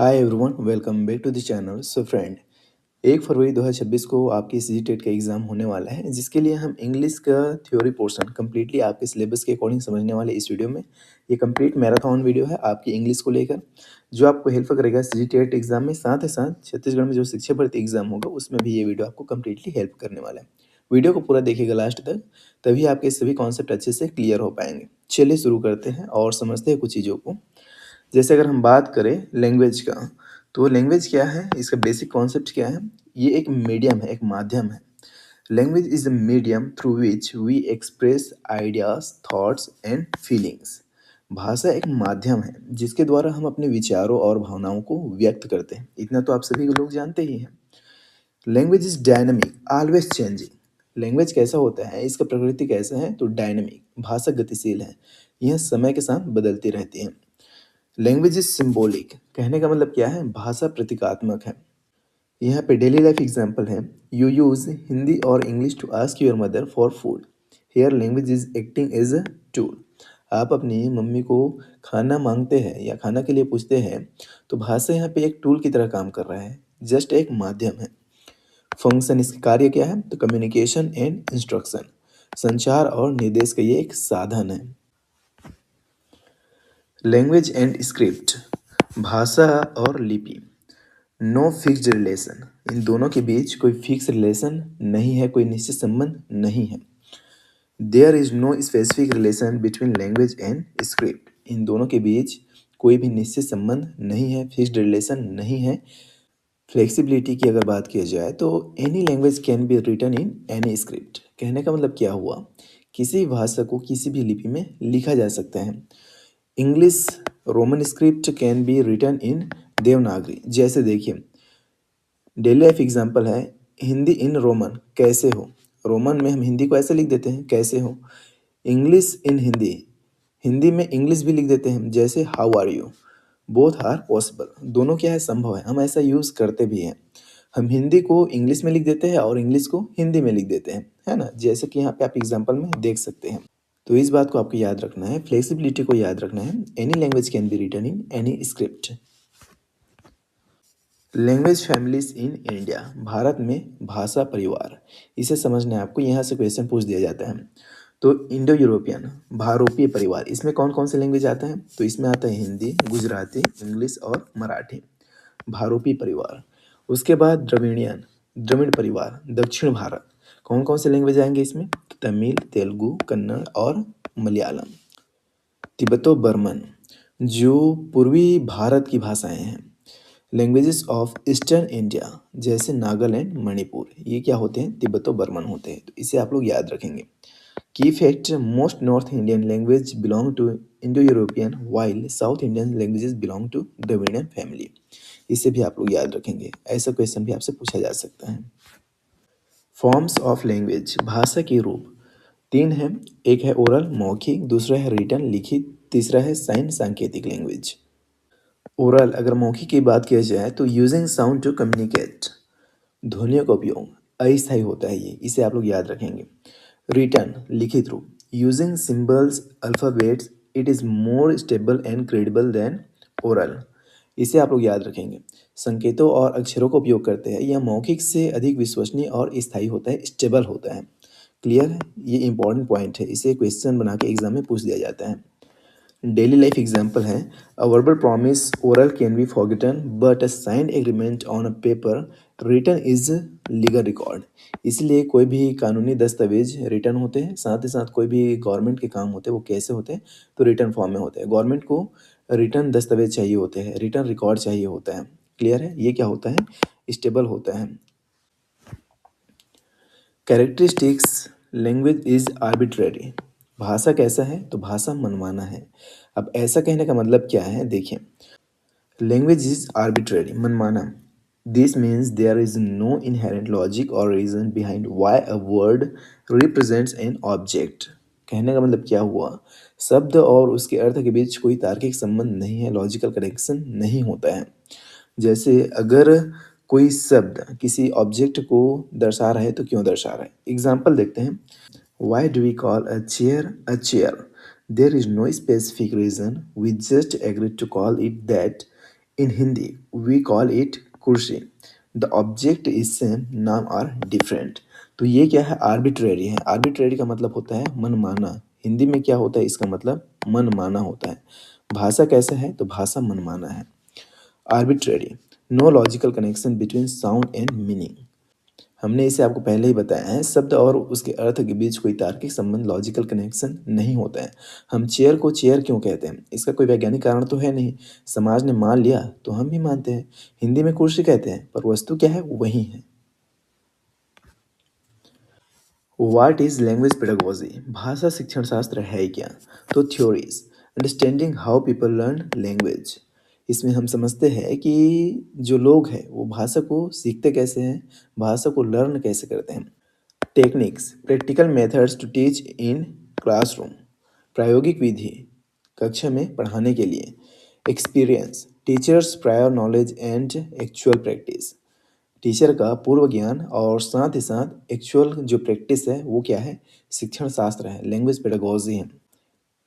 Hi everyone, welcome back to the channel. So friend, 1 फरवरी 2026 को आपकी सी टेट का एग्ज़ाम होने वाला है, जिसके लिए हम इंग्लिश का थ्योरी पोर्शन कम्प्लीटली आपके सिलेबस के अकॉर्डिंग समझने वाले इस वीडियो में। ये कंप्लीट मैराथन वीडियो है आपकी इंग्लिश को लेकर, जो आपको हेल्प करेगा सी टेट एग्ज़ाम में। साथ ही साथ छत्तीसगढ़ में जो शिक्षक भर्ती एग्ज़ाम होगा, उसमें भी ये वीडियो आपको कम्प्लीटली हेल्प करने वाला है। वीडियो को पूरा देखिएगा लास्ट तक, तभी आपके सभी कॉन्सेप्ट अच्छे से क्लियर हो पाएंगे। चलिए शुरू करते हैं और समझते हैं कुछ चीज़ों को। जैसे अगर हम बात करें लैंग्वेज का, तो लैंग्वेज क्या है, इसका बेसिक कॉन्सेप्ट क्या है। ये एक मीडियम है, एक माध्यम है। Language is a medium through which we express ideas, thoughts and feelings. भाषा एक माध्यम है जिसके द्वारा हम अपने विचारों और भावनाओं को व्यक्त करते हैं। इतना तो आप सभी लोग जानते ही हैं। Language is dynamic, always changing. Language कैसा होता है, इसका प्रकृति कैसा है, तो डायनामिक, भाषा गतिशील है। यह समय के साथ बदलती रहती है। लैंग्वेज इज सिम्बॉलिक, कहने का मतलब क्या है, भाषा प्रतीकात्मक है। यहाँ पे डेली लाइफ एग्जाम्पल है। यू यूज हिंदी और English to ask your mother for food. Here language is acting as a tool. आप अपनी मम्मी को खाना मांगते हैं या खाना के लिए पूछते हैं, तो भाषा यहाँ पे एक टूल की तरह काम कर रहा है, जस्ट एक माध्यम है। फंक्शन, इसका कार्य क्या है, तो कम्युनिकेशन एंड इंस्ट्रक्शन, संचार और निर्देश का ये एक साधन है। लैंग्वेज एंड स्क्रिप्ट, भाषा और लिपि। नो फिक्स्ड रिलेशन, इन दोनों के बीच कोई फिक्स रिलेशन नहीं है, कोई निश्चित संबंध नहीं है। There is no specific relation between language and script, इन दोनों के बीच कोई भी निश्चित संबंध नहीं है, फिक्स्ड रिलेशन नहीं है। फ्लेक्सिबिलिटी की अगर बात की जाए, तो any language can be written in any script. कहने का मतलब क्या हुआ, किसी भाषा को किसी भी लिपि में लिखा जा सकता है। English Roman script can be written in Devanagari. जैसे देखिए, डेली लाइफ एग्जाम्पल है, हिंदी इन रोमन, कैसे हो। रोमन में हम हिंदी को ऐसे लिख देते हैं, कैसे हो। इंग्लिश इन हिंदी, हिंदी में इंग्लिश भी लिख देते हैं, जैसे how are you. Both are possible, दोनों क्या है, संभव है, हम ऐसा यूज़ करते भी हैं। हम हिंदी को इंग्लिश में लिख देते हैं और इंग्लिश को हिंदी में लिख देते हैं, है ना, जैसे कि यहाँ पे आप एग्जाम्पल में देख सकते हैं। तो इस बात को आपको याद रखना है, फ्लेक्सिबिलिटी को याद रखना है। Any language can be written in any script. Language families in India, Bharat में भाषा परिवार, इसे समझना है आपको। यहाँ से क्वेश्चन पूछ दिया जाता है। तो इंडो यूरोपियन, भारोपीय परिवार, इसमें कौन कौन से लैंग्वेज आते हैं, तो इसमें आता है हिंदी, गुजराती, इंग्लिश और मराठी। भारोपी परिवार। उसके बाद द्रविड़ियन, द्रविड़ परिवार, दक्षिण भारत। कौन कौन से लैंग्वेज आएंगे इसमें, तो तमिल, तेलुगु, कन्नड़ और मलयालम। तिब्बतो बर्मन, जो पूर्वी भारत की भाषाएं हैं। लैंग्वेजेस ऑफ ईस्टर्न इंडिया, जैसे नागालैंड, मणिपुर, ये क्या होते हैं, तिब्बतो बर्मन होते हैं। तो इसे आप लोग याद रखेंगे। की fact, most North Indian language belong to Indo European, while South Indian languages belong to Dravidian family. इसे भी आप लोग याद रखेंगे, ऐसा क्वेश्चन भी आपसे पूछा जा सकता है। फॉर्म्स ऑफ लैंग्वेज, भाषा के रूप 3 हैं। एक है ओरल, मौखिक, दूसरा है रिटन, लिखित, तीसरा है साइन, सांकेतिक लैंग्वेज। ओरल, अगर मौखिक की बात किया जाए, तो यूजिंग साउंड टू कम्युनिकेट, ध्वनियों का उपयोग, अस्थायी होता है ये, इसे आप लोग याद रखेंगे। रिटन, लिखित रूप, using symbols, alphabets, it is more stable and credible than oral, इसे आप लोग याद रखेंगे। संकेतों और अक्षरों का उपयोग करते हैं, यह मौखिक से अधिक विश्वसनीय और स्थायी होता है, स्टेबल होता है। क्लियर है, ये इंपॉर्टेंट पॉइंट है, इसे क्वेश्चन बना के एग्जाम में पूछ दिया जाता है। डेली लाइफ एग्जाम्पल है, a verbal promise oral can be forgotten but a signed agreement on a paper written is legal record. इसलिए कोई भी कानूनी दस्तावेज रिटन होते हैं, साथ ही साथ कोई भी गवर्नमेंट के काम होते हैं, वो कैसे होते हैं, तो रिटन फॉर्म में होते हैं। गवर्नमेंट को रिटन दस्तावेज चाहिए होते हैं, रिटन रिकॉर्ड चाहिए होता है। क्लियर है, ये क्या होता है, स्टेबल होता है। कैरेक्टरिस्टिक्स, लैंग्वेज इज आर्बिट्रेरी, भाषा कैसा है, तो भाषा मनमाना है। अब ऐसा कहने का मतलब क्या है, देखिए, लैंग्वेज इज आर्बिट्रेरी, मनमाना। This means there is no inherent logic और reason behind why a word represents an object. कहने का मतलब क्या हुआ, शब्द और उसके अर्थ के बीच कोई तार्किक संबंध नहीं है, लॉजिकल कनेक्शन नहीं होता है। जैसे अगर कोई शब्द किसी ऑब्जेक्ट को दर्शा रहा है, तो क्यों दर्शा रहा है। एग्जाम्पल देखते हैं। Why do we call a chair a chair? There is no specific reason. We just agreed to call it that. In Hindi, we call it कुर्सी. The object is same, नाम are different. तो ये क्या है? Arbitrary है. Arbitrary का मतलब होता है मनमाना. हिंदी में क्या होता है? इसका मतलब मनमाना होता है. भाषा कैसे है? तो भाषा मनमाना है. Arbitrary, no logical connection between sound and meaning. हमने इसे आपको पहले ही बताया है, शब्द और उसके अर्थ के बीच कोई तार्किक संबंध, लॉजिकल कनेक्शन नहीं होता है. हम चेयर को चेयर क्यों कहते हैं? इसका कोई वैज्ञानिक कारण तो है नहीं. समाज ने मान लिया तो हम भी मानते हैं. हिंदी में कुर्सी कहते हैं पर वस्तु क्या है? वही है. What is language pedagogy? भाषा शिक्षण शास्त्र है क्या? तो theories, understanding how people learn language. इसमें हम समझते हैं कि जो लोग हैं वो भाषा को सीखते कैसे हैं, भाषा को लर्न कैसे करते हैं. Techniques, practical methods to teach in classroom. प्रायोगिक विधि कक्षा में पढ़ाने के लिए. Experience, teachers prior knowledge and actual practice. Teacher का पूर्व ज्ञान और साथ ही साथ एक्चुअल जो प्रैक्टिस है वो क्या है? शिक्षण शास्त्र है, लैंग्वेज पेडागोजी है.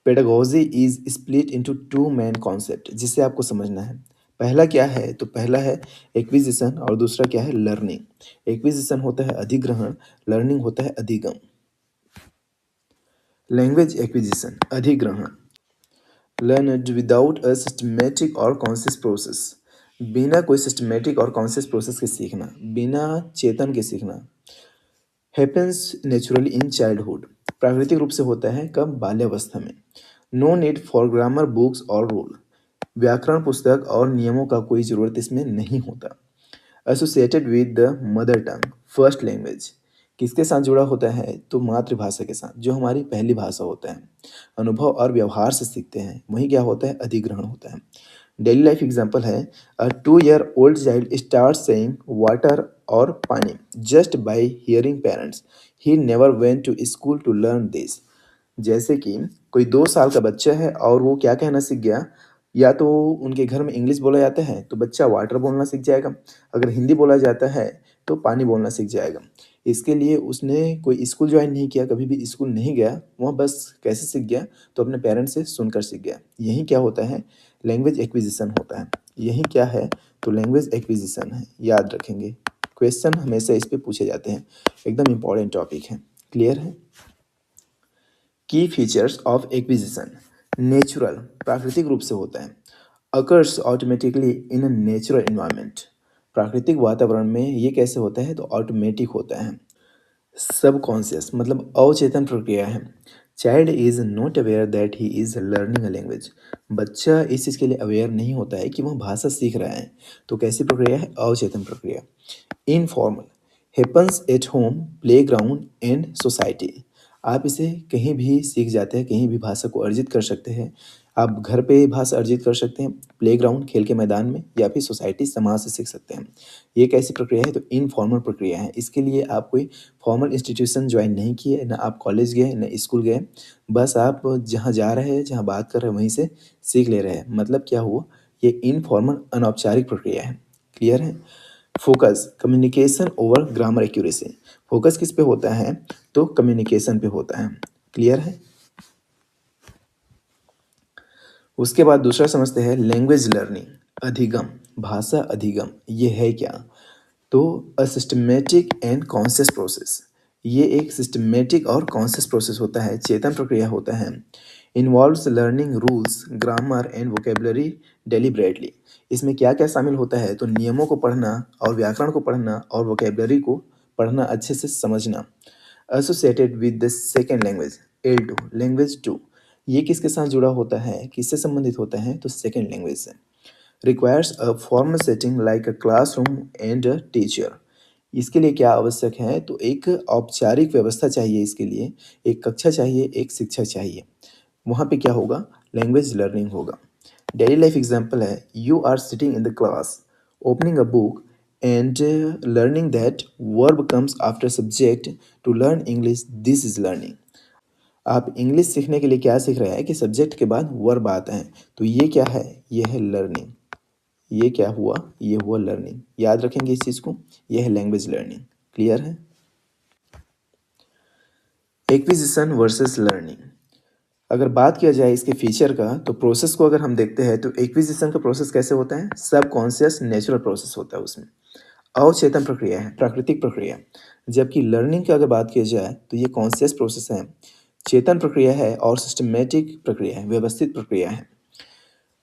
Pedagogy is split into two main concept, जिसे आपको समझना है. पहला क्या है? तो पहला है एक्विजिशन और दूसरा क्या है? लर्निंग. एक्विजिशन होता है अधिग्रहण, लर्निंग होता है अधिगम. लैंग्वेज एक्विजिशन, अधिग्रहण. लर्नड विदाउट अ सिस्टमेटिक और कॉन्शियस प्रोसेस. बिना कोई सिस्टमेटिक और कॉन्शियस प्रोसेस के सीखना, बिना चेतन के सीखना. Happens naturally in childhood. प्राकृतिक रूप से होता है कब? बाल्यावस्था में. No need for grammar books और रूल. व्याकरण पुस्तक और नियमों का कोई ज़रूरत इसमें नहीं होता. Associated with the mother tongue, first language. किसके साथ जुड़ा होता है? तो मातृभाषा के साथ, जो हमारी पहली भाषा होता है. अनुभव और व्यवहार से सीखते हैं, वही क्या होता है? अधिग्रहण होता है. डेली लाइफ एग्जाम्पल है, a 2 year old child start saying water और pani just by hearing parents. He never went to school to learn this. जैसे कि कोई 2 साल का बच्चा है और वो क्या कहना सीख गया, या तो उनके घर में इंग्लिश बोला जाता है तो बच्चा वाटर बोलना सीख जाएगा. अगर हिंदी बोला जाता है तो पानी बोलना सीख जाएगा. इसके लिए उसने कोई स्कूल ज्वाइन नहीं किया, कभी भी स्कूल नहीं गया, वह बस कैसे सीख गया? तो अपने पेरेंट्स से सुनकर सीख गया. यही क्या होता है? लैंग्वेज एक्विजिशन होता है. यही क्या है? तो लैंग्वेज एक्विजिशन है. याद रखेंगे, क्वेश्चन हमेशा इस पे पूछे जाते हैं. एकदम इम्पॉर्टेंट टॉपिक है. क्लियर है? की फीचर्स ऑफ एक्विजिशन. नेचुरल, प्राकृतिक रूप से होता है. Occurs automatically in natural environment. प्राकृतिक वातावरण में ये कैसे होता है? तो ऑटोमेटिक होता है. सबकॉन्शियस मतलब अवचेतन प्रक्रिया है. Child is not aware that he is learning a language. बच्चा इस चीज़ के लिए अवेयर नहीं होता है कि वह भाषा सीख रहा है. तो कैसी प्रक्रिया है? अवचेतन प्रक्रिया. Informal, happens at home, play ground and society. आप इसे कहीं भी सीख जाते हैं, कहीं भी भाषा को अर्जित कर सकते हैं. आप घर पे भाषा अर्जित कर सकते हैं, प्लेग्राउंड खेल के मैदान में, या फिर सोसाइटी समाज से सीख सकते हैं. ये कैसी प्रक्रिया है? तो इनफॉर्मल प्रक्रिया है. इसके लिए आप कोई फॉर्मल इंस्टीट्यूशन ज्वाइन नहीं किए, ना आप कॉलेज गए, ना स्कूल गए. बस आप जहाँ जा रहे हैं, जहाँ बात कर रहे हैं, वहीं से सीख ले रहे हैं. मतलब क्या हुआ? ये इनफॉर्मल अनौपचारिक प्रक्रिया है. क्लियर है? Focus, communication over grammar accuracy. Focus किस पे होता है? तो कम्युनिकेशन पे होता है. क्लियर है? उसके बाद दूसरा समझते हैं लैंग्वेज लर्निंग, अधिगम. भाषा अधिगम ये है क्या? तो a systematic and conscious process. ये एक सिस्टमेटिक और कॉन्शियस प्रोसेस होता है, चेतन प्रक्रिया होता है. Involves learning rules, grammar and vocabulary deliberately. इसमें क्या क्या शामिल होता है? तो नियमों को पढ़ना और व्याकरण को पढ़ना और वोकेबलरी को पढ़ना, अच्छे से समझना. Associated with the second language, L2 language 2. ये किसके साथ जुड़ा होता है? किससे संबंधित होता है? तो सेकेंड लैंग्वेज से. Requires a formal setting like a classroom and a teacher. इसके लिए क्या आवश्यक है? तो एक औपचारिक व्यवस्था चाहिए इसके लिए, एक कक्षा चाहिए, एक शिक्षक चाहिए. वहाँ पे क्या होगा? लैंग्वेज लर्निंग होगा. डेली लाइफ एग्जाम्पल है, you are sitting in the class, opening a book and learning that verb comes after subject to learn English, this is learning. आप इंग्लिश सीखने के लिए क्या सीख रहे हैं? कि सब्जेक्ट के बाद वर्ब आता है. तो ये क्या है? ये है लर्निंग. ये क्या हुआ? ये हुआ लर्निंग. याद रखेंगे इस चीज़ को. ये है लैंग्वेज लर्निंग. क्लियर है? Acquisition versus learning. अगर बात किया जाए इसके फीचर का तो प्रोसेस को अगर हम देखते हैं तो एक्विजिशन का प्रोसेस कैसे होता है, सब कॉन्शियस नेचुरल प्रोसेस होता है उसमें, अवचेतन प्रक्रिया है, प्राकृतिक प्रक्रिया। जबकि लर्निंग की अगर बात की जाए तो ये कॉन्शियस प्रोसेस है, चेतन प्रक्रिया है और सिस्टमेटिक प्रक्रिया है, व्यवस्थित प्रक्रिया है।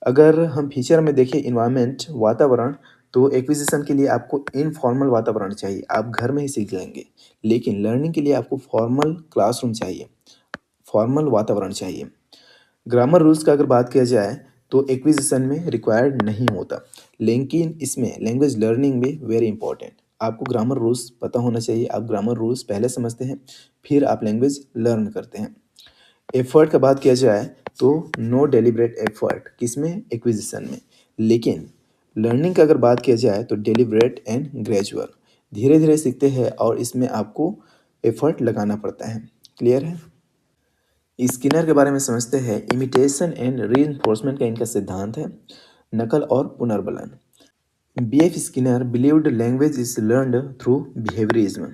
अगर हम फीचर में देखें इन्वायरमेंट, वातावरण, तो एक्विजिशन के लिए आपको इनफॉर्मल वातावरण चाहिए, आप घर में ही सीख लेंगे। लेकिन लर्निंग के लिए आपको फॉर्मल क्लासरूम चाहिए, फॉर्मल वातावरण चाहिए। ग्रामर रूल्स का अगर बात किया जाए तो एक्विजिशन में रिक्वायर्ड नहीं होता, लेकिन इसमें लैंग्वेज लर्निंग में वेरी इंपॉर्टेंट। आपको ग्रामर रूल्स पता होना चाहिए, आप ग्रामर रूल्स पहले समझते हैं, फिर आप लैंग्वेज लर्न करते हैं। एफर्ट का बात किया जाए तो नो डेलिब्रेट एफर्ट किसमें, एक्विजिशन में। लेकिन लर्निंग का अगर बात किया जाए तो डेलिब्रेट एंड ग्रेजुअल, धीरे धीरे सीखते हैं और इसमें आपको एफर्ट लगाना पड़ता है। क्लियर है। स्किनर के बारे में समझते हैं। इमिटेशन एंड रीइंफोर्समेंट का इनका सिद्धांत है, नकल और पुनर्बलन। B F Skinner believed language is learned through behaviourism.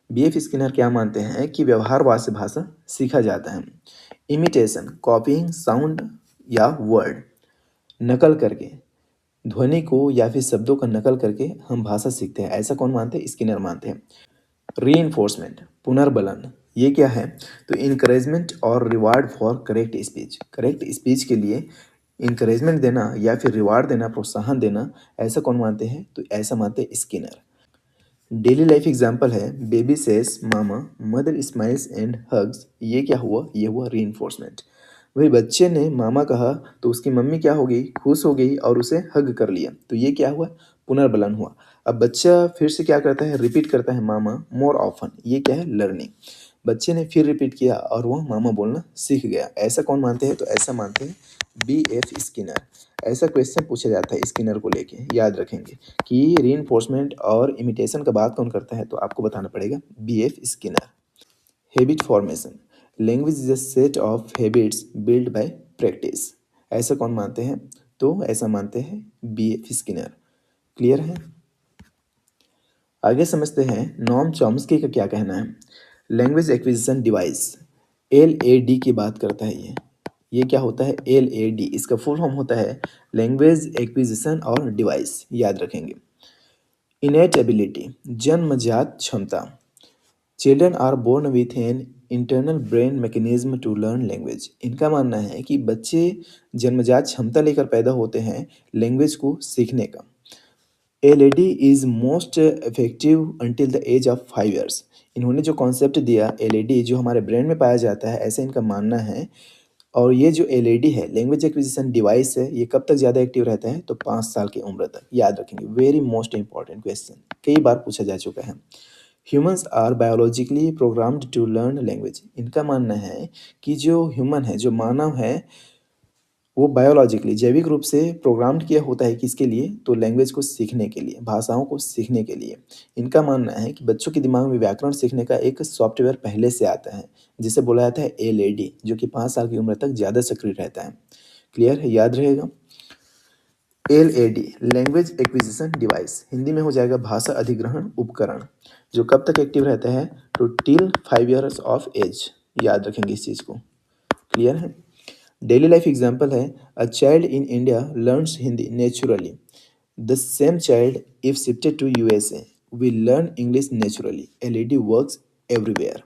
B F Skinner क्या मानते हैं कि व्यवहारवाद से भाषा सीखा जाता है। इमिटेशन कॉपीइंग साउंड या वर्ड, नकल करके, ध्वनि को या फिर शब्दों का नकल करके हम भाषा सीखते हैं, ऐसा कौन मानते हैं, स्किनर मानते हैं। रीइंफोर्समेंट पुनर्बलन, ये क्या है, तो इनकरेजमेंट और reward for correct speech, correct speech के लिए इनकरेजमेंट देना या फिर रिवार्ड देना, प्रोत्साहन देना, ऐसा कौन मानते हैं, तो ऐसा मानते हैं स्किनर। डेली लाइफ एग्जाम्पल है baby says mama, mother smiles and hugs, ये क्या हुआ, ये हुआ रीइंफोर्समेंट। वही बच्चे ने मामा कहा तो उसकी मम्मी क्या हो गई, खुश हो गई और उसे हग कर लिया, तो ये क्या हुआ, पुनर्बलन हुआ। अब बच्चा फिर से क्या करता है, रिपीट करता है मामा मोर ऑफन, ये क्या है, लर्निंग। बच्चे ने फिर रिपीट किया और वह मामा बोलना सीख गया, ऐसा कौन मानते हैं, तो ऐसा मानते हैं बी एफ स्किनर। ऐसा क्वेश्चन पूछा जाता है स्किनर को लेके, याद रखेंगे कि रीइंफोर्समेंट और इमिटेशन का बात कौन करता है, तो आपको बताना पड़ेगा B F Skinner. Habit formation, language is a set of habits build by practice, ऐसा कौन मानते हैं, तो ऐसा मानते हैं बी एफ स्किनर। क्लियर है। आगे समझते हैं नॉम चॉम्स्की का क्या कहना है। Language acquisition device, L A D की बात करता है ये क्या होता है, एल ए डी, इसका फुल फॉर्म होता है लैंग्वेज एक्विजिशन और डिवाइस, याद रखेंगे। इनेट एबिलिटी, जन्मजात क्षमता। Children are born with an internal brain mechanism to learn language, इनका मानना है कि बच्चे जन्मजात क्षमता लेकर पैदा होते हैं लैंग्वेज को सीखने का। LAD is most effective until the age of 5 years, इन्होंने जो कॉन्सेप्ट दिया एलएडी जो हमारे ब्रेन में पाया जाता है, ऐसा इनका मानना है। और ये जो एलएडी है, लैंग्वेज एक्विजिशन डिवाइस है, ये कब तक ज़्यादा एक्टिव रहता है, तो 5 साल की उम्र तक, याद रखेंगे। वेरी मोस्ट इंपॉर्टेंट क्वेश्चन, कई बार पूछा जा चुका है। Humans are biologically programmed to learn language, इनका मानना है कि जो ह्यूमन है, जो मानव है, वो बायोलॉजिकली जैविक रूप से प्रोग्राम्ड किया होता है किसके लिए, तो लैंग्वेज को सीखने के लिए, भाषाओं को सीखने के लिए। इनका मानना है कि बच्चों के दिमाग में व्याकरण सीखने का एक सॉफ्टवेयर पहले से आता है, जिसे बोला जाता है एलएडी, जो कि 5 साल की उम्र तक ज़्यादा सक्रिय रहता है। क्लियर है, याद रहेगा। LAD language acquisition device, Hindi में हो जाएगा भाषा अधिग्रहण उपकरण, जो कब तक एक्टिव रहता है, तो टिल 5 ईयर्स ऑफ एज, याद रखेंगे इस चीज़ को। क्लियर है। डेली लाइफ एग्जाम्पल है a child in India learns Hindi naturally, the same child if shifted to USA will learn English naturally, LED works everywhere.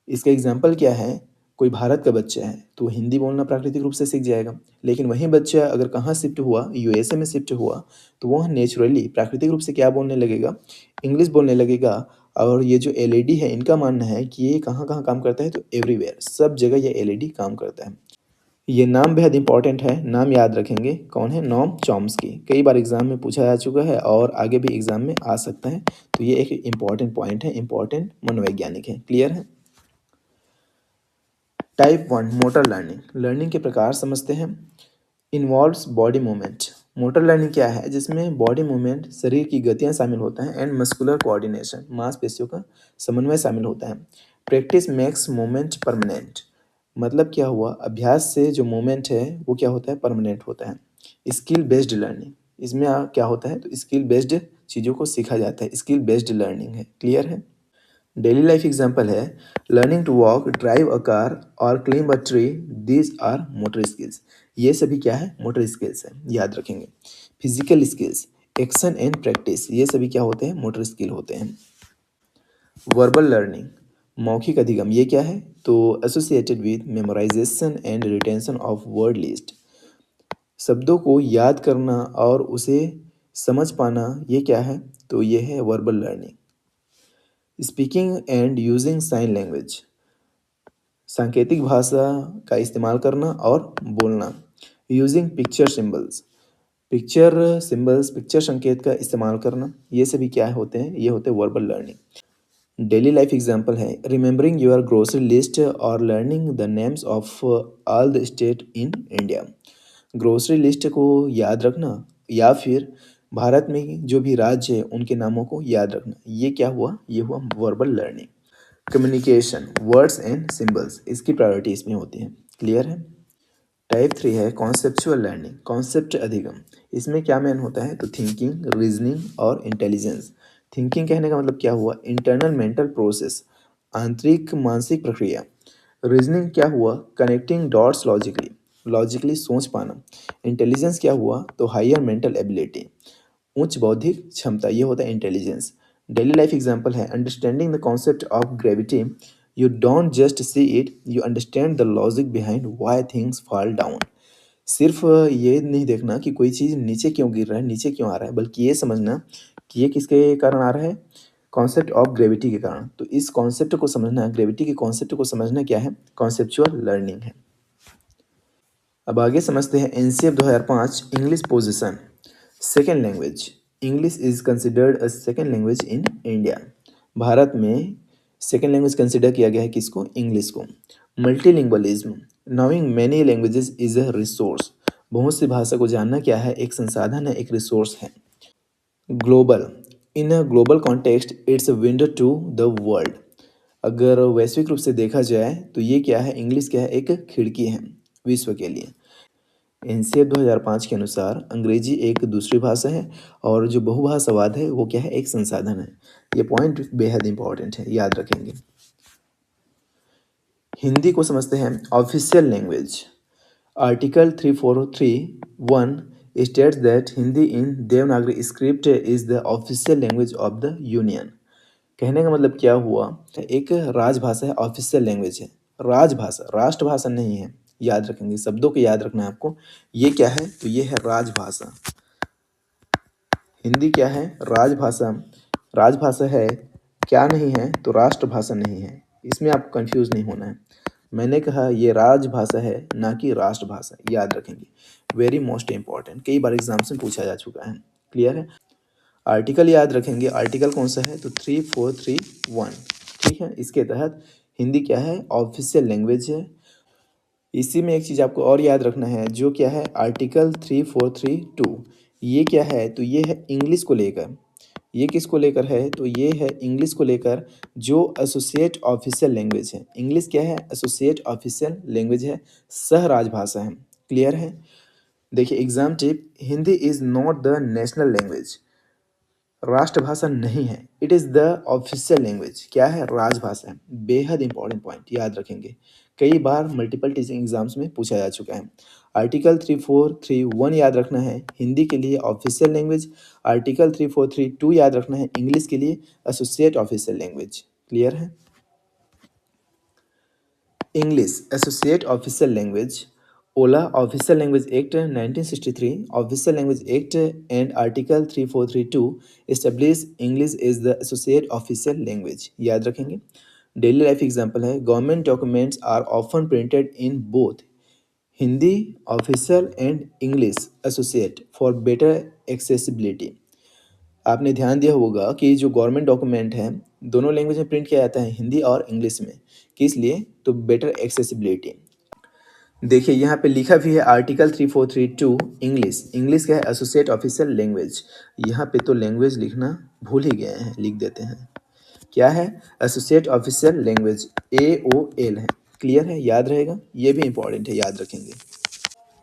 इसका एग्जाम्पल क्या है, कोई भारत का बच्चा है तो हिंदी बोलना प्राकृतिक रूप से सीख जाएगा, लेकिन वही बच्चा अगर कहाँ शिफ्ट हुआ, यूएसए में शिफ्ट हुआ, तो वह नेचुरली प्राकृतिक रूप से क्या बोलने लगेगा, इंग्लिश बोलने लगेगा। और ये जो एलईडी है, इनका मानना है कि ये कहाँ कहाँ काम करता है, तो एवरीवेयर, सब जगह ये एलईडी काम करता है। ये नाम बेहद इंपॉर्टेंट है, नाम याद रखेंगे, कौन है, नोम चॉम्स्की, कई बार एग्जाम में पूछा जा चुका है और आगे भी एग्जाम में आ सकता है, तो ये एक इंपॉर्टेंट पॉइंट है, इंपॉर्टेंट मनोवैज्ञानिक है। क्लियर है। टाइप 1 मोटर लर्निंग, लर्निंग के प्रकार समझते हैं। Involves body movement, motor learning क्या है, जिसमें बॉडी मूवमेंट, शरीर की गतियाँ शामिल होता है, एंड मस्कुलर कोऑर्डिनेशन, मांसपेशियों का समन्वय शामिल होता है। प्रैक्टिस मेक्स मूवमेंट परमानेंट, मतलब क्या हुआ, अभ्यास से जो मूवमेंट है वो क्या होता है, परमानेंट होता है। स्किल बेस्ड लर्निंग, इसमें क्या होता है, तो स्किल बेस्ड चीज़ों को सीखा जाता है, स्किल बेस्ड लर्निंग है। क्लियर है। डेली लाइफ एग्जाम्पल है learning to walk, drive a car और climb a tree, these are motor skills. ये सभी क्या है? मोटर स्किल्स है, याद रखेंगे। Physical skills, action and practice, ये सभी क्या होते हैं? मोटर स्किल होते हैं। वर्बल लर्निंग, मौखिक अधिगम, ये क्या है? तो associated with memorisation and retention of word list, शब्दों को याद करना और उसे समझ पाना, ये क्या है? तो ये है verbal learning. Speaking and using sign language, सांकेतिक भाषा का इस्तेमाल करना और बोलना। यूजिंग पिक्चर सिंबल्स, पिक्चर संकेत का इस्तेमाल करना, ये सभी क्या होते हैं? ये होते हैं verbal learning. Daily life example है रिमेंबरिंग योर ग्रोसरी लिस्ट और learning the names of all the state in India. Grocery list को याद रखना या फिर भारत में जो भी राज्य है उनके नामों को याद रखना, ये क्या हुआ? ये हुआ verbal learning. Communication, words and symbols, इसकी प्रायोरिटी इसमें होती है। क्लियर है? टाइप 3 है कॉन्सेप्चुअल लर्निंग, कॉन्सेप्ट अधिगम। इसमें क्या मेन होता है? तो थिंकिंग, रीजनिंग और इंटेलिजेंस। थिंकिंग कहने का मतलब क्या हुआ? इंटरनल मेंटल प्रोसेस, आंतरिक मानसिक प्रक्रिया। रीजनिंग क्या हुआ? कनेक्टिंग डॉट्स लॉजिकली, लॉजिकली सोच पाना। इंटेलिजेंस क्या हुआ? तो हायर मेंटल एबिलिटी, उच्च बौद्धिक क्षमता, ये होता है इंटेलिजेंस। डेली लाइफ एग्जाम्पल है understanding the concept of gravity, you don't just see it, you understand the logic behind why things fall down. सिर्फ ये नहीं देखना कि कोई चीज़ नीचे क्यों गिर रहा है, नीचे क्यों आ रहा है, बल्कि ये समझना कि ये किसके कारण आ रहा है? कॉन्सेप्ट ऑफ ग्रेविटी के कारण। तो इस कॉन्सेप्ट को समझना, ग्रेविटी के कॉन्सेप्ट को समझना क्या है? कॉन्सेप्चुअल लर्निंग है। अब आगे समझते हैं NCF 2005 English position. Second language, English is considered a second language in India. Bharat में सेकेंड लैंग्वेज कंसिडर किया गया है किसको? इंग्लिश को। Multilingualism, knowing many languages is a resource. बहुत सी भाषा को जानना क्या है? एक संसाधन है, एक रिसोर्स है। Global, in a global context it's a window to the world. अगर वैश्विक रूप से देखा जाए तो ये क्या है? इंग्लिश क्या है? एक खिड़की है विश्व के लिए। एनसीएफ 2005 के अनुसार अंग्रेजी एक दूसरी भाषा है और जो बहुभाषावाद है वो क्या है? एक संसाधन है। ये पॉइंट बेहद इंपॉर्टेंट है, याद रखेंगे। हिंदी को समझते हैं official language. Article 3431 states that Hindi in Devanagari script is the official language of the union. कहने का मतलब क्या हुआ? एक राजभाषा है, ऑफिशियल लैंग्वेज है। राजभाषा, राष्ट्रभाषा नहीं है, याद रखेंगे। शब्दों को याद रखना है आपको। ये क्या है? तो ये है राजभाषा। हिंदी क्या है? राजभाषा। राजभाषा है, क्या नहीं है? तो राष्ट्रभाषा नहीं है। इसमें आपको कंफ्यूज नहीं होना है। मैंने कहा ये राजभाषा है, ना कि राष्ट्रभाषा, याद रखेंगे। वेरी मोस्ट इंपॉर्टेंट, कई बार एग्जाम्स में पूछा जा चुका है। क्लियर है? आर्टिकल याद रखेंगे। आर्टिकल कौन सा है? तो 3431। ठीक है, इसके तहत हिंदी क्या है? ऑफिशियल लैंग्वेज है। इसी में एक चीज़ आपको और याद रखना है, जो क्या है? आर्टिकल 3432, ये क्या है? तो ये है इंग्लिश को लेकर। ये किसको लेकर है? तो ये है इंग्लिश को लेकर, जो एसोसिएट ऑफिशियल लैंग्वेज है। इंग्लिश क्या है? एसोसिएट ऑफिशियल लैंग्वेज है, सह राजभाषा है। क्लियर है? देखिए exam tip, Hindi is not the national language, राष्ट्रभाषा नहीं है। It is the official language, क्या है? राजभाषा है। बेहद इंपॉर्टेंट पॉइंट, याद रखेंगे। कई बार मल्टीपल टीचिंग एग्जाम्स में पूछा जा चुका है। आर्टिकल 3431 याद रखना है, हिंदी के लिए ऑफिशियल लैंग्वेज। आर्टिकल 3432 याद रखना है, इंग्लिश के लिए एसोसिएट ऑफिशियल लैंग्वेज। क्लियर है? English associate official language. ओला official language act 1963, official language act and article 3432 establish English is the associate official language. याद रखेंगे। डेली लाइफ एग्जांपल है government documents are often printed in both Hindi official and English associate for better accessibility. आपने ध्यान दिया होगा कि जो government document है दोनों लैंग्वेज में प्रिंट किया जाता है, हिंदी और इंग्लिश में। किस लिए? तो बेटर एक्सेसिबिलिटी। देखिए यहाँ पे लिखा भी है आर्टिकल 3432 इंग्लिश। इंग्लिश क्या है? Associate official language. यहाँ पे तो लैंग्वेज लिखना भूल ही गए हैं, लिख देते हैं। क्या है? एसोसिएट ऑफिशियल लैंग्वेज, AOL है। क्लियर है? याद रहेगा, ये भी इंपॉर्टेंट है, याद रखेंगे।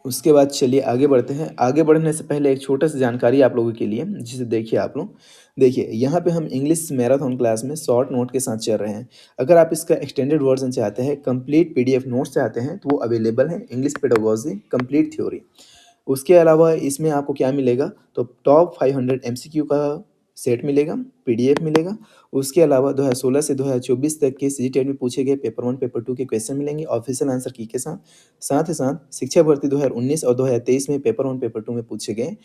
उसके बाद चलिए आगे बढ़ते हैं। आगे बढ़ने से पहले एक छोटा सा जानकारी आप लोगों के लिए, जिसे देखिए आप लोग। देखिए यहाँ पे हम इंग्लिश मैराथन क्लास में शॉर्ट नोट के साथ चल रहे हैं। अगर आप इसका एक्सटेंडेड वर्जन चाहते हैं, कंप्लीट पीडीएफ नोट्स चाहते हैं, तो वो अवेलेबल है, इंग्लिश पेडागोजी कंप्लीट थ्योरी। उसके अलावा इसमें आपको क्या मिलेगा, तो टॉप 500 एमसीक्यू का सेट मिलेगा, पीडीएफ मिलेगा। उसके अलावा 2016 से 2024 तक के सीजीटेट में पूछे गए पेपर 1 पेपर 2 के क्वेश्चन मिलेंगे ऑफिशियल आंसर की के साथ। साथ ही साथ शिक्षा भर्ती 2019 और 2023 में पेपर 1 पेपर 2 में पूछे गए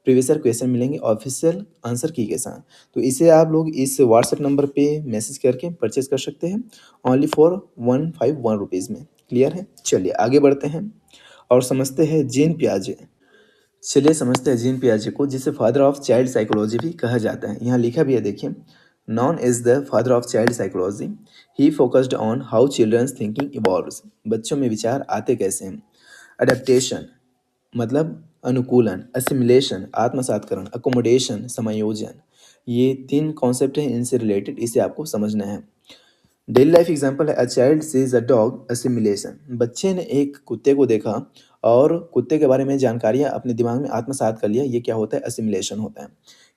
प्रीवियस ईयर क्वेश्चन मिलेंगे ऑफिशियल आंसर की के साथ। तो इसे आप लोग इस व्हाट्सएप नंबर पे मैसेज करके परचेज कर सकते हैं, ओनली फॉर 151 रुपीज़ में। क्लियर है? चलिए आगे बढ़ते हैं और समझते हैं जीन पियाजे। चलिए समझते हैं जीन पियाजे को, जिसे फादर ऑफ चाइल्ड साइकोलॉजी भी कहा जाता है। यहाँ लिखा भी है, देखिए, known as the father of child psychology, he focused on how children's thinking evolves. बच्चों में विचार आते कैसे हैं। अडेप्टेशन मतलब अनुकूलन, असिमिलेशन आत्मसातकरण, अकोमोडेशन समायोजन, ये 3 कॉन्सेप्ट हैं, इनसे रिलेटेड इसे आपको समझना है। डेली लाइफ एग्जांपल है, a child sees a dog, assimilation. बच्चे ने एक कुत्ते को देखा और कुत्ते के बारे में जानकारियां अपने दिमाग में आत्मसात कर लिया, ये क्या होता है, असिमिलेशन होता है।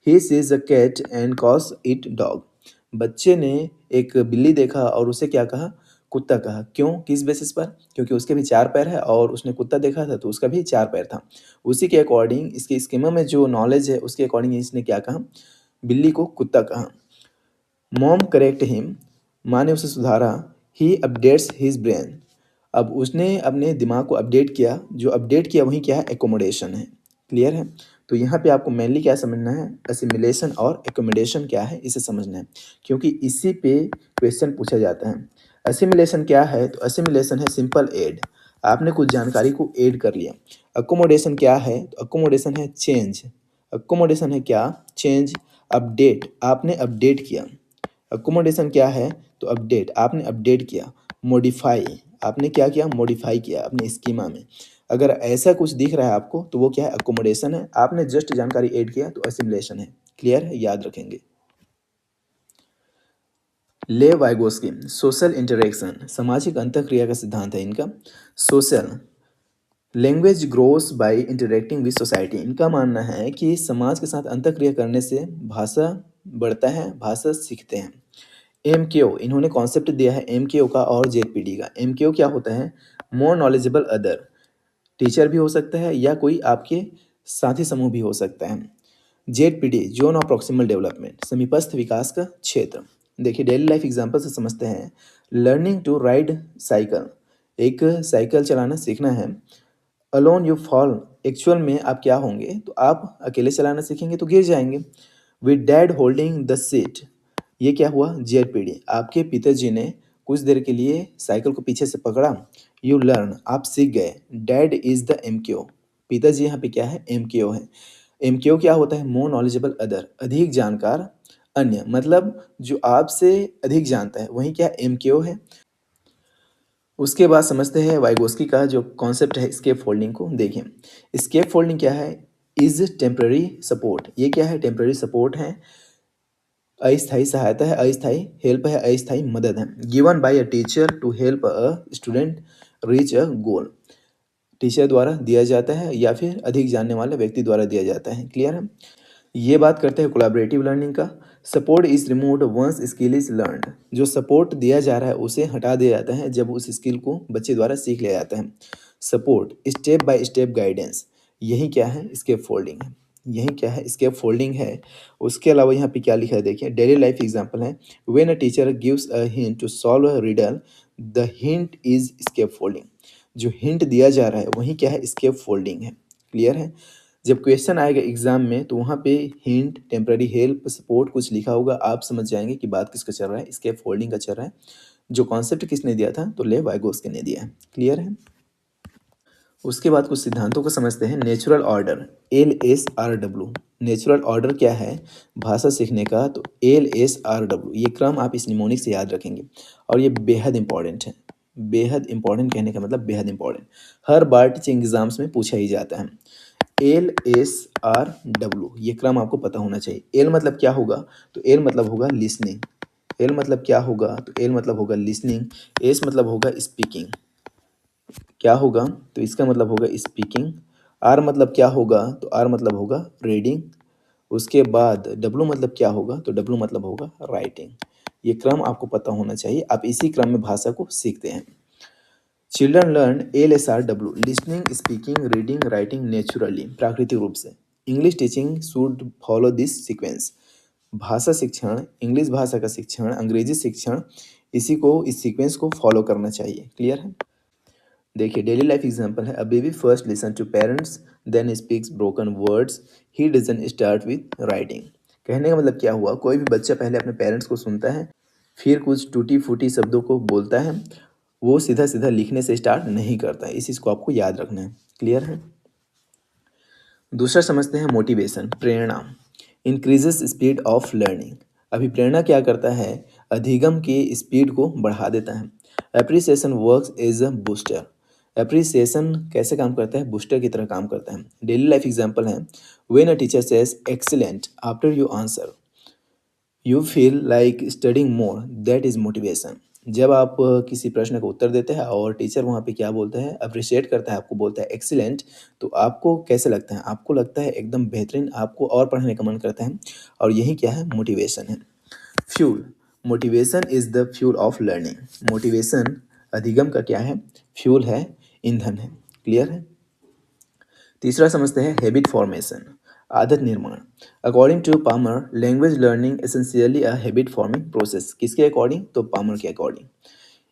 He sees a cat and calls it dog. बच्चे ने एक बिल्ली देखा और उसे क्या कहा, कुत्ता कहा। क्यों, किस बेसिस पर, क्योंकि उसके भी 4 पैर है और उसने कुत्ता देखा था तो उसका भी 4 पैर था। उसी के अकॉर्डिंग इसके स्कीमा में जो नॉलेज है उसके अकॉर्डिंग इसने क्या कहा, बिल्ली को कुत्ता कहा। मॉम करेक्ट हिम, माँ ने उसे सुधारा। ही अपडेट्स हिज ब्रेन, अब उसने अपने दिमाग को अपडेट किया, जो अपडेट किया वही क्या है, एकोमोडेशन है। क्लियर है? तो यहाँ पे आपको मेनली क्या समझना है, असिमिलेशन और एकोमोडेशन क्या है इसे समझना है, क्योंकि इसी पे क्वेश्चन पूछा जाता है। असिमिलेशन क्या है, तो असिमिलेशन है सिंपल ऐड, आपने कुछ जानकारी को ऐड कर लिया। अकोमोडेशन क्या है, तो अकोमोडेशन है चेंज। अकोमोडेशन है क्या, चेंज। अपडेट, आपने अपडेट किया। अकोमोडेशन क्या है, तो अपडेट, आपने अपडेट किया। मॉडिफाई, आपने क्या किया, मॉडिफाई किया अपने स्कीमा में। अगर ऐसा कुछ दिख रहा है आपको तो वो क्या है, अकोमोडेशन है। आपने जस्ट जानकारी ऐड किया तो असिमिलेशन है। क्लियर है? याद रखेंगे। ले वाइगोस्की, सोशल इंटरेक्शन, सामाजिक अंतःक्रिया का सिद्धांत है इनका। Social language grows by interacting with society, इनका मानना है कि समाज के साथ अंतःक्रिया करने से भाषा बढ़ता है, भाषा सीखते हैं। एम के ओ, इन्होंने कॉन्सेप्ट दिया है एम के ओ का और जेड का। एम के ओ क्या होता है, मोर नॉलेजेबल अदर, टीचर भी हो सकता है या कोई आपके साथी समूह भी हो सकता है। Z P D, zone of proximal development, समीपस्थ विकास का क्षेत्र। देखिए डेली लाइफ एग्जाम्पल से समझते हैं। लर्निंग टू राइड साइकिल, एक साइकिल चलाना सीखना है। अलोन यू फॉल, एक्चुअल में आप क्या होंगे, तो आप अकेले चलाना सीखेंगे तो गिर जाएंगे। With dad holding the seat, ये क्या हुआ, जेडपीडी, आपके पिताजी ने कुछ देर के लिए साइकिल को पीछे से पकड़ा। यू लर्न, आप सीख गए। डैड इज द एमक्यू, पिताजी यहाँ पे क्या है, एमक्यू है। एमक्यू क्या होता है, मोर नॉलेजेबल अदर, अधिक जानकार अन्य, मतलब जो आपसे अधिक जानता है वही क्या, एमक्यू है। उसके बाद समझते हैं वाइगोस्की का जो कॉन्सेप्ट है स्केप फोल्डिंग को। देखिए स्केप फोल्डिंग क्या है, इज टेम्पररी सपोर्ट, ये क्या है, टेम्पररी सपोर्ट है। अस्थायी सहायता है, अस्थायी हेल्प है, अस्थायी मदद है। Given by a teacher to help a student reach a goal, teacher द्वारा दिया जाता है या फिर अधिक जानने वाले व्यक्ति द्वारा दिया जाता है। क्लियर है? ये बात करते हैं कोलैबोरेटिव लर्निंग का। Support is removed once skill is learned, जो सपोर्ट दिया जा रहा है उसे हटा दिया जाता है जब उस स्किल को बच्चे द्वारा सीख लिया जाता है। Support step by step guidance, यही क्या है, स्केप फोल्डिंग है। यही क्या है, स्केप फोल्डिंग है। उसके अलावा यहाँ पे क्या लिखा है, देखिए डेली लाइफ एग्जाम्पल है। When a teacher gives a hint to solve a riddle, the hint is scaffolding, जो हिंट दिया जा रहा है वही क्या है, स्केप फोल्डिंग है। क्लियर है? जब क्वेश्चन आएगा एग्जाम में तो वहाँ पे हिंट, टेम्पररी हेल्प, सपोर्ट कुछ लिखा होगा, आप समझ जाएंगे कि बात किसका चल रहा है, स्केप फोल्डिंग का चल रहा है। जो कॉन्सेप्ट किसने दिया था, तो ले वाइगोस्की ने दिया है। क्लियर है? उसके बाद कुछ सिद्धांतों को समझते हैं। Natural order, LSRW, natural order क्या है भाषा सीखने का, तो LSRW, ये क्रम आप इस निमोनिक से याद रखेंगे और ये बेहद इंपॉर्टेंट है। बेहद इंपॉर्टेंट कहने का मतलब बेहद इंपॉर्टेंट, हर बार टीचिंग एग्जाम्स में पूछा ही जाता है। LSRW, ये क्रम आपको पता होना चाहिए। एल मतलब क्या होगा, तो एल मतलब होगा लिसनिंग। एल मतलब क्या होगा, तो एल मतलब होगा लिसनिंग। एस मतलब होगा स्पीकिंग। क्या होगा? तो इसका मतलब होगा स्पीकिंग। आर मतलब क्या होगा? तो आर मतलब होगा रीडिंग। उसके बाद डब्लू मतलब क्या होगा? तो डब्लू मतलब होगा राइटिंग। ये क्रम आपको पता होना चाहिए, आप इसी क्रम में भाषा को सीखते हैं। Children learn LSRW listening, speaking, reading, writing naturally प्राकृतिक रूप से। English teaching should follow this sequence. भाषा शिक्षण, इंग्लिश भाषा का शिक्षण, अंग्रेजी शिक्षण, इस सीक्वेंस को फॉलो करना चाहिए। क्लियर है? देखिए डेली लाइफ एग्जांपल है, a baby first listen to parents then speaks broken words, he doesn't start with writing. कहने का मतलब क्या हुआ? कोई भी बच्चा पहले अपने पेरेंट्स को सुनता है, फिर कुछ टूटी फूटी शब्दों को बोलता है, वो सीधा सीधा लिखने से स्टार्ट नहीं करता है। इस चीज़ को आपको याद रखना है। क्लियर है? दूसरा समझते हैं motivation, Prerna, increases speed of learning. अभी प्रेरणा क्या करता है? अधिगम की स्पीड को बढ़ा देता है। Appreciation works as a booster. Appreciation कैसे काम करता है? बूस्टर की तरह काम करता है। डेली लाइफ एग्जांपल है, when a teacher says excellent after you answer, you feel like studying more, that is motivation. जब आप किसी प्रश्न का उत्तर देते हैं और टीचर वहाँ पे क्या बोलते हैं, अप्रिशिएट करता है, आपको बोलता है एक्सीलेंट, तो आपको कैसे लगता है? आपको लगता है एकदम बेहतरीन, आपको और पढ़ने का मन करता है। और यही क्या है? मोटिवेशन है। Fuel, motivation is the fuel of learning. Motivation अधिगम का क्या है? फ्यूल है, ईंधन है। क्लियर है? तीसरा समझते हैं हैबिट फॉर्मेशन, आदत निर्माण। According to Palmer, language learning essentially a habit forming process. किसके अकॉर्डिंग? तो पामर के according.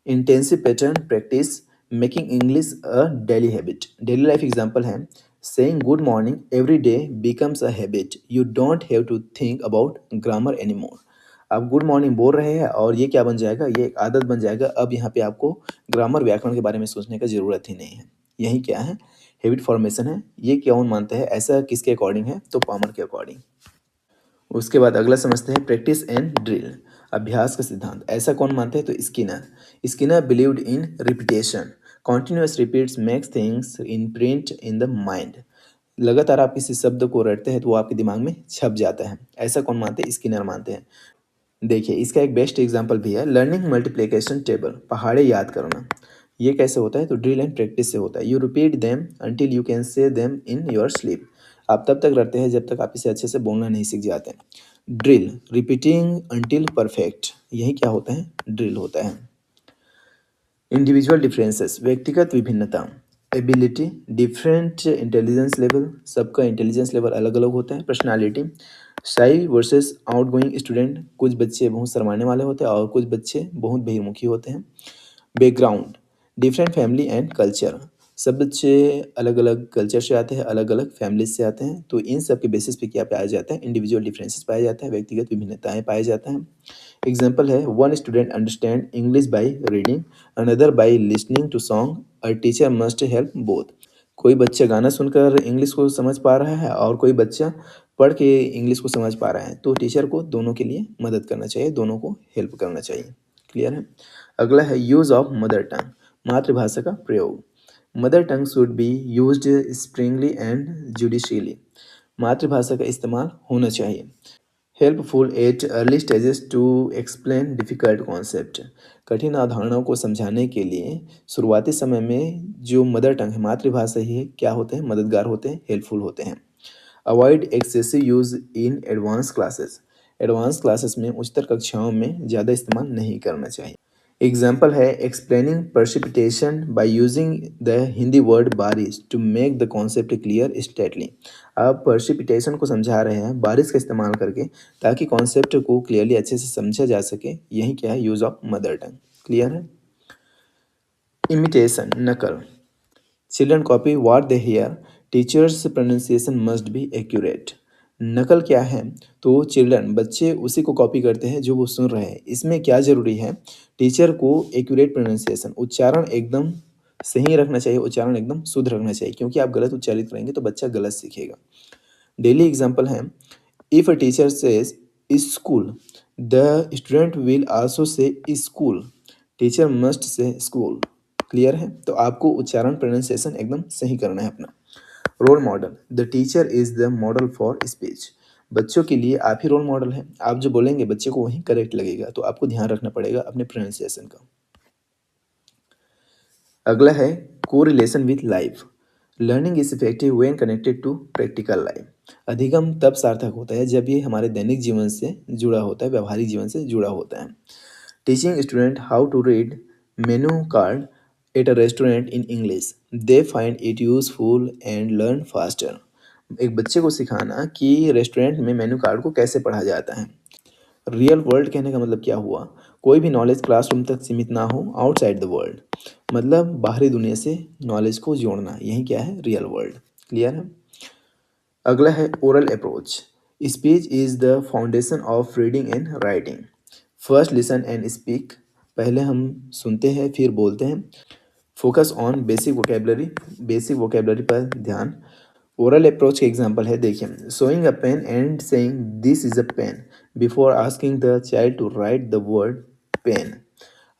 Intensive pattern practice making English a daily habit. Daily life example है, saying good morning every day becomes a habit, you don't have to think about grammar anymore. आप good morning बोल रहे हैं और ये क्या बन जाएगा? ये एक आदत बन जाएगा। अब यहाँ पे आपको ग्रामर व्याकरण के बारे में सोचने का ज़रूरत ही नहीं है। यही क्या है? हैबिट फॉर्मेशन है। ये कौन मानता है? ऐसा किसके अकॉर्डिंग है? तो पामर के अकॉर्डिंग। उसके बाद अगला समझते हैं प्रैक्टिस एंड ड्रिल, अभ्यास का सिद्धांत। ऐसा कौन मानते हैं? तो Skinner. Skinner believed in repetition, continuous repeats makes things in print in the mind. लगातार आप किसी शब्द को रटते हैं तो वो आपके दिमाग में छप जाता है। ऐसा कौन मानते हैं? स्किनर मानते हैं। देखिए इसका एक बेस्ट एग्जांपल भी है, लर्निंग मल्टीप्लिकेशन टेबल, पहाड़े याद करना। ये कैसे होता है? तो ड्रिल एंड प्रैक्टिस से होता है। You repeat them until you can say them in your sleep. आप तब तक रटते हैं जब तक आप इसे अच्छे से बोलना नहीं सीख जाते। ड्रिल, रिपीटिंग अंटिल परफेक्ट, यही क्या होता है? ड्रिल होता है। इंडिविजुअल डिफरेंसेस, व्यक्तिगत विभिन्नता। एबिलिटी, डिफरेंट इंटेलिजेंस लेवल, सबका इंटेलिजेंस लेवल अलग अलग होता है। पर्सनालिटी, शाई वर्सेस आउटगोइंग स्टूडेंट, कुछ बच्चे बहुत शर्माने वाले होते हैं और कुछ बच्चे बहुत बहिर्मुखी होते हैं। Background, different family and culture, सब बच्चे अलग अलग कल्चर से आते हैं, अलग अलग फैमिली से आते हैं, तो इन सब के बेसिस पे क्या पाया जाता है? इंडिविजुअल डिफरेंसेस पाया जाता है, व्यक्तिगत विभिन्नताएं पाया जाता है। एग्जाम्पल है, one student understand English by reading, another by listening to song, a teacher must help both. कोई बच्चा गाना सुनकर इंग्लिश को समझ पा रहा है और कोई बच्चा पढ़ के इंग्लिश को समझ पा रहा है, तो टीचर को दोनों के लिए मदद करना चाहिए, दोनों को हेल्प करना चाहिए। क्लियर है? अगला है यूज ऑफ मदर टंग, मातृभाषा का प्रयोग। Mother tongue should be used sparingly and judiciously. मातृभाषा का इस्तेमाल होना चाहिए। Helpful at early stages to explain difficult concept, कठिन अवधारणाओं को समझाने के लिए शुरुआती समय में जो मदर टंग है, मातृभाषा ही है, क्या होते हैं? मददगार होते हैं, हेल्पफुल होते हैं। Avoid excessive use in advance classes, advance classes में, उच्चतर कक्षाओं में ज़्यादा इस्तेमाल नहीं करना चाहिए। एग्जाम्पल है, explaining precipitation by using the Hindi word baarish to make the concept clear stately. आप precipitation को समझा रहे हैं बारिश का इस्तेमाल करके, ताकि कॉन्सेप्ट को क्लियरली अच्छे से समझा जा सके। यही क्या है? Use of mother tongue. Clear है? इमिटेशन, नकल। Children copy what they hear, teachers pronunciation must be accurate. नकल क्या है? तो चिल्ड्रन, बच्चे उसी को कॉपी करते हैं जो वो सुन रहे हैं। इसमें क्या ज़रूरी है? टीचर को एक्यूरेट प्रोनाउंसिएशन, उच्चारण एकदम सही रखना चाहिए, उच्चारण एकदम शुद्ध रखना चाहिए, क्योंकि आप गलत उच्चारित करेंगे तो बच्चा गलत सीखेगा। डेली एग्जाम्पल है, if a teacher says school, the student will also say school, teacher must say school. Clear है? तो आपको उच्चारण प्रोनाउंसिएशन एकदम सही करना है अपना। Role model, the teacher is the model for speech, बच्चों के लिए आप ही रोल मॉडल हैं। आप जो बोलेंगे बच्चे को वही करेक्ट लगेगा, तो आपको ध्यान रखना पड़ेगा अपने प्रोनाउंसिएशन का। अगला है correlation with life. Learning is effective when connected to practical life. अधिगम तब सार्थक होता है जब ये हमारे दैनिक जीवन से जुड़ा होता है, व्यवहारिक जीवन से जुड़ा होता है। Teaching student how to read menu card at a restaurant in English, they find it useful and learn faster. एक बच्चे को सिखाना कि रेस्टोरेंट में मेनू कार्ड को कैसे पढ़ा जाता है। रियल वर्ल्ड कहने का मतलब क्या हुआ? कोई भी नॉलेज क्लासरूम तक सीमित ना हो, आउटसाइड द वर्ल्ड, मतलब बाहरी दुनिया से नॉलेज को जोड़ना, यही क्या है? Real world. क्लियर है? अगला है oral approach. Speech is the foundation of reading and writing. First listen and speak. पहले हम सुनते हैं फिर बोलते हैं। फोकस ऑन बेसिक वोकेबलरी पर ध्यान। ओरल अप्रोच के एग्जाम्पल है, देखिए, showing a pen and saying this is a pen before asking the child to write the word pen.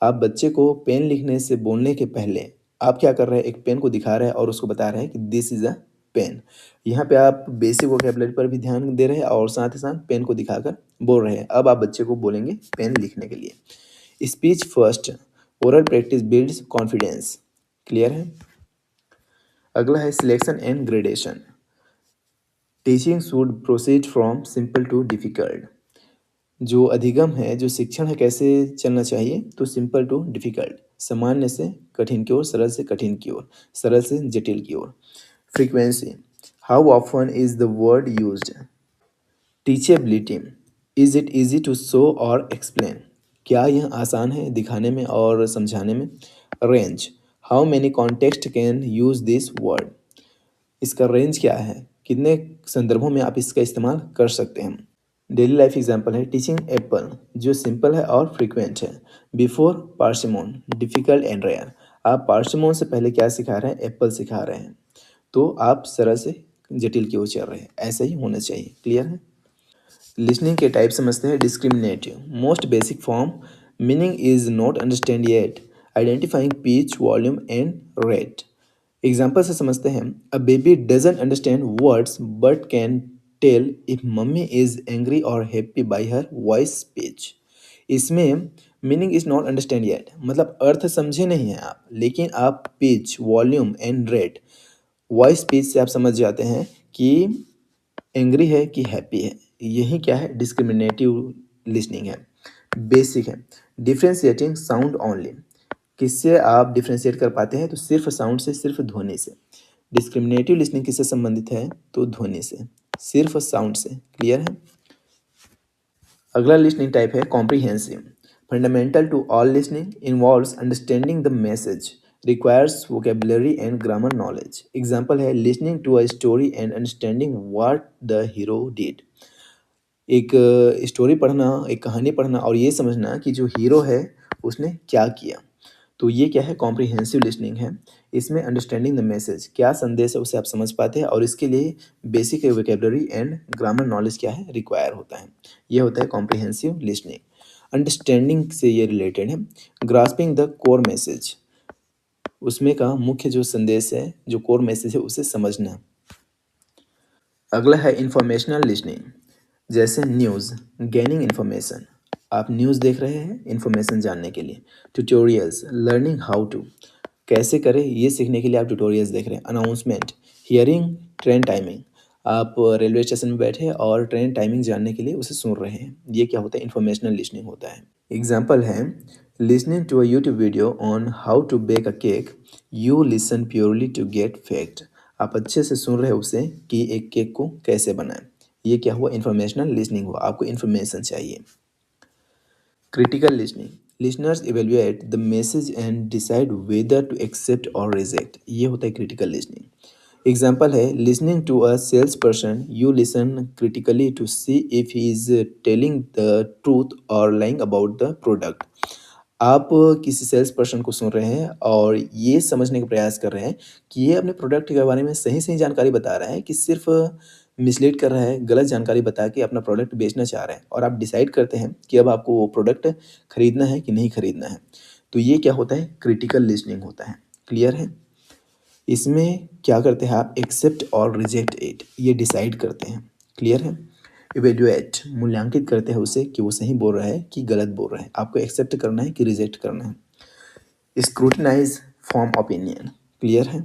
आप बच्चे को पेन लिखने से बोलने के पहले आप क्या कर रहे हैं? एक पेन को दिखा रहे हैं और उसको बता रहे हैं कि दिस इज अ पेन। यहाँ पे आप बेसिक वोकेबलरी पर भी ध्यान दे रहे हैं और साथ ही साथ पेन को दिखाकर बोल रहे हैं। अब आप बच्चे को बोलेंगे पेन लिखने के लिए। Speech first, oral practice builds confidence. Clear है? अगला है selection and gradation. Teaching should proceed from simple to difficult. जो अधिगम है, जो शिक्षण है, कैसे चलना चाहिए? तो सिंपल टू डिफिकल्ट, सामान्य से कठिन की ओर, सरल से कठिन की ओर, सरल से जटिल की ओर। Frequency, how often is the word used. Teachability, is it easy to show और एक्सप्लेन। क्या यह आसान है दिखाने में और समझाने में। Range, how many context can use this word. इसका रेंज क्या है? कितने संदर्भों में आप इसका इस्तेमाल कर सकते हैं। डेली लाइफ एग्जाम्पल है, टीचिंग एप्पल, जो सिंपल है और फ्रीक्वेंट है। Before persimmon, difficult and rare. आप पार्सिमोन से पहले क्या सिखा रहे हैं? एप्पल सिखा रहे हैं, तो आप सरल से जटिल की ओर चल रहे हैं। ऐसा ही होना चाहिए। क्लियर है? लिसनिंग के टाइप समझते हैं। Discriminative, most basic form, meaning is not understand yet, identifying pitch, volume and rate. Example से समझते हैं। A baby doesn't understand words but can tell if mummy is angry और happy by her voice pitch. इसमें meaning is not understand yet, मतलब अर्थ समझे नहीं हैं आप, लेकिन आप pitch, volume and rate, voice pitch से आप समझ जाते हैं कि एंग्री है कि हैप्पी है। यही क्या है? डिस्क्रिमिनेटिव लिसनिंग है। बेसिक है, डिफ्रेंशिएटिंग साउंड ओनली। किससे आप डिफ्रेंशिएट कर पाते हैं? तो सिर्फ साउंड से, सिर्फ ध्वनि से। डिस्क्रिमिनेटिव लिसनिंग किससे संबंधित है? तो ध्वनि से, सिर्फ साउंड से। क्लियर है? अगला लिसनिंग टाइप है comprehensive. Fundamental to all listening, involves understanding the message, requires vocabulary and grammar knowledge. Example है, listening to a story and understanding what the hero did. एक स्टोरी पढ़ना, एक कहानी पढ़ना और ये समझना कि जो हीरो है उसने क्या किया, तो ये क्या है? कॉम्प्रिहेंसिव लिसनिंग है। इसमें अंडरस्टैंडिंग द मैसेज, क्या संदेश है उसे आप समझ पाते हैं, और इसके लिए basic vocabulary and grammar knowledge क्या है? रिक्वायर होता है। ये होता है कॉम्प्रिहेंसिव लिसनिंग। अंडरस्टैंडिंग से ये रिलेटेड है। ग्रास्पिंग द कोर मैसेज, उसमें का मुख्य जो संदेश है, जो कोर मैसेज है, उसे समझना। अगला है इंफॉर्मेशनल लिसनिंग, जैसे न्यूज़, गेनिंग इन्फॉर्मेशन, आप न्यूज़ देख रहे हैं इन्फॉर्मेशन जानने के लिए। ट्यूटोरियल्स, लर्निंग हाउ टू, कैसे करें ये सीखने के लिए आप ट्यूटोरियल्स देख रहे हैं। अनाउंसमेंट, हियरिंग ट्रेन टाइमिंग, आप रेलवे स्टेशन में बैठे और ट्रेन टाइमिंग जानने के लिए उसे सुन रहे हैं। ये क्या होता है? इन्फॉर्मेशनल लिसनिंग होता है। एग्जाम्पल है, listening to a YouTube video on how to bake a cake, you listen purely to get fact. आप अच्छे से सुन रहे हो उसे कि एक केक को कैसे बनाएं। ये क्या हुआ? इन्फॉर्मेशनल लिसनिंग हुआ, आपको इन्फॉर्मेशन चाहिए। Critical listening, listeners evaluate the message and decide whether to accept और रिजेक्ट। ये होता है क्रिटिकल लिसनिंग। एग्जाम्पल है, listening to a sales person, you listen critically to see if he is telling the truth और lying about the product. आप किसी sales person को सुन रहे हैं और ये समझने का प्रयास कर रहे हैं कि ये अपने प्रोडक्ट के बारे में सही सही जानकारी बता रहा है कि सिर्फ मिसलीड कर रहा है, गलत जानकारी बता के अपना प्रोडक्ट बेचना चाह रहा है, और आप डिसाइड करते हैं कि अब आपको वो प्रोडक्ट खरीदना है कि नहीं खरीदना है। तो ये क्या होता है? क्रिटिकल लिसनिंग होता है। क्लियर है? इसमें क्या करते हैं आप? एक्सेप्ट और रिजेक्ट इट, ये डिसाइड करते हैं। क्लियर है? इवेल्युएट, मूल्यांकित करते हैं उसे कि वो सही बोल रहा है कि गलत बोल रहा है, आपको एक्सेप्ट करना है कि रिजेक्ट करना है। Scrutinise, form opinion. क्लियर है?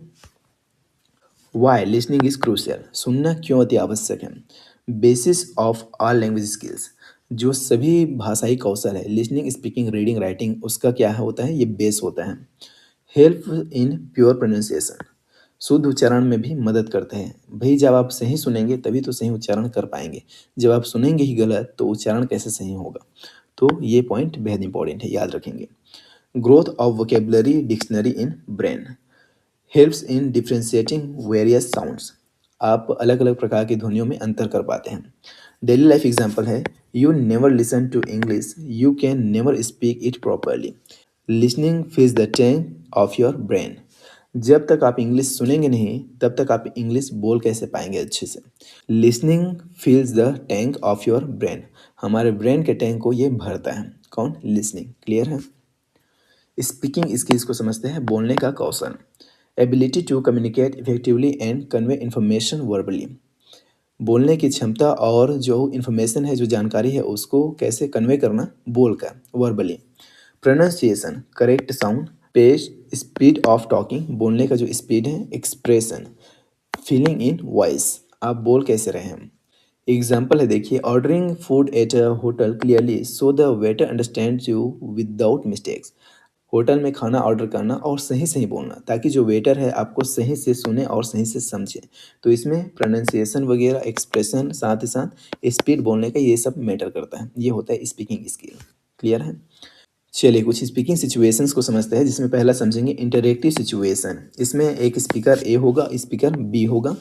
वाई लिसनिंग इज क्रूशियल, सुनना क्यों अति आवश्यक है। Basis of all language skills, जो सभी भाषाई कौशल है, लिसनिंग स्पीकिंग रीडिंग राइटिंग, उसका क्या होता है, ये बेस होता है। हेल्प इन प्योर प्रोनाउंसिएशन, शुद्ध उच्चारण में भी मदद करते हैं। भाई जब आप सही सुनेंगे तभी तो सही उच्चारण कर पाएंगे, जब आप सुनेंगे ही गलत तो उच्चारण कैसे सही होगा। तो ये पॉइंट बेहद इंपॉर्टेंट है, याद रखेंगे। Growth of vocabulary dictionary in brain, helps in differentiating various sounds, आप अलग अलग प्रकार की ध्वनियों में अंतर कर पाते हैं। डेली लाइफ एग्जाम्पल है, you never listen to English, you can never speak it properly. Listening fills the tank of your brain, जब तक आप इंग्लिश सुनेंगे नहीं तब तक आप इंग्लिश बोल कैसे पाएंगे अच्छे से। Listening fills the tank of your brain, हमारे ब्रेन के टैंक को ये भरता है। कौन? लिसनिंग। क्लियर है? स्पीकिंग स्किल्स को समझते हैं, बोलने का कौशल। Ability to communicate effectively and convey information verbally, बोलने की क्षमता और जो इन्फॉर्मेशन है, जो जानकारी है, उसको कैसे कन्वे करना बोलकर, verbally. Pronunciation, correct sound, pace, speed of talking, बोलने का जो स्पीड है। एक्सप्रेशन, फीलिंग इन वॉइस, आप बोल कैसे रहे हैं। एग्जाम्पल है, देखिए, ordering food at a hotel clearly so the waiter understands you without mistakes, hotel में खाना ऑर्डर करना और सही सही बोलना, ताकि जो वेटर है आपको सही से सुने और सही से समझे। तो इसमें प्रोनाउंसिएशन वगैरह, एक्सप्रेशन, साथ ही साथ स्पीड बोलने का, ये सब मैटर करता है। ये होता है स्पीकिंग स्किल। क्लियर है? चलिए कुछ स्पीकिंग सिचुएशंस को समझते हैं, जिसमें पहला समझेंगे इंटरैक्टिव सिचुएशन। इसमें एक स्पीकर ए होगा, स्पीकर बी होगा।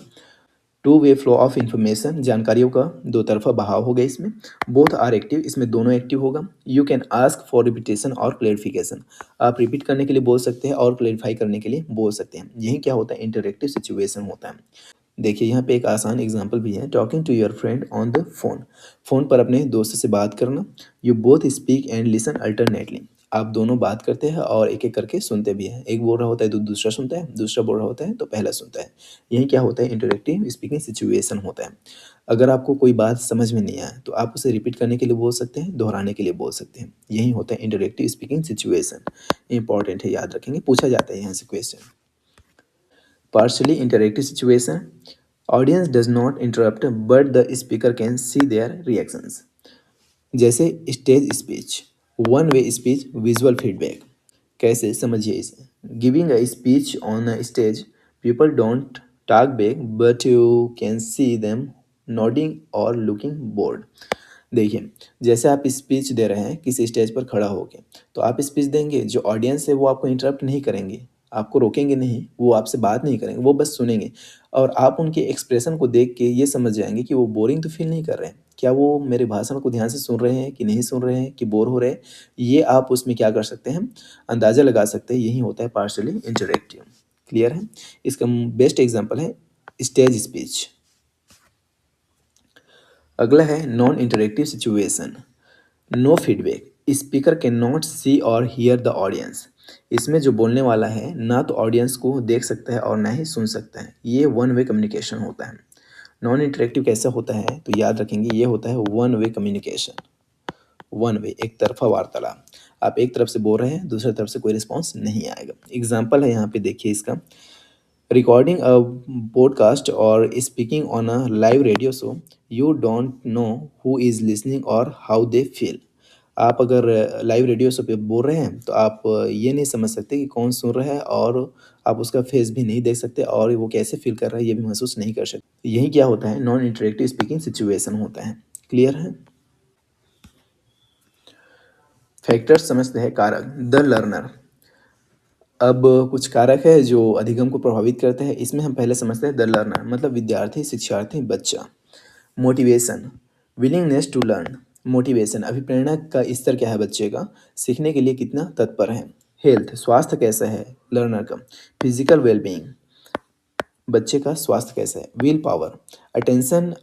Two way flow of information, जानकारियों का दो तरफा बहाव होगा इसमें। बोथ आर एक्टिव, इसमें दोनों एक्टिव होगा। You can ask for repetition और क्लेरिफिकेशन, आप रिपीट करने के लिए बोल सकते हैं और क्लेरिफाई करने के लिए बोल सकते हैं। यही क्या होता है? इंटरैक्टिव सिचुएशन होता है। देखिए यहाँ पे एक आसान एग्जांपल भी है, talking to your friend on the phone, phone पर अपने दोस्त से बात करना। You both speak and listen alternately, आप दोनों बात करते हैं और एक एक करके सुनते भी हैं। एक बोल रहा होता है तो दूसरा सुनता है, दूसरा बोल रहा होता है तो पहला सुनता है। यही क्या होता है? इंटरैक्टिव स्पीकिंग सिचुएशन होता है। अगर आपको कोई बात समझ में नहीं आए तो आप उसे रिपीट करने के लिए बोल सकते हैं, दोहराने के लिए बोल सकते हैं। यही होता है इंटरैक्टिव स्पीकिंग सिचुएशन। इंपॉर्टेंट है, याद रखेंगे, पूछा जाता है यहाँ से question. Partially interactive situation, audience does not interrupt but the speaker can see their reactions. जैसे stage speech, one way speech, visual feedback. कैसे? समझिए इसे। Giving a speech on a stage, people don't talk back but you can see them nodding और looking board. देखिए, जैसे आप speech दे रहे हैं किसी स्टेज पर खड़ा होकर, तो आप स्पीच देंगे, जो ऑडियंस है वो आपको इंटरप्ट नहीं करेंगे, आपको रोकेंगे नहीं, वो आपसे बात नहीं करेंगे, वो बस सुनेंगे। और आप उनके एक्सप्रेशन को देख के ये समझ जाएंगे कि वो बोरिंग तो फील नहीं कर रहे हैं, क्या वो मेरे भाषण को ध्यान से सुन रहे हैं कि नहीं सुन रहे हैं, कि बोर हो रहे हैं। ये आप उसमें क्या कर सकते हैं? अंदाज़ा लगा सकते हैं। यही होता है पार्शली इंटरेक्टिव। क्लियर है? इसका बेस्ट एग्जाम्पल है स्टेज स्पीच। अगला है non interactive situation, no feedback, speaker can not see और हियर द ऑडियंस। इसमें जो बोलने वाला है ना तो ऑडियंस को देख सकता है और ना ही सुन सकता है। ये वन वे कम्युनिकेशन होता है। नॉन इंटरेक्टिव कैसा होता है? तो याद रखेंगे, ये होता है one way communication. One way, एक तरफा वार्तालाप, आप एक तरफ से बोल रहे हैं, दूसरी तरफ से कोई रिस्पॉन्स नहीं आएगा। एग्जाम्पल है यहाँ पे, देखिए इसका, recording a podcast or speaking on a live radio show, you don't know who is listening or how they feel. आप अगर लाइव रेडियो शो पे बोल रहे हैं तो आप ये नहीं समझ सकते कि कौन सुन रहा है, और आप उसका फेस भी नहीं देख सकते और वो कैसे फील कर रहा है ये भी महसूस नहीं कर सकते। यही क्या होता है? नॉन इंटरेक्टिव स्पीकिंग सिचुएशन होता है। क्लियर है? फैक्टर्स समझते हैं, कारक। द लर्नर, अब कुछ कारक है जो अधिगम को प्रभावित करते हैं। इसमें हम पहले समझते हैं द लर्नर, मतलब विद्यार्थी, शिक्षार्थी, बच्चा। Motivation, willingness to learn, motivation, अभिप्रेरणा का स्तर क्या है बच्चे का, सीखने के लिए कितना तत्पर है। हेल्थ, स्वास्थ्य कैसा है लर्नर का। फिजिकल वेलबींग, बच्चे का स्वास्थ्य कैसा है। Will power, attention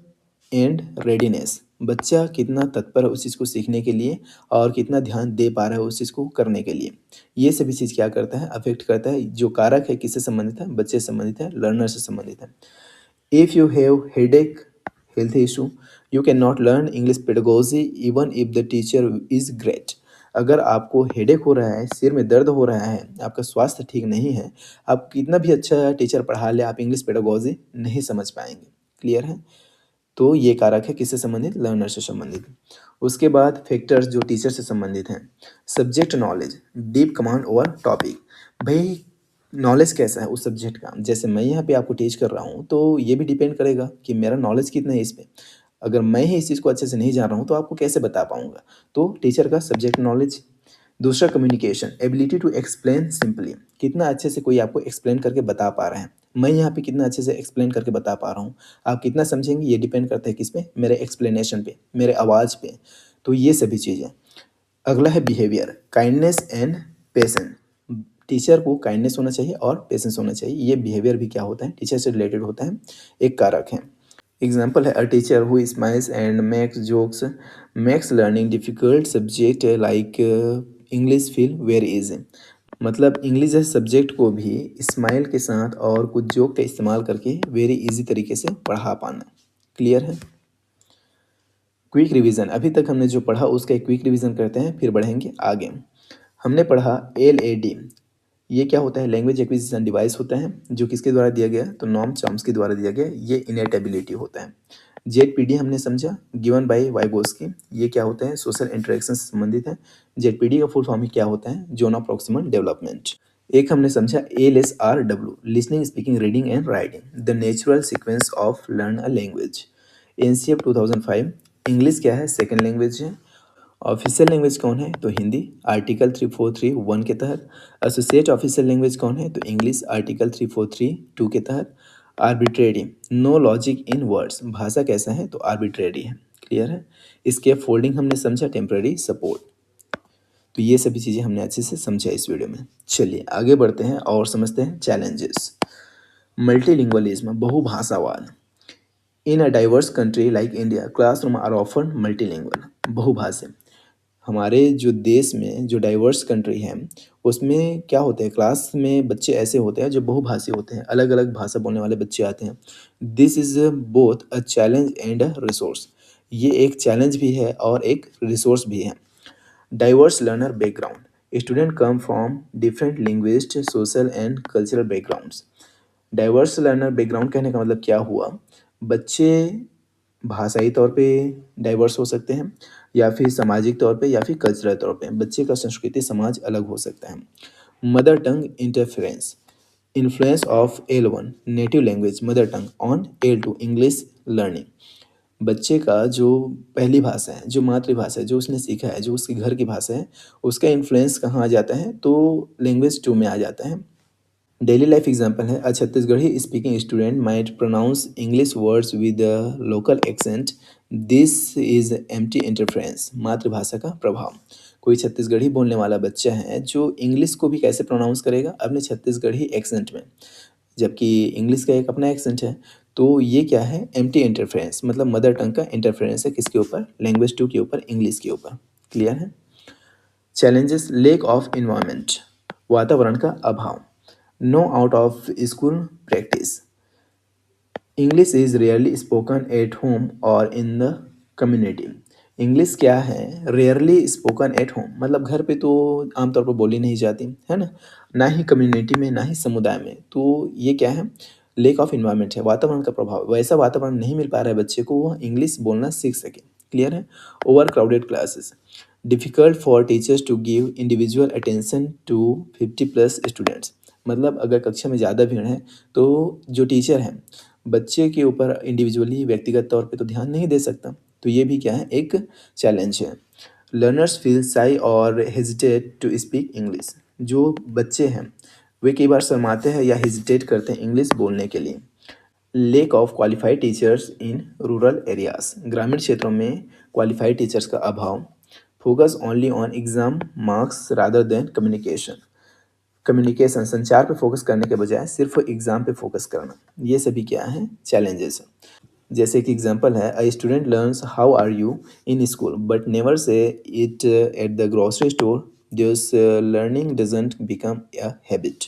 and readiness, बच्चा कितना तत्पर है उस चीज़ को सीखने के लिए और कितना ध्यान दे पा रहा है उस चीज़ को करने के लिए। ये सभी चीज़ क्या करता है? अफेक्ट करता है। जो कारक है किससे संबंधित है? बच्चे से संबंधित है, लर्नर से संबंधित है। If you have headache, health issue, you can not learn English pedagogy even if the teacher is great. अगर आपको हेडेक हो रहा है, सिर में दर्द हो रहा है, आपका स्वास्थ्य ठीक नहीं है, आप कितना भी अच्छा टीचर पढ़ा ले, आप इंग्लिश पेडागोजी नहीं समझ पाएँगे। क्लियर है? तो ये कारक है किससे संबंधित? लर्नर से संबंधित। उसके बाद फैक्टर्स जो टीचर से संबंधित हैं। Subject knowledge, deep command over topic. भई नॉलेज कैसा है उस सब्जेक्ट का? जैसे मैं यहाँ पे आपको टीच कर रहा हूँ, तो ये भी डिपेंड करेगा कि मेरा नॉलेज कितना है इस पे। अगर मैं ही इस चीज़ को अच्छे से नहीं जान रहा हूँ, तो आपको कैसे बता पाऊँगा? तो टीचर का सब्जेक्ट नॉलेज। दूसरा communication, ability to explain simply. कितना अच्छे से कोई आपको एक्सप्लेन करके बता पा रहा है। मैं यहाँ पे कितना अच्छे से एक्सप्लेन करके बता पा रहा हूँ। आप कितना समझेंगे ये डिपेंड करता है किस पे? मेरे एक्सप्लेनेशन पे, मेरे आवाज़ पे। तो ये सभी चीज़ें। अगला है behaviour, kindness and patience. Teacher को काइंडनेस होना चाहिए और पेशेंस होना चाहिए। ये बिहेवियर भी क्या होता है? टीचर से रिलेटेड होता है, एक कारक है। एग्जाम्पल है, a teacher who smiles and makes jokes makes learning difficult subject like English feel very easy. मतलब इंग्लिश जैसे सब्जेक्ट को भी स्माइल के साथ और कुछ जोक का इस्तेमाल करके वेरी इजी तरीके से पढ़ा पाना। क्लियर है? क्विक रिवीजन, अभी तक हमने जो पढ़ा उसका एक क्विक रिवीजन करते हैं, फिर बढ़ेंगे आगे। हमने पढ़ा LAD, ये क्या होता है? लैंग्वेज एक्विजिशन डिवाइस होता है, जो किसके द्वारा दिया गया? तो नॉम चॉम्स्की द्वारा दिया गया। ये इनेट एबिलिटी होता है। ZPD हमने समझा, गिवन बाय वाइगोस्की। ये क्या होता है? सोशल इंटरेक्शन से संबंधित है। ZPD का फुल फॉर्म ही क्या होता है? Zone of proximal development. एक हमने समझा LSRW, listening speaking reading and writing, the natural sequence of learn a language. NCF 2005। English क्या है? सेकेंड लैंग्वेज है। ऑफिशियल लैंग्वेज कौन है? तो हिंदी, आर्टिकल 3431 के तहत। एसोसिएट ऑफिशियल लैंग्वेज कौन है? तो इंग्लिश, आर्टिकल 3432 के तहत। Arbitrary, no logic in words, भाषा कैसा है? तो आर्बिट्रेरी है। क्लियर है? इसके फोल्डिंग हमने समझा, टेम्पररी सपोर्ट। तो ये सभी चीज़ें हमने अच्छे से समझा इस वीडियो में। चलिए आगे बढ़ते हैं और समझते हैं चैलेंजेस। मल्टीलिंगुअलिज्म, बहुभाषावाद। In a diverse country like India, classroom are often multilingual, बहुभाषी। हमारे जो देश में जो डाइवर्स कंट्री है, उसमें क्या होता है? क्लास में बच्चे ऐसे होते हैं जो बहुभाषी होते हैं, अलग अलग भाषा बोलने वाले बच्चे आते हैं। This is both a challenge and a resource. ये एक चैलेंज भी है और एक रिसोर्स भी है। Diverse learner background, student come from different linguist, social and cultural backgrounds. Diverse learner background कहने का मतलब क्या हुआ? बच्चे भाषाई तौर पे डाइवर्स हो सकते हैं, या फिर सामाजिक तौर पे, या फिर कल्चरल तौर पे। बच्चे का संस्कृति समाज अलग हो सकता है। Mother tongue interference, influence of L1 native language mother tongue on L2 English learning. बच्चे का जो पहली भाषा है, जो मातृभाषा है, जो उसने सीखा है, जो उसके घर की भाषा है, उसका इन्फ्लुएंस कहाँ आ जाता है? तो लैंग्वेज 2 में आ जाता है। डेली लाइफ एग्जाम्पल है, a Chhattisgarhi speaking student might pronounce English words with a local accent, this is M T interference. मातृभाषा का प्रभाव, कोई छत्तीसगढ़ी बोलने वाला बच्चा है जो इंग्लिश को भी कैसे प्रोनाउंस करेगा? अपने छत्तीसगढ़ी एक्सेंट में, जबकि इंग्लिश का एक अपना एक्सेंट है। तो ये क्या है? एम्प्टी इंटरफेरेंस, मतलब मदर टंग का इंटरफेरेंस है किसके ऊपर? लैंग्वेज 2 के ऊपर, इंग्लिश के ऊपर। क्लियर है? चैलेंजेस, लेक ऑफ इन्वायरमेंट, वातावरण का अभाव। No out of school practice, English is rarely spoken at home और इन द कम्युनिटी। इंग्लिश क्या है? रेयरली स्पोकन एट होम, मतलब घर पे तो आमतौर पर बोली नहीं जाती है ना ही कम्युनिटी में, ना ही समुदाय में। तो ये क्या है? लेक ऑफ इन्वायरमेंट है, वातावरण का प्रभाव। वैसा वातावरण नहीं मिल पा रहा है बच्चे को, वो इंग्लिश बोलना सीख सके। क्लियर है? Over crowded classes, difficult for teachers to give individual attention to 50+ students. मतलब अगर कक्षा में ज़्यादा भीड़ है, तो जो टीचर है बच्चे के ऊपर इंडिविजुअली, व्यक्तिगत तौर पे तो ध्यान नहीं दे सकता। तो ये भी क्या है? एक चैलेंज है। लर्नर्स फील शाई और हेजिटेट टू स्पीक इंग्लिश, जो बच्चे हैं वे कई बार शर्माते हैं या हेजिटेट करते हैं इंग्लिश बोलने के लिए। Lake of qualified teachers in rural areas, ग्रामीण क्षेत्रों में क्वालिफाइड टीचर्स का अभाव। Focus only on exam marks rather than communication, communication संचार पे फोकस करने के बजाय सिर्फ एग्जाम पे फोकस करना। ये सभी क्या है? चैलेंजेस हैं। जैसे कि एग्जांपल है, a student learns how are you in school but never say it at the grocery store, this learning doesn't become a habit.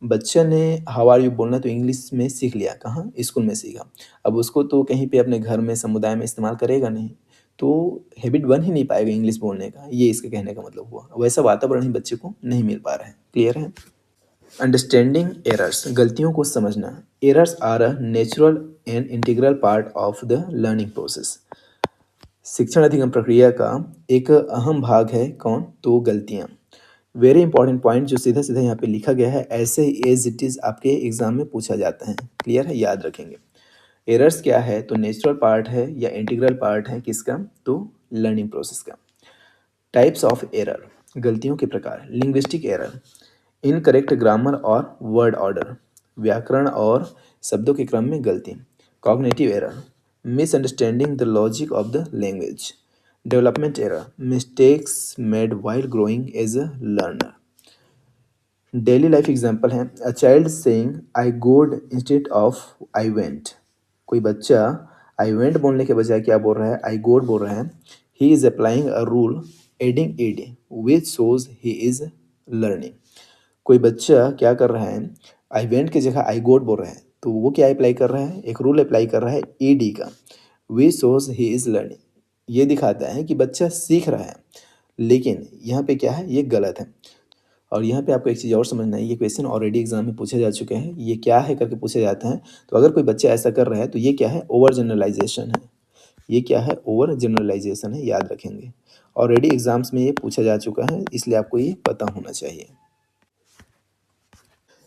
बच्चे ने हाउ आर यू बोलना तो इंग्लिश में सीख लिया, कहाँ? स्कूल में सीखा। अब उसको तो कहीं पे अपने घर में, समुदाय में इस्तेमाल करेगा नहीं। तो हैबिट बन ही नहीं पाएगा इंग्लिश बोलने का, ये इसके कहने का मतलब हुआ। वैसा वातावरण ही बच्चे को नहीं मिल पा रहा है। क्लियर है? अंडरस्टैंडिंग एरर्स, गलतियों को समझना। Errors are a natural and integral part of the learning process. शिक्षण अधिगम प्रक्रिया का एक अहम भाग है कौन? तो गलतियाँ। वेरी इंपॉर्टेंट पॉइंट जो सीधा सीधा यहाँ पे लिखा गया है, ऐसे ही एज इट इज़ आपके एग्जाम में पूछा जाता है। क्लियर है? याद रखेंगे। एरर्स क्या है? तो नेचुरल पार्ट है या इंटीग्रल पार्ट है किसका? तो लर्निंग प्रोसेस का। टाइप्स ऑफ एरर, गलतियों के प्रकार। लिंग्विस्टिक एरर, इनकरेक्ट ग्रामर और वर्ड ऑर्डर, व्याकरण और शब्दों के क्रम में गलती। Cognitive error, misunderstanding the logic of the language. Development error, mistakes made while growing as a learner. Daily life example है, अ चाइल्ड सेइंग आई गोड इंस्टेड ऑफ आई वेंट। कोई बच्चा आई वेंट बोलने के बजाय क्या बोल रहा है? आई गोड बोल रहा है। He is applying a rule adding ed which shows he is learning. कोई बच्चा क्या कर रहा है? आई वेंट की जगह आई गोड बोल रहा है, तो वो क्या अप्लाई कर रहा है? एक रूल अप्लाई कर रहा है ईडी का, विच शोज ही इज लर्निंग। ये दिखाता है कि बच्चा सीख रहा है, लेकिन यहाँ पे क्या है? ये गलत है। और यहाँ पे आपको एक चीज़ और समझना है, ये क्वेश्चन ऑलरेडी एग्जाम में पूछे जा चुके हैं। ये क्या है करके पूछे जाते हैं। तो अगर कोई बच्चा ऐसा कर रहा है तो ये क्या है? ओवर जनरलाइजेशन है। ये क्या है? ओवर जनरलाइजेशन है, याद रखेंगे। ऑलरेडी एग्जाम्स में ये पूछा जा चुका है, इसलिए आपको ये पता होना चाहिए।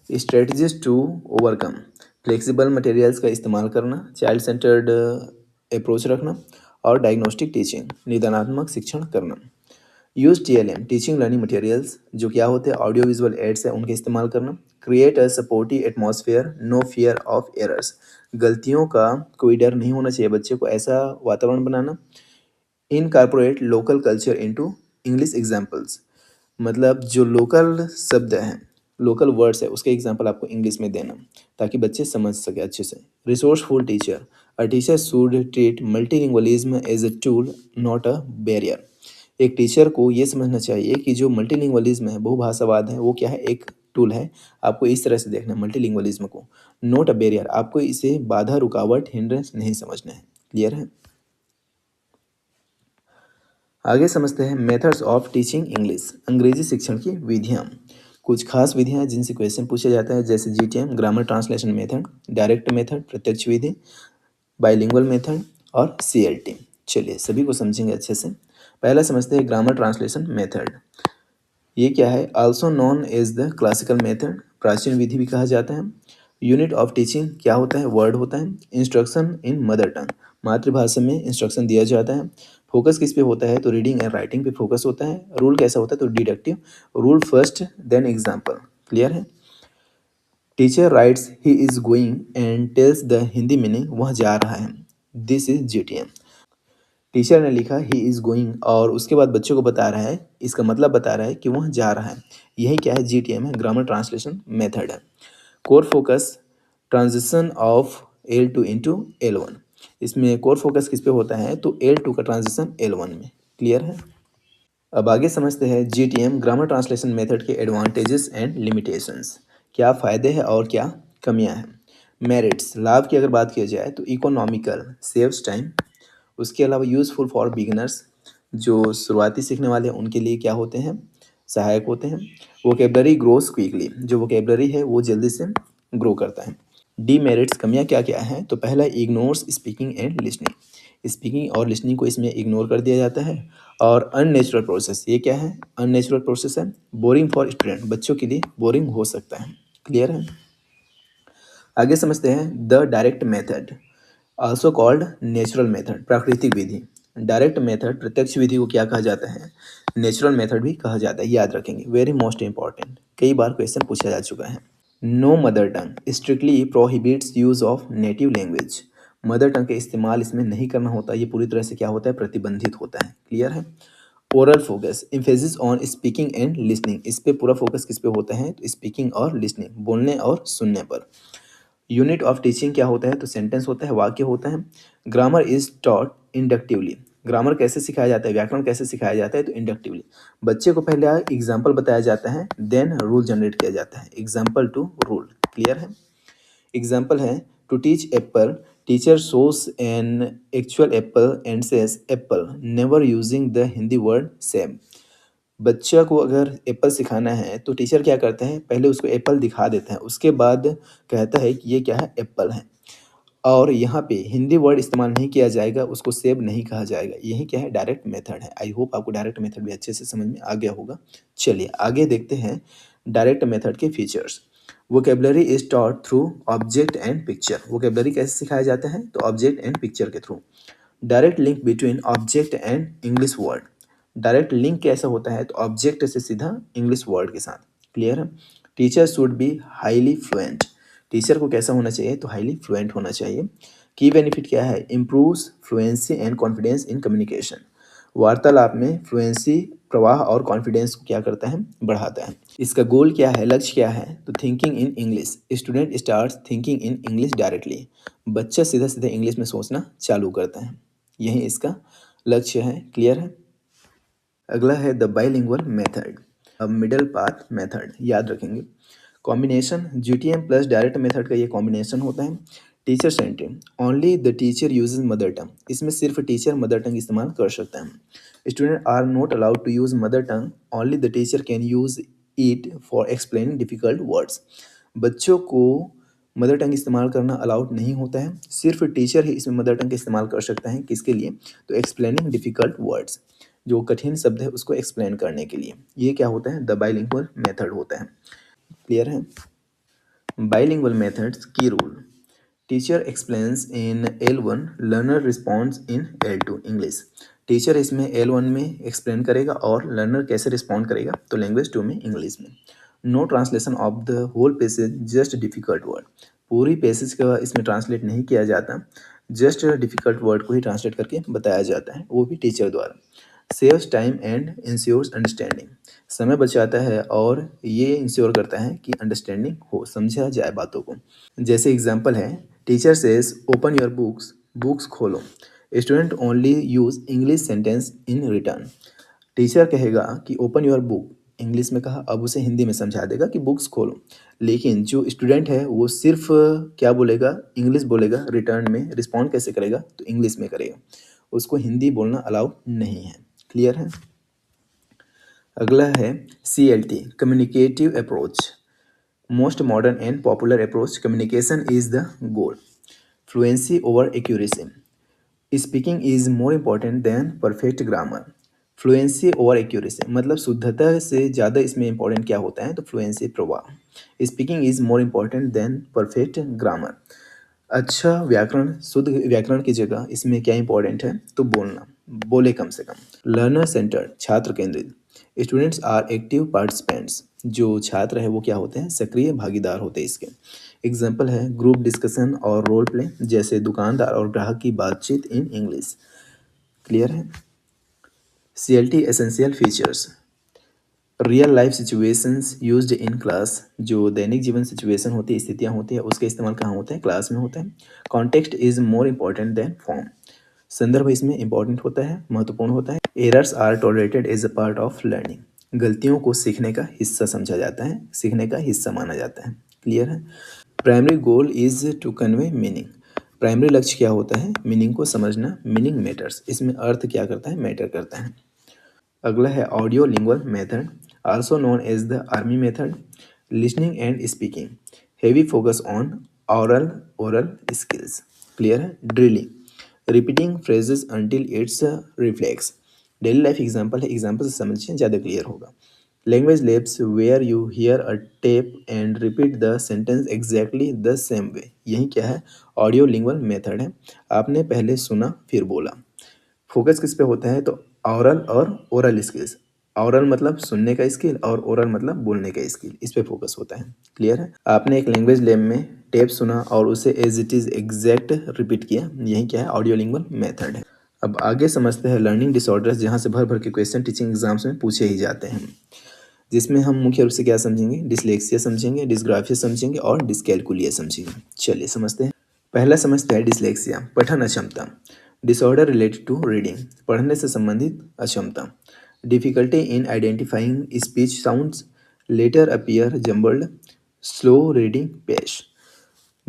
Strategies to overcome, flexible materials का इस्तेमाल करना, चाइल्ड सेंटर्ड अप्रोच रखना और डायग्नोस्टिक टीचिंग, निदानात्मक शिक्षण करना। Use TLM, teaching learning materials, जो क्या होते हैं? ऑडियो विजुअल एड्स है, उनका इस्तेमाल करना। Create a supportive atmosphere, no fear of errors, गलतियों का कोई डर नहीं होना चाहिए बच्चे को, ऐसा वातावरण बनाना। Incorporate local culture into English examples, मतलब जो लोकल शब्द हैं, लोकल वर्ड्स है, उसके एग्जाम्पल आपको इंग्लिश में देना ताकि बच्चे समझ सके अच्छे से। Resourceful teacher, a teacher should treat multilingualism as a tool not a barrier. एक टीचर को ये समझना चाहिए कि जो मल्टीलिंगुअलिज्म है, बहुभाषावाद है, वो क्या है? एक टूल है। आपको इस तरह से देखना है मल्टीलिंगुअलिज्म को, नॉट अ बैरियर। आपको इसे बाधा, रुकावट, हिंड्रेंस नहीं समझना है। क्लियर है? आगे समझते हैं मेथड्स ऑफ टीचिंग इंग्लिश, अंग्रेजी शिक्षण की विधियाँ। कुछ खास विधियाँ जिनसे क्वेश्चन पूछे जाते हैं, जैसे GTM, grammar translation method, direct method, प्रत्यक्ष विधि, बाइलिंगुअल मेथड और CLT। चलिए सभी को समझेंगे अच्छे से। पहला समझते हैं ग्रामर ट्रांसलेशन मेथड। ये क्या है? Also known as the classical method, प्राचीन विधि भी कहा जाता है। यूनिट ऑफ टीचिंग क्या होता है? वर्ड होता है। इंस्ट्रक्शन इन मदर टंग, मातृभाषा में इंस्ट्रक्शन दिया जाता है। फोकस किस पे होता है? तो रीडिंग एंड राइटिंग पे फोकस होता है। रूल कैसा होता है? तो deductive rule first then example. Clear है? Teacher writes he is going and tells the Hindi meaning, वह जा रहा है। This is GTM। टीचर ने लिखा ही इज़ गोइंग और उसके बाद बच्चों को बता रहा है, इसका मतलब बता रहा है कि वह जा रहा है। यही क्या है? GTM है, ग्रामर ट्रांसलेशन मेथड है। Core focus, transition of L2 into L1। इसमें कोर फोकस किस पे होता है? तो L2 का ट्रांजिशन L1 में। क्लियर है? अब आगे समझते हैं GTM, ग्रामर ट्रांसलेशन मेथड के एडवांटेजेस एंड लिमिटेशंस। क्या फ़ायदे हैं और क्या कमियां हैं? मेरिट्स, लाभ की अगर बात की जाए तो इकोनॉमिकल, सेव्स टाइम। उसके अलावा यूज़फुल फॉर बिगिनर्स, जो शुरुआती सीखने वाले हैं उनके लिए क्या होते हैं? सहायक होते हैं। वोकेबलरी ग्रोस क्विकली, जो वोकेबलरी है वो जल्दी से ग्रो करता है। डीमेरिट्स, कमियां क्या क्या हैं? तो पहला, ignores speaking and listening, speaking और लिसनिंग को इसमें इग्नोर कर दिया जाता है। और अननेचुरल प्रोसेस, ये क्या है? अननेचुरल प्रोसेस है। बोरिंग फॉर स्टूडेंट, बच्चों के लिए बोरिंग हो सकता है। क्लियर है? आगे समझते हैं the direct method, also called natural method, प्राकृतिक विधि। डायरेक्ट मेथड, प्रत्यक्ष विधि को क्या कहा जाता है? नेचुरल मेथड भी कहा जाता है। याद रखेंगे, वेरी मोस्ट इंपॉर्टेंट, कई बार क्वेश्चन पूछा जा चुका है। No mother tongue, strictly prohibits use of native language. Mother tongue के इस्तेमाल इसमें नहीं करना होता, ये पूरी तरह से क्या होता है? प्रतिबंधित होता है। क्लियर है? Oral focus, emphasis on speaking and listening, इस पे पूरा फोकस किस पे होता है? तो स्पीकिंग और लिसनिंग, बोलने और सुनने पर। यूनिट ऑफ टीचिंग क्या होता है? तो सेंटेंस होता है, वाक्य होता है। Grammar is taught inductively, grammar कैसे सिखाया जाता है? व्याकरण कैसे सिखाया जाता है? तो इंडक्टिवली, बच्चे को पहले एग्जाम्पल बताया जाता है, देन रूल जनरेट किया जाता है, एग्जाम्पल टू रूल। क्लियर है? एग्जाम्पल है, to teach apple teacher shows an actual apple and says apple, never using the Hindi word same। बच्चा को अगर एप्पल सिखाना है तो टीचर क्या करते हैं, पहले उसको एप्पल दिखा देते हैं, उसके बाद कहता है कि ये क्या है, एप्पल है। और यहाँ पे हिंदी वर्ड इस्तेमाल नहीं किया जाएगा, उसको सेव नहीं कहा जाएगा। यही क्या है, डायरेक्ट मेथड है। आई होप आपको डायरेक्ट मेथड भी अच्छे से समझ में आ गया होगा। चलिए आगे देखते हैं डायरेक्ट मेथड के features. Vocabulary is taught through object and picture. Vocabulary कैसे सिखाया जाता है, तो ऑब्जेक्ट एंड पिक्चर के through. Direct link between object and English word. Direct link कैसा होता है, तो ऑब्जेक्ट से सीधा इंग्लिश वर्ड के साथ। क्लियर है। Teacher should be highly fluent. Teacher को कैसा होना चाहिए, तो हाईली फ्लुएंट होना चाहिए। की बेनिफिट क्या है, improves fluency and confidence in communication. वार्तालाप में फ्लुएंसी, प्रवाह और कॉन्फिडेंस को क्या करता है, बढ़ाता है। इसका गोल क्या है, लक्ष्य क्या है, तो thinking in English. Student start thinking in English directly. बच्चा सीधा सीधा इंग्लिश में सोचना चालू करता है, यही इसका लक्ष्य है। क्लियर है। अगला है the bilingual method, middle path method. याद रखेंगे combination GTM plus direct method का ये कॉम्बिनेशन होता है। Teacher centred, only the teacher uses mother tongue. इसमें सिर्फ टीचर मदर टंग इस्तेमाल कर सकता है। Student are not allowed to use mother tongue, only the teacher can use it for explaining difficult words. बच्चों को मदर टंग इस्तेमाल करना अलाउड नहीं होता है, सिर्फ टीचर ही इसमें मदर टंग का इस्तेमाल कर सकता है। किसके लिए, तो एक्सप्लेनिंग डिफिकल्ट वर्ड्स, जो कठिन शब्द है उसको एक्सप्लेन करने के लिए। ये क्या होता है, द बाइलिंगुअल मेथड होता है। क्लियर है। बाइलिंगुअल मेथड्स की रूल। टीचर एक्सप्लेन्स इन L1, लर्नर रिस्पॉन्ड्स इन L2 इंग्लिश। टीचर इसमें L1 में एक्सप्लेन करेगा और लर्नर कैसे रिस्पॉन्ड करेगा, तो लैंग्वेज 2 में इंग्लिश में। No translation of the whole passage, just difficult word. पूरी पैसेज का इसमें ट्रांसलेट नहीं किया जाता, जस्ट डिफिकल्ट वर्ड को ही ट्रांसलेट करके बताया जाता है, वो भी टीचर द्वारा। Saves time and ensures understanding. समय बचाता है और ये इंश्योर करता है कि अंडरस्टैंडिंग हो, समझा जाए बातों को। जैसे एग्जांपल है, teacher says open your books, books खोलो। Student only use English sentence in return. Teacher कहेगा कि ओपन योर बुक, इंग्लिश में कहा, अब उसे हिंदी में समझा देगा कि बुक्स खोलो। लेकिन जो स्टूडेंट है वो सिर्फ क्या बोलेगा, इंग्लिश बोलेगा। रिटर्न में रिस्पॉन्ड कैसे करेगा, तो इंग्लिश में करेगा, उसको हिंदी बोलना अलाउड नहीं है। क्लियर है। अगला है CLT, communicative approach. Most modern and popular approach, communication is the goal, fluency over accuracy. Speaking is more important then perfect grammar. Fluency over accuracy मतलब शुद्धता से ज़्यादा इसमें इंपॉर्टेंट क्या होता है, तो फ्लुएंसी, प्रवाह। Speaking is more important then perfect grammar. अच्छा व्याकरण, शुद्ध व्याकरण की जगह इसमें क्या इंपॉर्टेंट है, तो बोलना, बोले कम से कम। लर्नर सेंटर्ड, छात्र केंद्रित। Students are active participants. जो छात्र है वो क्या होते हैं, सक्रिय भागीदार होते हैं इसके। एग्जाम्पल है ग्रुप डिस्कशन और रोल प्ले, जैसे दुकानदार और ग्राहक की बातचीत इन इंग्लिश। क्लियर है। CLT essential features, real life situations used in class. जो दैनिक जीवन सिचुएशन होती है, स्थितियाँ होती है, उसका इस्तेमाल कहाँ होता है, क्लास में होता है। Context is more important than form. संदर्भ इसमें इंपॉर्टेंट होता है, महत्वपूर्ण होता है। Errors are tolerated as a part of learning. गलतियों को सीखने का हिस्सा समझा जाता है, सीखने का हिस्सा माना जाता है। क्लियर है। Primary goal is to convey meaning. Primary लक्ष्य क्या होता है, मीनिंग को समझना। मीनिंग मैटर्स, इसमें अर्थ क्या करता है, मैटर करता है। अगला है audio lingual method, also known as the army method. Listening and speaking, heavy focus on aural oral skills. Clear है। Drilling, repeating phrases until it's reflex. Daily life example है, एग्जाम्पल से समझिए ज़्यादा क्लियर होगा। Language labs, where you hear a tape and repeat the sentence exactly the same way. यही क्या है, audio lingual method है। आपने पहले सुना फिर बोला। फोकस किस पे होता है, तो ऑरल और ओरल स्किल्स। ऑरल मतलब सुनने का स्किल और ओरल मतलब बोलने का स्किल, इस पे फोकस होता है। क्लियर है। आपने एक लैंग्वेज लैब में टेप सुना और उसे as it is exact repeat किया, यही क्या है, ऑडियो लिंगुअल मेथड है। अब आगे समझते हैं लर्निंग डिसऑर्डर्स, जहाँ से भर भर के क्वेश्चन टीचिंग एग्जाम्स में पूछे ही जाते हैं। जिसमें हम मुख्य रूप से क्या समझेंगे, डिसलेक्सिया समझेंगे, डिसग्राफिया समझेंगे और डिसकैलकुलिया समझेंगे। चलिए समझते हैं। पहला समझते हैं डिसलेक्सिया, पठन अक्षमता। डिसऑर्डर रिलेटेड टू रीडिंग, पढ़ने से संबंधित अक्षमता। Difficulty in identifying speech sounds, letter appear jumbled, slow reading pace.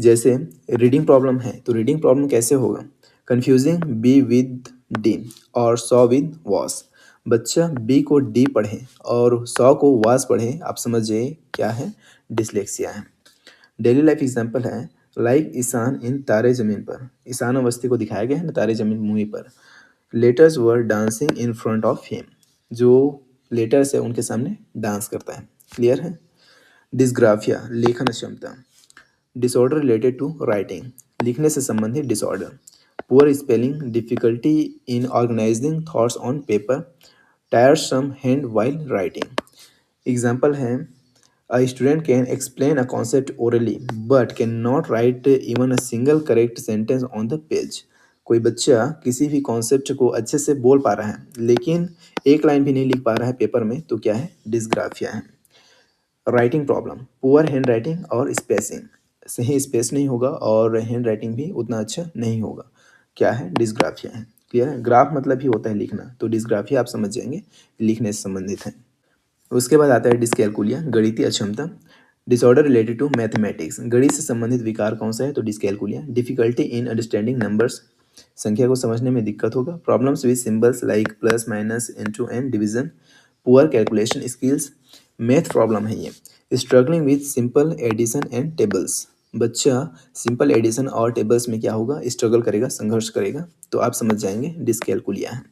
जैसे रीडिंग प्रॉब्लम है तो रीडिंग प्रॉब्लम कैसे होगा? कन्फ्यूजिंग बी विद डी और सॉ विद वॉस। बच्चा बी को डी पढ़े और सॉ को वास पढ़े, आप समझ जाइए क्या है? डिसलेक्सिया है। डेली लाइफ एग्जाम्पल है लाइक ईशान इन तारे ज़मीन पर। ईशान अवस्थी को दिखाया गया है ना तारे ज़मीन मूवी पर। Letters were dancing in front of him. जो लेटर्स है उनके सामने डांस करता है। क्लियर है? डिस्ग्राफिया लेखन क्षमता। डिसऑर्डर रिलेटेड टू राइटिंग लिखने से संबंधित disorder. Poor spelling difficulty in organising thoughts on paper. Tiresome hand while writing. Example है a student can explain a concept orally but can not write even a single correct sentence on the page. कोई बच्चा किसी भी concept को अच्छे से बोल पा रहा है लेकिन एक लाइन भी नहीं लिख पा रहा है पेपर में, तो क्या है? डिस्ग्राफिया है। Writing problem poor hand writing और स्पेसिंग। सही स्पेस नहीं होगा और हैंड राइटिंग भी उतना अच्छा नहीं होगा। क्या है? डिस्ग्राफिया है। क्लियर है? ग्राफ मतलब ही होता है लिखना, तो डिस्ग्राफिया आप समझ जाएंगे लिखने से संबंधित है। उसके बाद आता है डिस्कैलकुलिया गणितीय अक्षमता। डिसऑर्डर रिलेटेड टू मैथमेटिक्स गणित से संबंधित विकार कौन सा है? तो dyscalculia. Difficulty in understanding numbers संख्या को समझने में दिक्कत होगा। Problems with symbols like plus minus into and division. Poor calculation skills math problem है ये। Struggling with simple addition and tables बच्चा सिंपल एडिशन और टेबल्स में क्या होगा? स्ट्रगल करेगा, संघर्ष करेगा, तो आप समझ जाएंगे डिस्कैलकुलिया है।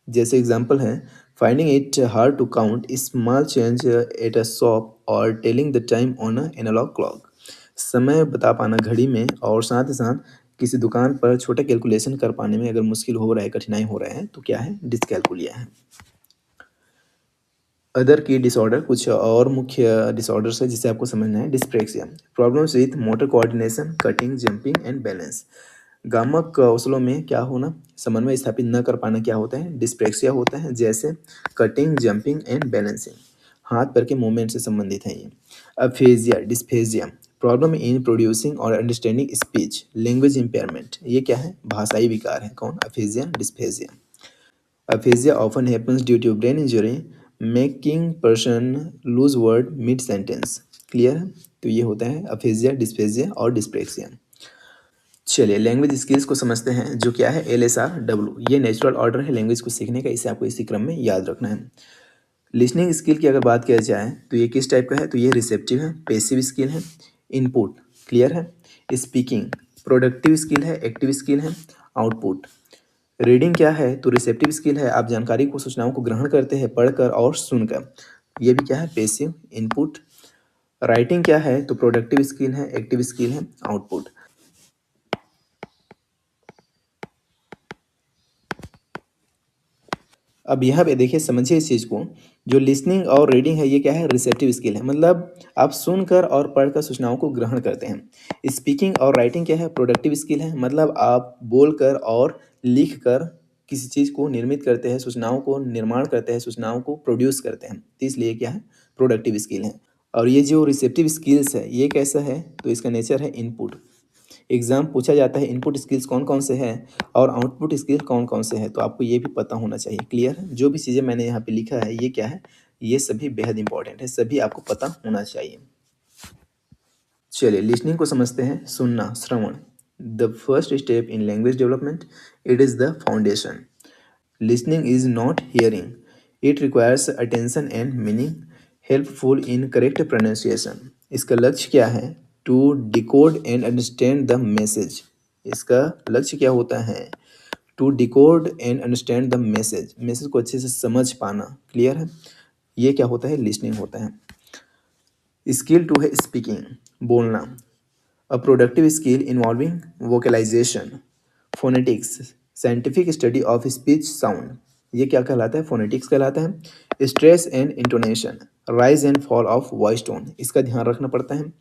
जैसे एग्जाम्पल है finding it hard to count small change at a shop और telling the time on a analogue clock. समय बता पाना घड़ी में और साथ ही साथ किसी दुकान पर छोटे कैलकुलेशन कर पाने में अगर मुश्किल हो रहा है, कठिनाई हो रहा है, तो क्या है? डिस्कैलकुलिया है। अदर की डिसऑर्डर कुछ और मुख्य डिसऑर्डर्स है जिसे आपको समझना है। Dyspraxia problems with motor coordination cutting jumping and balance. गामक कौशलों में क्या होना? समन्वय स्थापित न कर पाना क्या होता है? डिस्प्रेक्सिया होता है। जैसे कटिंग जंपिंग एंड बैलेंसिंग हाथ पैर के मूवमेंट से संबंधित है ये। Aphasia dysphagia problem in producing और अंडरस्टैंडिंग स्पीच लैंग्वेज इम्पेयरमेंट। ये क्या है? भाषाई विकार है। कौन? Aphasia dysphagia. Aphasia often happens due to brain injury, making person lose word mid sentence. Clear है? तो ये होता है अफेजिया, डिस्फेजिया और डिस्प्रेक्सिया। चलिए लैंग्वेज स्किल्स को समझते हैं जो क्या है? LSR W। ये नेचुरल ऑर्डर है लैंग्वेज को सीखने का, इसे आपको इसी क्रम में याद रखना है। लिसनिंग स्किल की अगर बात किया जाए तो ये किस टाइप का है? तो ये रिसेप्टिव है, पैसिव स्किल है, इनपुट। क्लियर है? स्पीकिंग प्रोडक्टिव स्किल है, एक्टिव स्किल है, आउटपुट। रीडिंग क्या है? तो रिसेप्टिव स्किल है, आप जानकारी को सूचनाओं को ग्रहण करते हैं पढ़कर और सुनकर। ये भी क्या है? Passive input. राइटिंग क्या है? तो प्रोडक्टिव स्किल है, एक्टिव स्किल है, आउटपुट। अब यहाँ पे देखिए समझिए इस चीज़ को। जो लिसनिंग और रीडिंग है ये क्या है? रिसेप्टिव स्किल है, मतलब आप सुनकर और पढ़कर सूचनाओं को ग्रहण करते हैं। स्पीकिंग और राइटिंग क्या है? प्रोडक्टिव स्किल है, मतलब आप बोलकर और लिखकर किसी चीज़ को निर्मित करते हैं, सूचनाओं को निर्माण करते हैं, सूचनाओं को प्रोड्यूस करते हैं, तो इसलिए क्या है? प्रोडक्टिव स्किल है। और ये जो रिसेप्टिव स्किल्स है ये कैसा है? तो इसका नेचर है इनपुट। एग्जाम पूछा जाता है इनपुट स्किल्स कौन कौन से हैं और आउटपुट स्किल कौन कौन से हैं, तो आपको ये भी पता होना चाहिए। क्लियर है? जो भी चीज़ें मैंने यहाँ पे लिखा है ये क्या है? ये सभी बेहद इंपॉर्टेंट है, सभी आपको पता होना चाहिए। चलिए लिसनिंग को समझते हैं। सुनना, श्रवण the first step in language development, it is the foundation. Listening is not hearing. It requires attention and meaning, helpful in correct pronunciation. इसका लक्ष्य क्या है? To decode and understand the message. इसका लक्ष्य क्या होता है? To decode and understand the message. Message को अच्छे से समझ पाना। क्लियर है? ये क्या होता है? लिसनिंग होता है। स्किल टू है स्पीकिंग, बोलना। A productive skill involving vocalisation, phonetics, scientific study of speech sound. ये क्या कहलाता है? फोनेटिक्स कहलाता है। Stress and intonation, rise and fall of voice tone, इसका ध्यान रखना पड़ता है।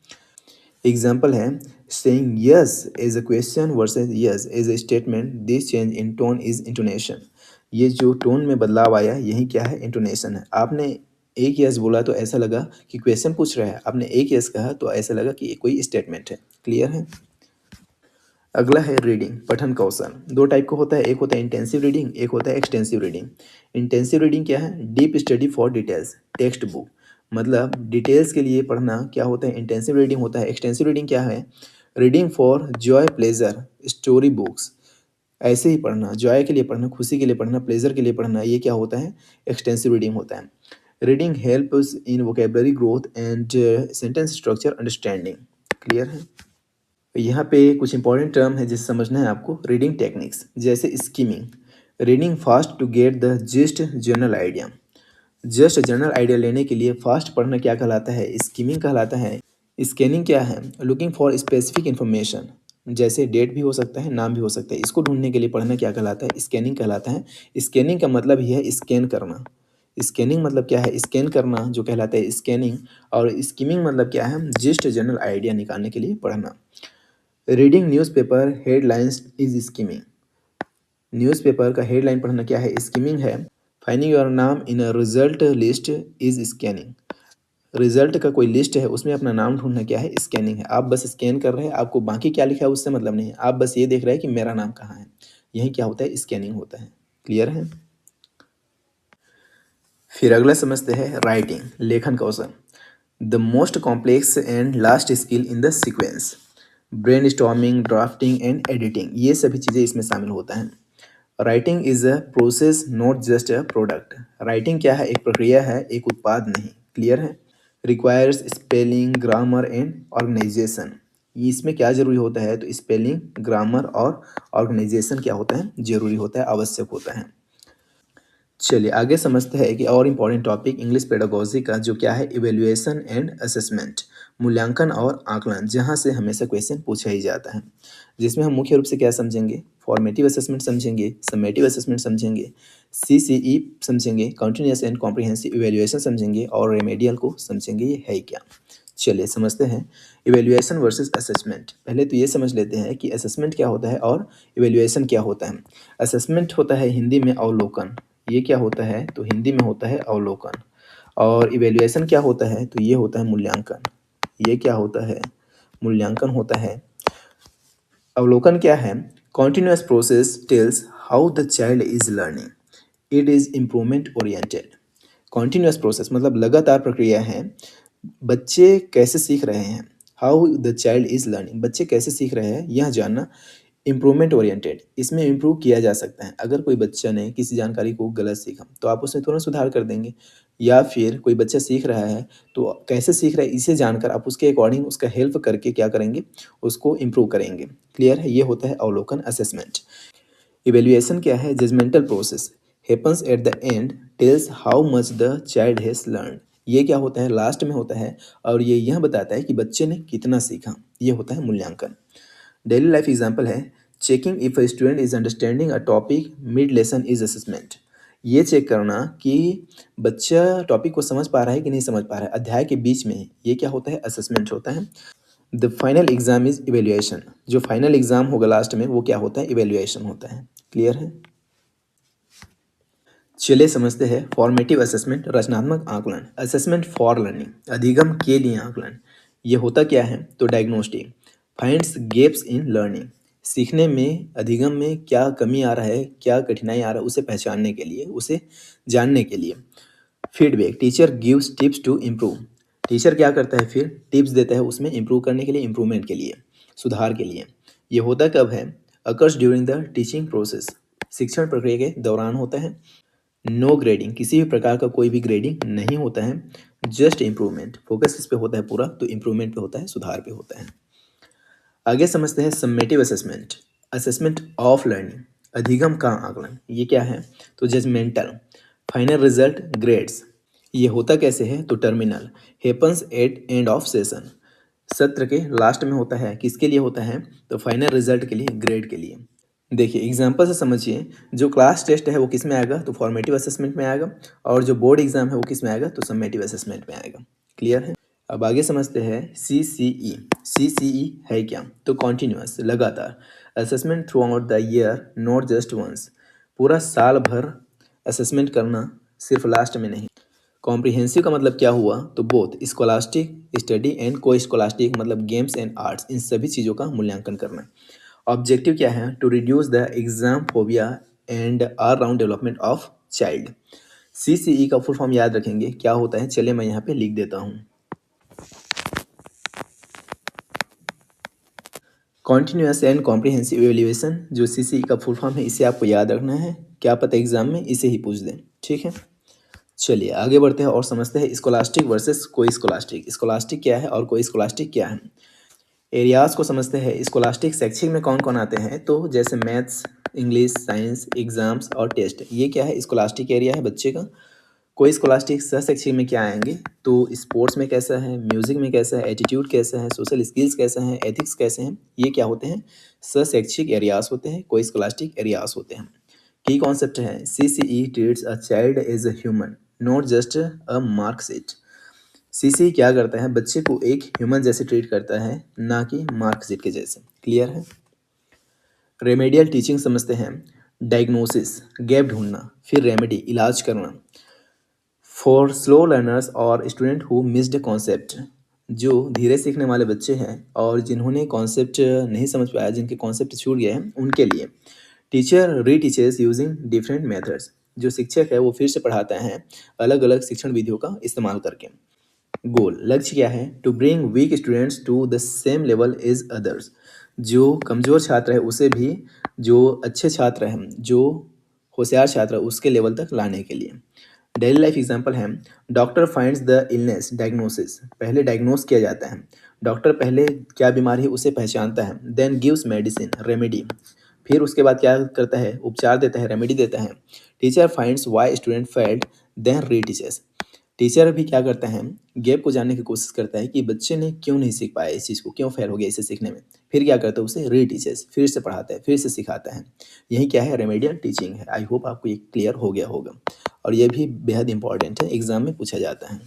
एग्जाम्पल है saying yes as a question versus yes as a statement, this change in tone is intonation. ये जो टोन में बदलाव आया यही क्या है? इंटोनेशन है। आपने एक यस बोला तो ऐसा लगा कि क्वेश्चन पूछ रहा है, आपने एक यस कहा तो ऐसा लगा कि ये कोई स्टेटमेंट है। क्लियर है? अगला है रीडिंग, पठन कौशल। दो टाइप का होता है, एक होता है इंटेंसिव रीडिंग, एक होता है एक्सटेंसिव रीडिंग। इंटेंसिव रीडिंग क्या है? Deep study for details, text book, मतलब डिटेल्स के लिए पढ़ना क्या होता है? इंटेंसिव रीडिंग होता है। एक्सटेंसिव रीडिंग क्या है? Reading for Joy pleasure story books, ऐसे ही पढ़ना, जॉय के लिए पढ़ना, खुशी के लिए पढ़ना, प्लेजर के लिए पढ़ना, ये क्या होता है? एक्सटेंसिव रीडिंग होता है। Reading helps in vocabulary growth and sentence structure understanding. Clear है? यहाँ पे कुछ इंपॉर्टेंट टर्म है जिसे समझना है आपको। रीडिंग टेक्निक्स जैसे skimming, reading fast to get the just general idea, just general idea लेने के लिए फास्ट पढ़ना क्या कहलाता है? स्कीमिंग कहलाता है। स्कैनिंग क्या है? लुकिंग फॉर स्पेसिफिक इन्फॉर्मेशन, जैसे डेट भी हो सकता है, नाम भी हो सकता है, इसको ढूंढने के लिए पढ़ना क्या कहलाता है? स्कैनिंग कहलाता है। स्कैनिंग का मतलब ही है स्कैन करना। स्कैनिंग मतलब क्या है? स्कैन करना जो कहलाता है स्कैनिंग। और स्कीमिंग मतलब क्या है? जस्ट जनरल आइडिया निकालने के लिए पढ़ना। Reading newspaper headlines is skimming, newspaper का हेडलाइन पढ़ना क्या है? स्कीमिंग है। Finding your naam in a result list is scanning, result का कोई लिस्ट है उसमें अपना नाम ढूंढना क्या है? स्कैनिंग है। आप बस स्कैन कर रहे हैं, आपको बाकी क्या लिखा है उससे मतलब नहीं है, आप बस ये देख रहे हैं कि मेरा नाम कहाँ है। यही क्या होता है? स्कैनिंग होता है। क्लियर है? फिर अगला समझते हैं राइटिंग, लेखन कौशल। The most complex and last skill in the sequence, brainstorming, drafting and editing, ये सभी चीज़ें इसमें शामिल होता है। Writing is a process not just a product, writing क्या है? एक प्रक्रिया है, एक उत्पाद नहीं। क्लियर है? Requires spelling, grammar and organisation, इसमें क्या जरूरी होता है? तो स्पेलिंग, ग्रामर और ऑर्गेनाइजेशन क्या होता है? जरूरी होता है, आवश्यक होता है। चलिए आगे समझते हैं कि और इम्पॉर्टेंट टॉपिक इंग्लिश पेडागोजी का, जो क्या है? इवेल्युएशन एंड असेसमेंट, मूल्यांकन और आकलन, जहाँ से हमेशा क्वेश्चन पूछा ही जाता है। जिसमें हम मुख्य रूप से क्या समझेंगे? फॉर्मेटिव असेसमेंट समझेंगे, समेटिव असेसमेंट समझेंगे, सीसीई समझेंगे, कंटिन्यूअस एंड कॉम्प्रिहेंसिव इवेल्युएशन समझेंगे और रेमेडियल को समझेंगे। ये है क्या? चलिए समझते हैं इवेल्युएशन वर्सेस असेसमेंट। पहले तो ये समझ लेते हैं कि असेसमेंट क्या होता है और इवेल्युएशन क्या होता है। असेसमेंट होता है हिंदी में अवलोकन, ये क्या होता है? तो हिंदी में होता है अवलोकन। और इवेल्युएशन क्या होता है? तो ये होता है मूल्यांकन, ये क्या होता है? मूल्यांकन होता है। अवलोकन क्या है? Continuous process tales how the child is learning, it is improvement oriented. Continuous process मतलब लगातार प्रक्रिया है, बच्चे कैसे सीख रहे हैं, how the child is learning, बच्चे कैसे सीख रहे हैं यह जानना। इम्प्रूवमेंट ओरिएंटेड, इसमें इम्प्रूव किया जा सकता है। अगर कोई बच्चा ने किसी जानकारी को गलत सीखा तो आप उसमें तुरंत सुधार कर देंगे, या फिर कोई बच्चा सीख रहा है तो कैसे सीख रहा है इसे जानकर आप उसके अकॉर्डिंग उसका हेल्प करके क्या करेंगे? उसको इम्प्रूव करेंगे। क्लियर है? ये होता है अवलोकन, असेसमेंट। इवेल्युएशन क्या है? Judgmental process happens at the end, tells how much the child has learn, ये क्या होता है? लास्ट में होता है और ये यह बताता है कि बच्चे ने कितना सीखा। ये होता है मूल्यांकन। डेली लाइफ एग्जाम्पल है, checking if a student is understanding a topic mid lesson is assessment, ये चेक करना कि बच्चा टॉपिक को समझ पा रहा है कि नहीं समझ पा रहा है अध्याय के बीच में, ये क्या होता है? असेसमेंट होता है। The final exam is evaluation, जो फाइनल एग्जाम होगा लास्ट में वो क्या होता है? इवेल्युएशन होता है। क्लियर है? चलिए समझते हैं फॉर्मेटिव असेसमेंट, रचनात्मक आकलन। असेसमेंट फॉर लर्निंग, अधिगम के लिए आकलन। ये होता क्या है? तो diagnostic finds gaps in learning, सीखने में, अधिगम में क्या कमी आ रहा है, क्या कठिनाई आ रहा है, उसे पहचानने के लिए, उसे जानने के लिए। Feedback teacher gives tips to improve, teacher क्या करता है? फिर टिप्स देता है उसमें इम्प्रूव करने के लिए, इम्प्रूवमेंट के लिए, सुधार के लिए। ये होता कब है? Occurs during the teaching process, शिक्षण प्रक्रिया के दौरान होता है। नो ग्रेडिंग, किसी भी प्रकार का कोई भी ग्रेडिंग नहीं होता है। जस्ट इम्प्रूवमेंट, फोकस इस पे होता है पूरा, तो इम्प्रूवमेंट पे होता है, सुधार पे होता है। आगे समझते हैं summative assessment, assessment of learning, अधिगम का आकलन। ये क्या है? तो जजमेंटल फाइनल रिजल्ट ग्रेड्स, ये होता कैसे है? तो terminal happens at end of session, सत्र के लास्ट में होता है। किसके लिए होता है? तो फाइनल रिजल्ट के लिए, ग्रेड के लिए। देखिए एग्जाम्पल से समझिए, जो क्लास टेस्ट है वो किस में आएगा? तो फॉर्मेटिव असेसमेंट में आएगा। और जो बोर्ड एग्जाम है वो किस में आएगा? तो समेटिव असेसमेंट में आएगा। क्लियर है? अब आगे समझते हैं सी सी ई। सी सी ई है क्या? तो कॉन्टिन्यूअस, लगातार, assessment throughout the year not just once, पूरा साल भर असेसमेंट करना, सिर्फ लास्ट में नहीं। कॉम्प्रिहेंसिव का मतलब क्या हुआ? तो both scholastic study and co scholastic, मतलब गेम्स एंड आर्ट्स, इन सभी चीज़ों का मूल्यांकन करना। ऑब्जेक्टिव क्या है? To reduce the exam phobia and all round development of child. C C E का फुल फॉर्म याद रखेंगे, क्या होता है? चलिए मैं यहाँ पे लिख देता हूँ। कॉन्टिन्यूस एंड कॉम्प्रिहेंसिव एवेल्यूएशन जो सीसी का फुल फॉर्म है, इसे आपको याद रखना है, क्या पता एग्जाम में इसे ही पूछ दें। ठीक है, चलिए आगे बढ़ते हैं और समझते हैं स्कोलास्टिक वर्सेस कोई स्कोलास्टिक। स्कोलास्टिक क्या है और कोई स्कोलास्टिक क्या है। एरियाज को समझते हैं। स्कोलास्टिक शैक्षिक में कौन कौन आते हैं, तो जैसे मैथ्स, इंग्लिश, साइंस, एग्जाम्स और टेस्ट, ये क्या है स्कोलास्टिक एरिया है बच्चे का। कोई स्कोलास्टिक सहशैक्षिक में क्या आएंगे, तो स्पोर्ट्स में कैसा है, म्यूजिक में कैसा है, एटीट्यूड कैसा है, सोशल स्किल्स कैसा है, एथिक्स कैसे हैं, ये क्या होते हैं सहशैक्षिक एरियाज होते हैं, कोई स्कोलास्टिक एरियाज होते हैं। की कॉन्सेप्ट है CCE treats a child as a human not just a marksheet. CCE क्या करता है, बच्चे को एक ह्यूमन जैसे ट्रीट करता है, ना कि मार्कशीट के जैसे। क्लियर है। रेमेडियल टीचिंग समझते हैं। डायग्नोसिस गैप ढूंढना, फिर रेमेडी इलाज करना। फॉर स्लो लर्नर्स और स्टूडेंट हु मिस्ड कॉन्सेप्ट, जो धीरे सीखने वाले बच्चे हैं और जिन्होंने कॉन्सेप्ट नहीं समझ पाया, जिनके कॉन्सेप्ट छूट गए हैं, उनके लिए टीचर रीटीचर्स यूजिंग डिफरेंट मेथड्स, जो शिक्षक है वो फिर से पढ़ाता है अलग अलग शिक्षण विधियों का इस्तेमाल करके। गोल लक्ष्य क्या है, to bring weak students to the same level as others, जो कमज़ोर छात्र है उसे भी जो अच्छे छात्र हैं, जो होशियार छात्र है उसके लेवल तक लाने के लिए। डेली लाइफ एग्जाम्पल है। Doctor finds the illness diagnosis, पहले डायग्नोस किया जाता है। डॉक्टर पहले क्या बीमारी है उसे पहचानता है, देन गिव्स मेडिसिन रेमेडी, फिर उसके बाद क्या करता है, उपचार देता है, रेमेडी देता है। Teacher finds why student failed, then reteaches, teacher भी क्या करता है, गैप को जानने की कोशिश करता है कि बच्चे ने क्यों नहीं सीख पाया इस चीज़ को, क्यों फेल हो गया इसे सीखने में। फिर क्या करता है, उसे रीटीचर्स, फिर से पढ़ाता है, फिर से सिखाता है। यही क्या है, रेमेडियल टीचिंग है। आई होप आपको ये क्लियर हो गया होगा, और ये भी बेहद इंपॉर्टेंट है, एग्जाम में पूछा जाता है।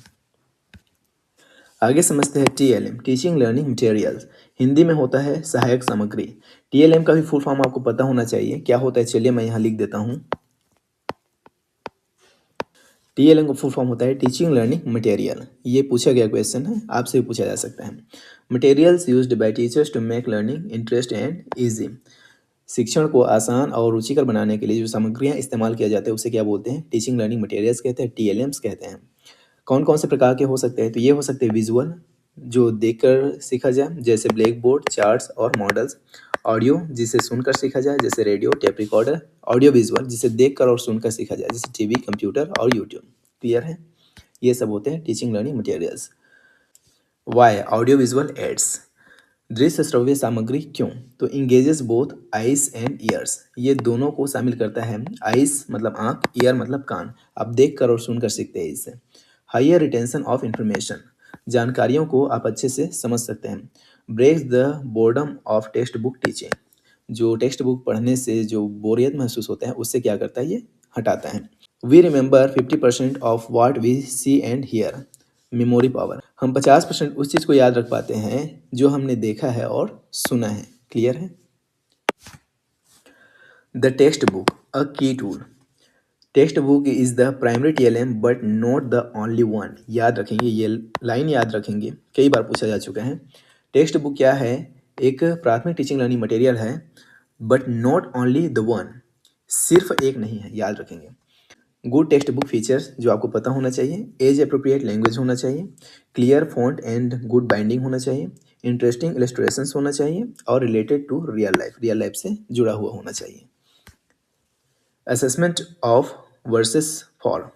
आगे समझते हैं TLM teaching learning materials, Hindi में होता है सहायक सामग्री। TLM का भी फुल फॉर्म आपको पता होना चाहिए, क्या होता है चलिए मैं यहाँ लिख देता हूँ। TLM का फुल फॉर्म होता है टीचिंग लर्निंग मटेरियल। ये पूछा गया क्वेश्चन है, आपसे भी पूछा जा सकता है। Materials used by teachers to make learning interest and easy, शिक्षण को आसान और रुचिकर बनाने के लिए जो सामग्रियाँ इस्तेमाल किया जाता है उसे क्या बोलते हैं, टीचिंग लर्निंग मटेरियल्स कहते हैं, TLMs कहते हैं। कौन कौन से प्रकार के हो सकते हैं, तो ये हो सकते हैं विजुअल, जो देखकर सीखा जाए, जैसे ब्लैक बोर्ड, चार्ट्स और मॉडल्स। ऑडियो, जिसे सुनकर सीखा जाए, जैसे radio, tape recorder. Audio visual, जिसे देखकर और सुनकर सीखा जाए, जैसे टीवी, कंप्यूटर और यूट्यूब। क्लियर है, ये सब होते हैं teaching learning materials. Why audio visual aids, दृश्य श्रव्य सामग्री क्यों, तो engages both eyes and ears, ये दोनों को शामिल करता है। आइस मतलब आंख, ईयर मतलब कान, आप देख कर और सुनकर सीखते हैं इससे। हायर रिटेंशन ऑफ इंफॉर्मेशन, जानकारियों को आप अच्छे से समझ सकते हैं। Breaks the boredom of textbook teaching, जो टेक्स्ट बुक पढ़ने से जो बोरियत महसूस होता है उससे क्या करता है, ये हटाता है। We remember 50% of what we see and hear, memory power, हम 50% उस चीज़ को याद रख पाते हैं जो हमने देखा है और सुना है। क्लियर है। द टेक्स्ट बुक अ की tool, text book is the primary TLM but not the only one, याद रखेंगे, ये लाइन याद रखेंगे, कई बार पूछा जा चुका है। टेक्स्ट बुक क्या है, एक प्राथमिक टीचिंग लर्निंग मटेरियल है, but not only the one, सिर्फ एक नहीं है, याद रखेंगे। गुड टेक्स्ट बुक फीचर्स जो आपको पता होना चाहिए, एज अप्रोप्रिएट लैंग्वेज होना चाहिए, clear font and good binding होना चाहिए, इंटरेस्टिंग इलस्ट्रेशंस होना चाहिए, और रिलेटेड टू रियल लाइफ से जुड़ा हुआ होना चाहिए। Assessment of versus for,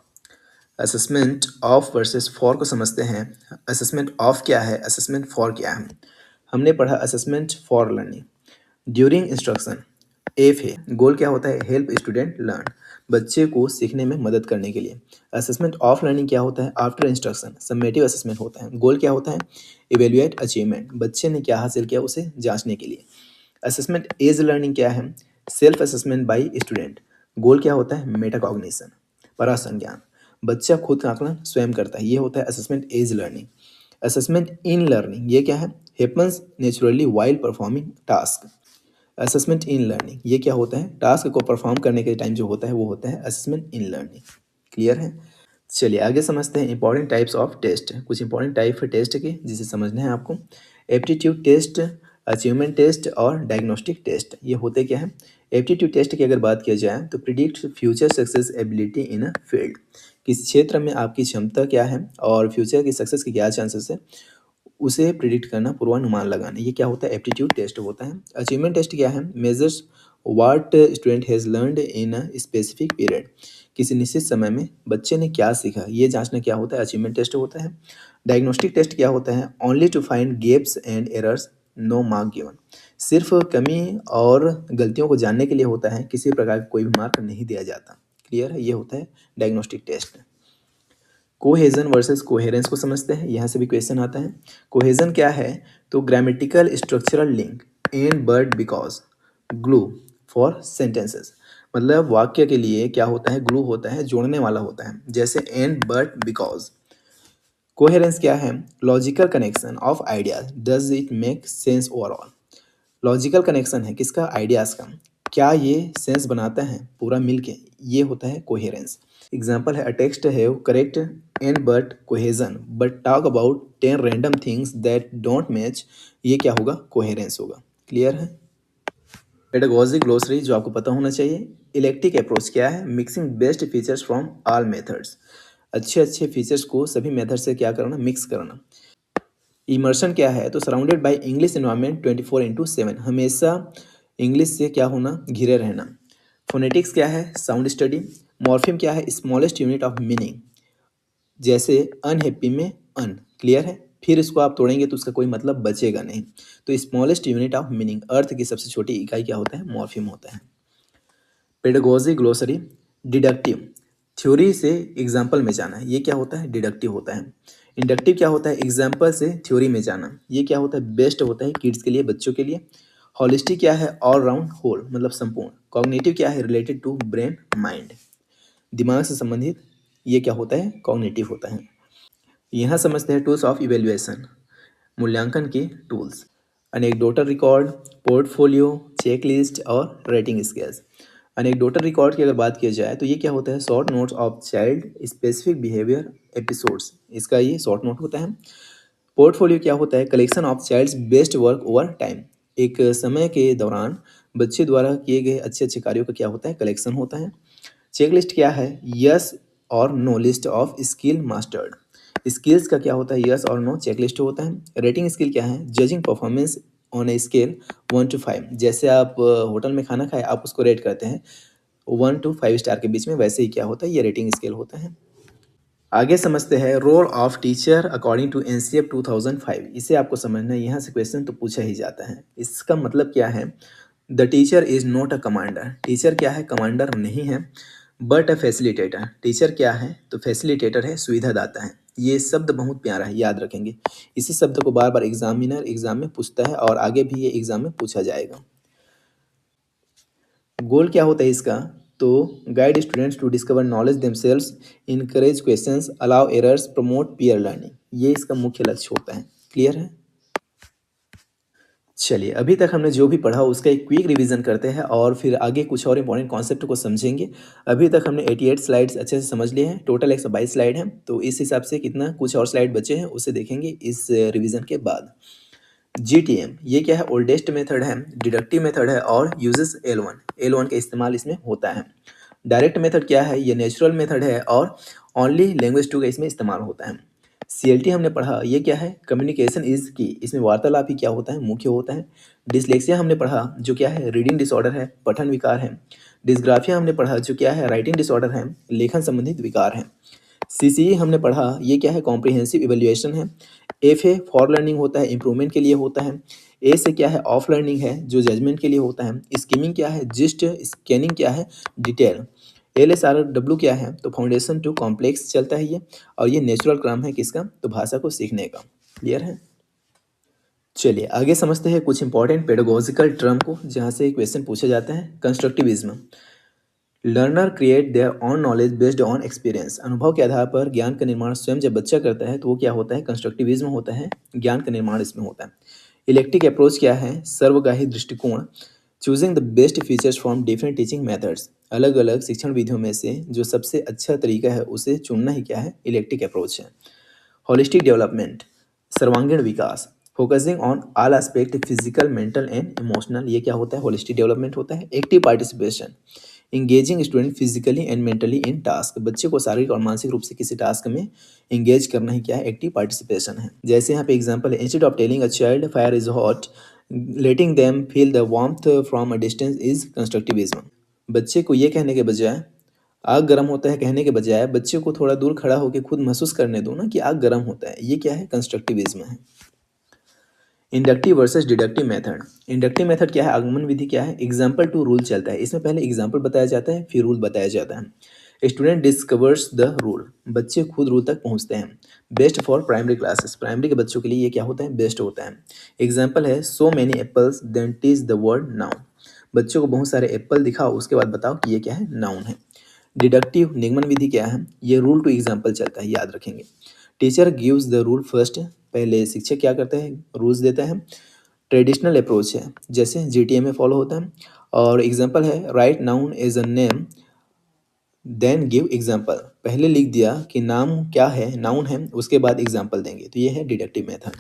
assessment of versus for को समझते हैं। असेसमेंट ऑफ क्या है, असेसमेंट फॉर क्या है। हमने पढ़ा assessment for learning during instruction, F है, गोल क्या होता है, हेल्प स्टूडेंट लर्न, बच्चे को सीखने में मदद करने के लिए। असेसमेंट ऑफ लर्निंग क्या होता है, आफ्टर इंस्ट्रक्शन समेटिव असेसमेंट होता है, गोल क्या होता है, इवेल्युएट अचीवमेंट, बच्चे ने क्या हासिल किया उसे जांचने के लिए। असेसमेंट एज लर्निंग क्या है, सेल्फ असेसमेंट बाय स्टूडेंट, गोल क्या होता है, मेटाकॉग्निशन परासंज्ञान, बच्चा खुद का आकलन स्वयं करता है, ये होता है assessment as learning. Assessment in learning ये क्या है, happens naturally while performing task. Assessment in learning ये क्या होता है, टास्क को परफॉर्म करने के टाइम जो होता है वो होता है असेसमेंट इन लर्निंग। क्लियर है। चलिए आगे समझते हैं इंपॉर्टेंट टाइप्स ऑफ टेस्ट, कुछ इंपॉर्टेंट टाइप है टेस्ट के जिसे समझना है आपको। एप्टीट्यूड टेस्ट, अचीवमेंट टेस्ट और डायग्नोस्टिक टेस्ट, ये होते क्या है। एप्टीट्यूड टेस्ट की अगर बात किया जाए तो predict future success ability in a field, किस क्षेत्र में आपकी क्षमता क्या है और फ्यूचर की सक्सेस के क्या चांसेस है, उसे प्रिडिक्ट करना, पूर्वानुमान लगाना, ये क्या होता है? एप्टीट्यूड टेस्ट होता है। अचीवमेंट टेस्ट क्या है? Measures what student has learned in a specific period, किसी निश्चित समय में बच्चे ने क्या सीखा, ये जांचना क्या होता है? अचीवमेंट टेस्ट होता है। डायग्नोस्टिक टेस्ट क्या होता है? Only to find gaps and errors, no mark given, सिर्फ कमी और गलतियों को जानने के लिए होता है, किसी प्रकार का कोई भी मार्क नहीं दिया जाता। क्लियर है? ये होता है diagnostic test. Cohesion versus coherence को समझते हैं, यहाँ से भी क्वेश्चन आता है। कोहेजन क्या है? तो grammatical structural link in but because glue for sentences, मतलब वाक्य के लिए क्या होता है? ग्लू होता है, जोड़ने वाला होता है, जैसे एंड बट बिकॉज। कोहेरेंस क्या है? Logical connection of ideas, does it make sense overall, logical connection है किसका? आइडियाज का, क्या ये सेंस बनाता है पूरा मिलके, ये होता है कोहेरेंस। एग्जाम्पल है, a text have correct and but cohesion but talk about 10 random things that don't match, ये क्या होगा? कोहेरेंस होगा। क्लियर है? पेडागोजिक ग्लोसरी जो आपको पता होना चाहिए। इलेक्ट्रिक अप्रोच क्या है? Mixing best features from all methods, अच्छे अच्छे फीचर्स को सभी मेथड से क्या करना? मिक्स करना। इमर्शन क्या है? तो सराउंडेड बाय इंग्लिश एनवायरनमेंट 24/7, हमेशा इंग्लिश से क्या होना? घिरे रहना। फोनेटिक्स क्या है? Sound study. मॉर्फिम क्या है? स्मॉलेस्ट यूनिट ऑफ मीनिंग, जैसे अनहैप्पी में अन। क्लियर है? फिर इसको आप तोड़ेंगे तो उसका कोई मतलब बचेगा नहीं। तो स्मॉलेस्ट यूनिट ऑफ मीनिंग, अर्थ की सबसे छोटी इकाई क्या होता है? मॉर्फिम होता है। पेडागोजी ग्लोसरी, डिडक्टिव, थ्योरी से एग्जाम्पल में जाना, ये क्या होता है? डिडक्टिव होता है। इंडक्टिव क्या होता है? एग्जाम्पल से थ्योरी में जाना, ये क्या होता है? बेस्ट होता है किड्स के लिए, बच्चों के लिए। हॉलिस्टिक क्या है? ऑल राउंड, होल मतलब संपूर्ण। कॉग्निटिव क्या है? रिलेटेड टू ब्रेन माइंड, दिमाग से संबंधित, ये क्या होता है? कॉग्निटिव होता है। यहाँ समझते हैं टूल्स ऑफ इवेल्युएशन, मूल्यांकन के टूल्स। अनेक्डोटल रिकॉर्ड, पोर्टफोलियो, चेकलिस्ट और रेटिंग स्केल्स। अनेक्डोटल रिकॉर्ड की अगर बात की जाए तो ये क्या होता है? Short notes of child specific behaviour episodes, इसका ये शॉर्ट नोट होता है। पोर्टफोलियो क्या होता है? Collection of child's best work over time, एक समय के दौरान बच्चे द्वारा किए गए अच्छे अच्छे कार्यों का क्या होता है? कलेक्शन होता है। चेकलिस्ट क्या है? यस और no list of skill mastered, skills का क्या होता है? यस और नो चेकलिस्ट होता है। रेटिंग स्किल क्या है? Judging performance on a scale 1 to 5, जैसे आप होटल में खाना खाए, आप उसको रेट करते हैं 1 to 5 स्टार के बीच में, वैसे ही क्या होता है? ये रेटिंग स्केल होता है। आगे समझते हैं role of teacher according to NCF 2005, इसे आपको समझना है, यहाँ से क्वेश्चन तो पूछा ही जाता है। इसका मतलब क्या है? The teacher is not a commander, teacher क्या है? कमांडर नहीं है। बट अ फैसिलिटेटर, टीचर क्या है? तो फैसिलिटेटर है, सुविधादाता है। ये शब्द बहुत प्यारा है, याद रखेंगे। इसी शब्द को बार बार एग्जामिनर एग्जाम में पूछता है और आगे भी ये एग्जाम में पूछा जाएगा। गोल क्या होता है इसका? तो guide students to discover knowledge themselves, encourage questions, allow errors, promote peer learning, ये इसका मुख्य लक्ष्य होता है। क्लियर है? चलिए, अभी तक हमने जो भी पढ़ा उसका एक क्विक रिवीजन करते हैं और फिर आगे कुछ और इंपॉर्टेंट कॉन्सेप्ट को समझेंगे। अभी तक हमने 88 स्लाइड्स अच्छे से समझ लिए हैं, टोटल 122 स्लाइड हैं, तो इस हिसाब से कितना कुछ और स्लाइड बचे हैं उसे देखेंगे इस रिवीजन के बाद। जीटीएम ये क्या है? ओल्डेस्ट मेथड है, डिडक्टिव मेथड है और यूजेस L1 का इस्तेमाल इसमें होता है। डायरेक्ट मेथड क्या है? ये नेचुरल मेथड है और ओनली लैंग्वेज टू का इसमें इस्तेमाल होता है। सीएलटी हमने पढ़ा, ये क्या है? कम्युनिकेशन इज की, इसमें वार्तालाप ही क्या होता है? मुख्य होता है। डिसलेक्सिया हमने पढ़ा, जो क्या है? रीडिंग डिसऑर्डर है, पठन विकार है। डिस्ग्राफिया हमने पढ़ा, जो क्या है? राइटिंग डिसऑर्डर है, लेखन संबंधित विकार है। सीसीई हमने पढ़ा, ये क्या है? कॉम्प्रिहेंसिव इवेल्युएशन है। एफ है फॉर लर्निंग होता है, इंप्रूवमेंट के लिए होता है। ए से क्या है? ऑफ लर्निंग है, जो जजमेंट के लिए होता है। स्कीमिंग क्या है? जिस्ट। स्कैनिंग क्या है? डिटेल। LSRW क्या है? तो फाउंडेशन टू कॉम्प्लेक्स चलता है ये, और ये नेचुरल क्रम है किसका? तो भाषा को सीखने का। क्लियर है? चलिए आगे समझते हैं कुछ इंपॉर्टेंट पेडागोजिकल टर्म को, जहाँ से क्वेश्चन पूछे जाते हैं। Constructivism, learner create their on knowledge based on experience, अनुभव के आधार पर ज्ञान का निर्माण स्वयं जब बच्चा करता है तो वो क्या होता है? कंस्ट्रक्टिविज्म होता है, ज्ञान का निर्माण इसमें होता है। इलेक्ट्रिक अप्रोच क्या है? सर्वगाही दृष्टिकोण, choosing the best features from different teaching methods, अलग अलग शिक्षण विधियों में से जो सबसे अच्छा तरीका है उसे चुनना ही क्या है? इलेक्ट्रिक अप्रोच है। होलिस्टिक डेवलपमेंट, सर्वांगीण विकास, focusing on all aspect physical, mental and emotional, ये क्या होता है? होलिस्टिक डेवलपमेंट होता है। Active participation, engaging student physically and mentally in task, बच्चे को शारीरिक और मानसिक रूप से किसी टास्क में इंगेज करना ही क्या है, एक्टिव पार्टिसिपेशन है। जैसे यहाँ पे एग्जांपल है, instead of telling a child fire is hot, letting them feel the warmth from a distance is constructivism. बच्चे को ये कहने के बजाय, आग गर्म होता है कहने के बजाय, बच्चे को थोड़ा दूर खड़ा होकर खुद महसूस करने दो ना कि आग गर्म होता है, ये क्या है, कंस्ट्रक्टिविज्म है। Inductive versus deductive method. Inductive method क्या है, आगमन विधि क्या है, एग्जाम्पल टू रूल चलता है, इसमें पहले एग्जाम्पल बताया जाता है फिर रूल बताया जाता है। स्टूडेंट डिस्कवर्स द रूल, बच्चे खुद रूल तक पहुंचते हैं। Best for primary classes, primary के बच्चों के लिए ये क्या होता है, बेस्ट होता है। एग्जाम्पल है, so many apples then teach the word noun, बच्चों को बहुत सारे एप्पल दिखाओ उसके बाद बताओ कि ये क्या है, नाउन है। डिडक्टिव निगमन विधि क्या है, ये रूल टू एग्जाम्पल चलता है, याद रखेंगे। Teacher gives the rule first, पहले शिक्षक क्या करते हैं, रूल्स देता है। ट्रेडिशनल अप्रोच है, जैसे जीटीए में फॉलो होता है। और एग्जांपल है, write noun as a name then give example, पहले लिख दिया कि नाम क्या है, नाउन है, उसके बाद एग्जांपल देंगे, तो ये है डिडक्टिव मेथड।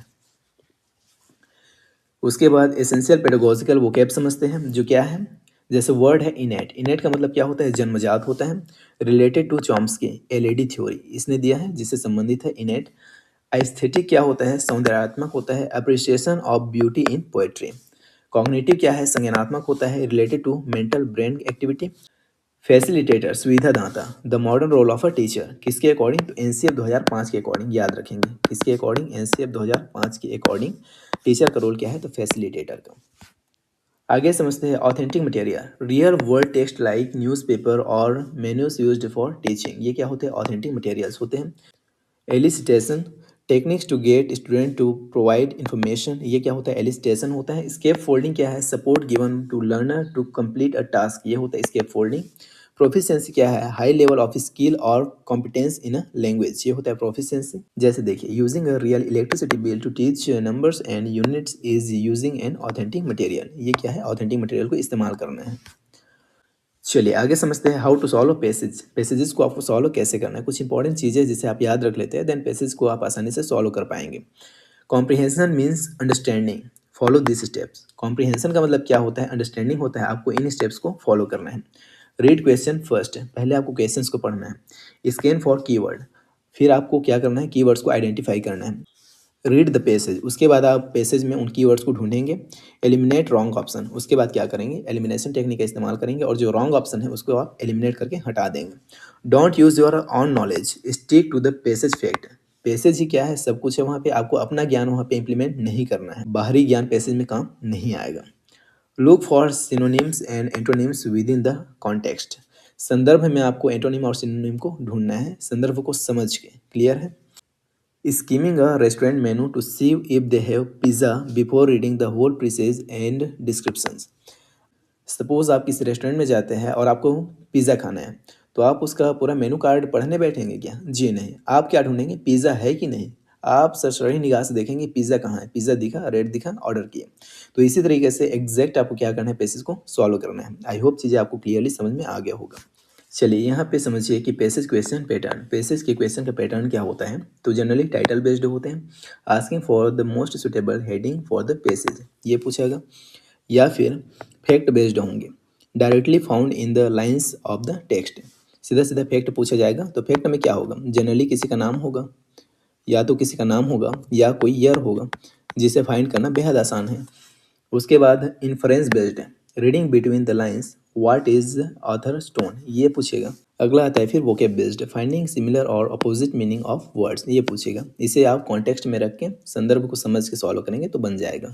उसके बाद एसेंशियल पेडागोजिकल वोकैब समझते हैं, जो क्या है, जैसे वर्ड है इनेट, इनेट का मतलब क्या होता है, जन्मजात होता है। Related to Chomsky LED theory इसने दिया है, जिससे संबंधित है इनेट। एस्थेटिक क्या होता है, सौंदर्यात्मक होता है, appreciation of beauty in poetry. Cognitive क्या है, संज्ञानात्मक होता है, related to mental brain activity. Facilitator सुविधा दाता, the modern role of a teacher, किसके अकॉर्डिंग, तो एनसीएफ 2005 के अकॉर्डिंग, याद रखेंगे किसके अकॉर्डिंग, एनसीएफ 2005 के अकॉर्डिंग टीचर का रोल क्या है, तो फैसिलिटेटर का। आगे समझते हैं authentic material, real world text like newspaper और मेन्यूज यूज्ड फॉर टीचिंग, ये क्या होते हैं, ऑथेंटिक मटेरियल्स होते हैं। Elicitation techniques to get student to provide information, ये क्या होता है, एलिसिटेशन होता है। स्केप फोल्डिंग क्या है, support given to learner to complete a task, ये होता है स्केप फोल्डिंग। प्रोफिशिएंसी क्या है, हाई लेवल ऑफ स्किल और कॉम्पिटेंस इन अ लैंग्वेज, ये होता है प्रोफिशिएंसी। जैसे देखिए, using a real electricity bill to teach numbers and units is using an authentic material, ये क्या है, ऑथेंटिक मटेरियल को इस्तेमाल करना है। चलिए आगे समझते हैं how to solve passage, passages को आपको सॉल्व कैसे करना है, कुछ इंपॉर्टेंट चीज़ें जिसे आप याद रख लेते हैं, देन पैसेज को आप आसानी से सॉल्व कर पाएंगे। Comprehension means understanding, follow this steps. Comprehension का मतलब क्या होता है, अंडरस्टैंडिंग होता है, आपको इन स्टेप्स को फॉलो करना है। रीड क्वेश्चन फर्स्ट, पहले आपको क्वेश्चंस को पढ़ना है। स्कैन फॉर कीवर्ड, फिर आपको क्या करना है, कीवर्ड्स को आइडेंटिफाई करना है। रीड द पैसेज, उसके बाद आप पैसेज में उन कीवर्ड्स को ढूंढेंगे। एलिमिनेट रॉन्ग ऑप्शन, उसके बाद क्या करेंगे, एलिमिनेशन टेक्निक का इस्तेमाल करेंगे और जो रॉन्ग ऑप्शन है उसको आप एलिमिनेट करके हटा देंगे। Don't use your own knowledge, stick to the passage fact, passage ही क्या है, सब कुछ है वहाँ पे, आपको अपना ज्ञान वहाँ पे इंप्लीमेंट नहीं करना है, बाहरी ज्ञान पैसेज में काम नहीं आएगा। Look for synonyms and antonyms with in the context, संदर्भ में आपको एंटोनिम और सिनोनिम को ढूंढना है, संदर्भ को समझ के, क्लियर है। Skimming a restaurant menu to see if they have pizza before reading the whole prices and descriptions. Suppose आप किसी रेस्टोरेंट में जाते हैं और आपको पिज़्ज़ा खाना है, तो आप उसका पूरा मेनू कार्ड पढ़ने बैठेंगे क्या, जी नहीं। आप क्या ढूंढेंगे, पिज़्ज़ा है कि नहीं, आप सरसरी निगाह से देखेंगे पिज़्ज़ा कहाँ है, पिज़्ज़ा दिखा, रेट दिखा, ऑर्डर किया। तो इसी तरीके से एग्जैक्ट आपको क्या करना है, पैसेज को सॉल्व करना है। आई होप चीज़ें आपको क्लियरली समझ में आ गया होगा। चलिए यहाँ पे समझिए कि पैसेज क्वेश्चन पैटर्न, पैसेज के क्वेश्चन का पैटर्न क्या होता है, तो जनरली टाइटल बेस्ड होते हैं। Asking for the most suitable heading for the passage, ये पूछेगा, या फिर फैक्ट बेस्ड होंगे, directly found in the lines of the text, सीधा सीधा फैक्ट पूछा जाएगा। तो फैक्ट में क्या होगा, जनरली किसी का नाम होगा, या तो किसी का नाम होगा या कोई ईयर होगा, जिसे फाइंड करना बेहद आसान है। उसके बाद इन्फ्रेंस बेस्ड है, reading between the lines what is author stone, ये पूछेगा। अगला आता है फिर वोकेब बेस्ड, फाइंडिंग सिमिलर और अपोजिट मीनिंग ऑफ वर्ड्स, ये पूछेगा। इसे आप कॉन्टेक्स्ट में रख के संदर्भ को समझ के सॉल्व करेंगे तो बन जाएगा।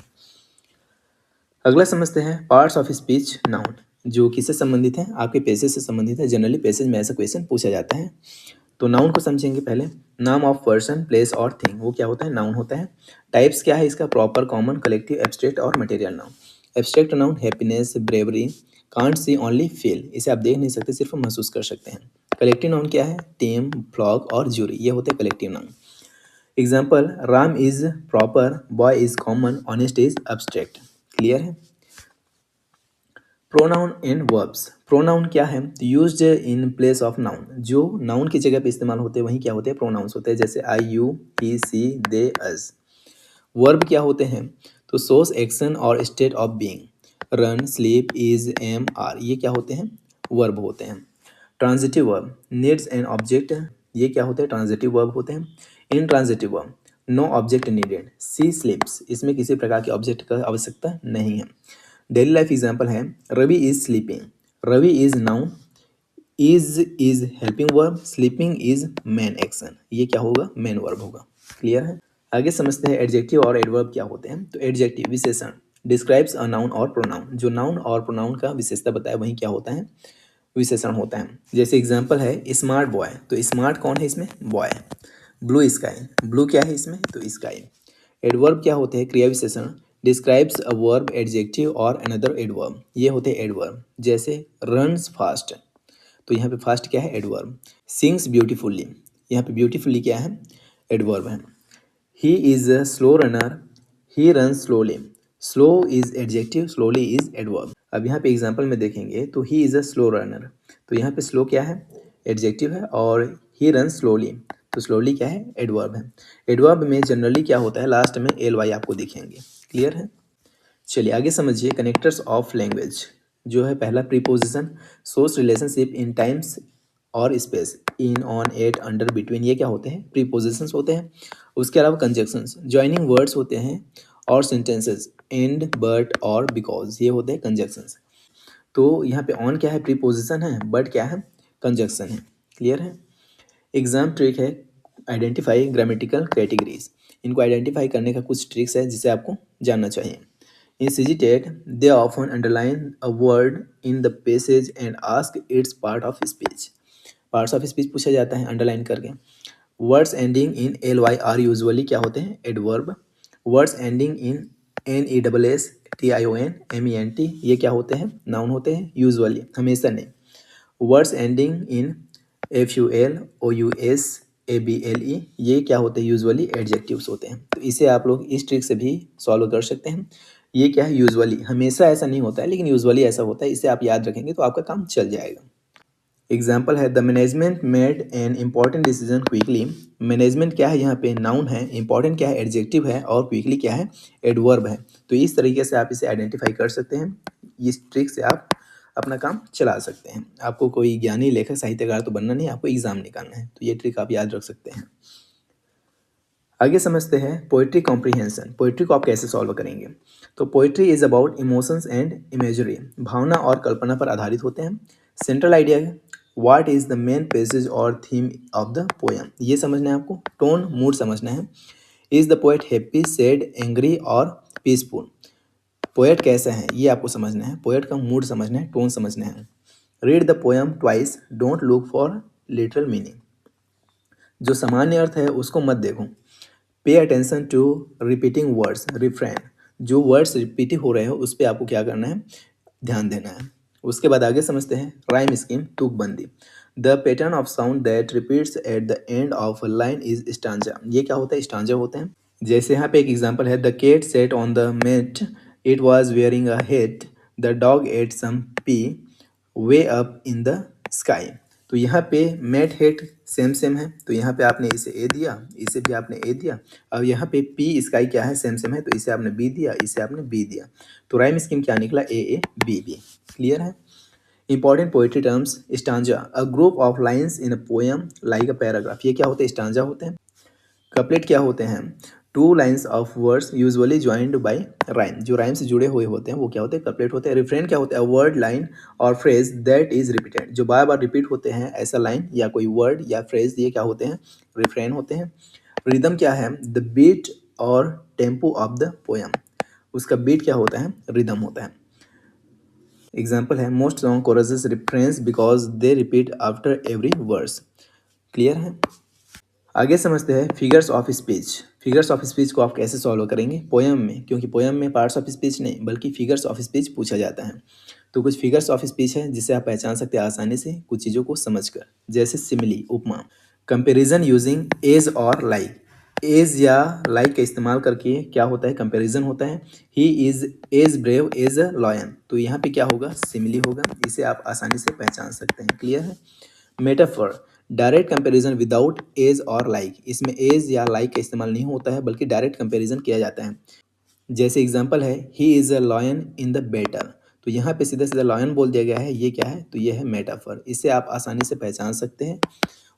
अगला समझते हैं पार्ट्स ऑफ स्पीच नाउन, जो किससे संबंधित है, आपके पैसेज से संबंधित है। जनरली पैसेज में ऐसा क्वेश्चन पूछा जाता है। तो नाउन को समझेंगे पहले। नाम ऑफ पर्सन, प्लेस और थिंग, वो क्या होता है, नाउन होता है। टाइप्स क्या है इसका, प्रॉपर, कॉमन, कलेक्टिव, एब्स्ट्रैक्ट और material noun. Abstract noun happiness, bravery, can't see only feel, इसे आप देख नहीं सकते, सिर्फ महसूस कर सकते हैं। कलेक्टिव नाउन क्या है, टीम, फ्लॉक और जूरी, ये होते हैं collective noun. Example, Ram is proper, boy is common, honest is abstract, clear है। प्रोनाउन एंड वर्ब्स, प्रोनाउन क्या है, used in place of noun, जो नाउन की जगह पे इस्तेमाल होते हैं वहीं क्या होते हैं, प्रोनाउंस होते हैं, जैसे आई, you, he, C, they, us. Verb क्या होते हैं, तो सोर्स, एक्शन और state of being, run, sleep, is, am, are, ये क्या होते हैं, वर्ब होते हैं। Transitive verb needs an object, ये क्या होते हैं? ट्रांजिटिव वर्ब होते हैं। Intransitive verb no object needed, she sleeps, इसमें किसी प्रकार के ऑब्जेक्ट का आवश्यकता नहीं है। डेली लाइफ एग्जाम्पल है Ravi is sleeping, Ravi is noun, is helping verb, sleeping is main action, ये क्या होगा? मेन वर्ब होगा। क्लियर है? आगे समझते हैं एडजेक्टिव और एडवर्ब क्या होते हैं। तो एडजेक्टिव विशेषण डिस्क्राइब्स अ नाउन और प्रोनाउन, जो नाउन और प्रोनाउन का विशेषता बताए वही क्या होता है? विशेषण होता है। जैसे एग्जांपल है स्मार्ट बॉय, तो स्मार्ट कौन है इसमें? बॉय। ब्लू स्काई, ब्लू क्या है इसमें? तो स्काई। एडवर्ब क्या होते हैं? क्रिया विशेषण डिस्क्राइब्स अ वर्ब एडजेक्टिव और अनदर एडवर्ब, ये होते हैं एडवर्ब। जैसे रन्स फास्ट, तो यहाँ पे फास्ट क्या है? एडवर्ब। सिंग्स ब्यूटीफुल्ली, यहाँ पे ब्यूटीफुल्ली क्या है? एडवर्ब है। He is a slow runner, he run slowly, slow is adjective, slowly is adverb. अब यहाँ पे एग्जांपल में देखेंगे तो he is a slow runner, तो यहाँ पे स्लो क्या है? एडजेक्टिव है, और ही रन स्लोली, तो स्लोली क्या है? एडवर्ब है। एडवर्ब में जनरली क्या होता है? लास्ट में एल वाई आपको दिखेंगे। क्लियर है? चलिए आगे समझिए कनेक्टर्स ऑफ लैंग्वेज। जो है पहला preposition source relationship in times और space, in on at under between, ये क्या होते हैं? प्रीपोजिशंस होते हैं। उसके अलावा कंजक्शंस जॉइनिंग वर्ड्स होते हैं, और सेंटेंसेस एंड बट और बिकॉज, ये होते हैं कंजक्शंस। तो यहाँ पे ऑन क्या है? प्रीपोजिशन है, बट क्या है? कंजक्शन है। क्लियर है? एग्जाम ट्रिक है आइडेंटिफाई ग्रामेटिकल कैटेगरीज, इनको आइडेंटिफाई करने का कुछ ट्रिक्स है जिसे आपको जानना चाहिए। इन CGTET, they often underline a word in the passage and ask its part of speech. Parts of speech पूछा जाता है अंडरलाइन करके। Words ending in ly are usually क्या होते हैं? Adverb. Words ending in NESS, TION, MENT, ये क्या होते हैं? नाउन होते हैं यूजुअली, हमेशा नहीं। Words ending in FUL, OUS, ABLE, ये क्या होते हैं? यूजुअली एडजेक्टिव्स होते हैं। तो इसे आप लोग इस ट्रिक से भी सॉल्व कर सकते हैं। ये क्या है? यूजुअली, हमेशा ऐसा नहीं होता है लेकिन यूजुअली ऐसा होता है, इसे आप याद रखेंगे तो आपका काम चल जाएगा। एग्जाम्पल है the management made an important decision quickly. Management क्या है? यहाँ पे नाउन है, इंपॉर्टेंट क्या है? एडजेक्टिव है, और क्विकली क्या है? एडवर्ब है। तो इस तरीके से आप इसे आइडेंटिफाई कर सकते हैं। इस ट्रिक से आप अपना काम चला सकते हैं। आपको कोई ज्ञानी लेखक साहित्यकार तो बनना नहीं, आपको एग्जाम निकालना है, तो ये ट्रिक आप याद रख सकते हैं। आगे समझते हैं पोइट्री कॉम्प्रीहेंशन। पोइट्री को आप कैसे सॉल्व करेंगे? तो poetry is about emotions and imagery, भावना और कल्पना पर आधारित होते हैं। सेंट्रल आइडिया है what is the main passage और थीम ऑफ द पोएम, ये समझना है आपको। टोन मूड समझना है, is the poet happy, sad, angry और पीसफुल, पोएट कैसा है ये आपको समझना है। पोएट का मूड समझना है, टोन समझना है। Read the poem twice, don't look for literal meaning, जो सामान्य अर्थ है उसको मत देखो। Pay attention to repeating words, refrain, जो वर्ड्स रिपीट हो रहे हो उस पर आपको क्या करना है? ध्यान देना है। उसके बाद आगे समझते हैं राइम स्कीम, तुकबंदी। The pattern of sound that repeats at the end of a line is stanza, ये क्या होता है? स्टांजा होते हैं। जैसे यहाँ पे एक एग्जांपल है the cat sat on the mat, it was wearing a hat, the dog ate some pea way up in the sky. तो यहाँ पे मेट हेट सेम सेम है, तो यहाँ पे आपने इसे ए दिया, इसे भी आपने ए दिया। अब यहाँ पे पी स्काई क्या है? सेम सेम है, तो इसे आपने बी दिया, इसे आपने बी दिया। तो राइम स्कीम क्या निकला? ए ए बी बी। क्लियर है? Important poetry terms stanza, a group of lines in a poem like a paragraph, ये क्या होते हैं? स्टांजा होते हैं। कपलेट क्या होते हैं? Two lines of words usually joined bye rhyme, जो राइम से जुड़े हुए होते हैं वो क्या होते हैं? कपलेट होते हैं। रिफ्रेन क्या होता है? वर्ड, लाइन और फ्रेज दैट इज रिपीटेड, जो बार बार रिपीट होते हैं, ऐसा लाइन या कोई वर्ड या फ्रेज, ये क्या होते हैं? रिफ्रेन होते हैं। रिदम क्या है? द बीट और टेम्पो ऑफ द पोएम, उसका बीट क्या होता है? रिदम होता है। एग्जाम्पल है most song choruses refrains because they repeat after every verse. Clear है? आगे समझते हैं figures of speech. Figures of speech को आप कैसे सॉल्व करेंगे पोएम में, क्योंकि पोएम में पार्ट्स ऑफ स्पीच नहीं बल्कि फिगर्स ऑफ स्पीच पूछा जाता है। तो कुछ फिगर्स ऑफ स्पीच है जिसे आप पहचान सकते हैं आसानी से कुछ चीज़ों को समझकर, जैसे सिमिली, उपमा। कंपेरिजन यूजिंग एज और लाइक, एज या लाइक का इस्तेमाल करके क्या होता है? कंपेरिजन होता है। He is as brave as a lion, तो यहाँ पे क्या होगा? सिमिली होगा, इसे आप आसानी से पहचान सकते हैं। क्लियर है? Metaphor direct comparison without as और लाइक, इसमें एज या लाइक का इस्तेमाल नहीं होता है बल्कि डायरेक्ट कंपैरिजन किया जाता है। जैसे एग्जांपल है he is a lion in the battle, तो यहाँ पे सीधा सीधा लायन बोल दिया गया है, ये क्या है, तो ये है मेटाफर। इसे आप आसानी से पहचान सकते हैं।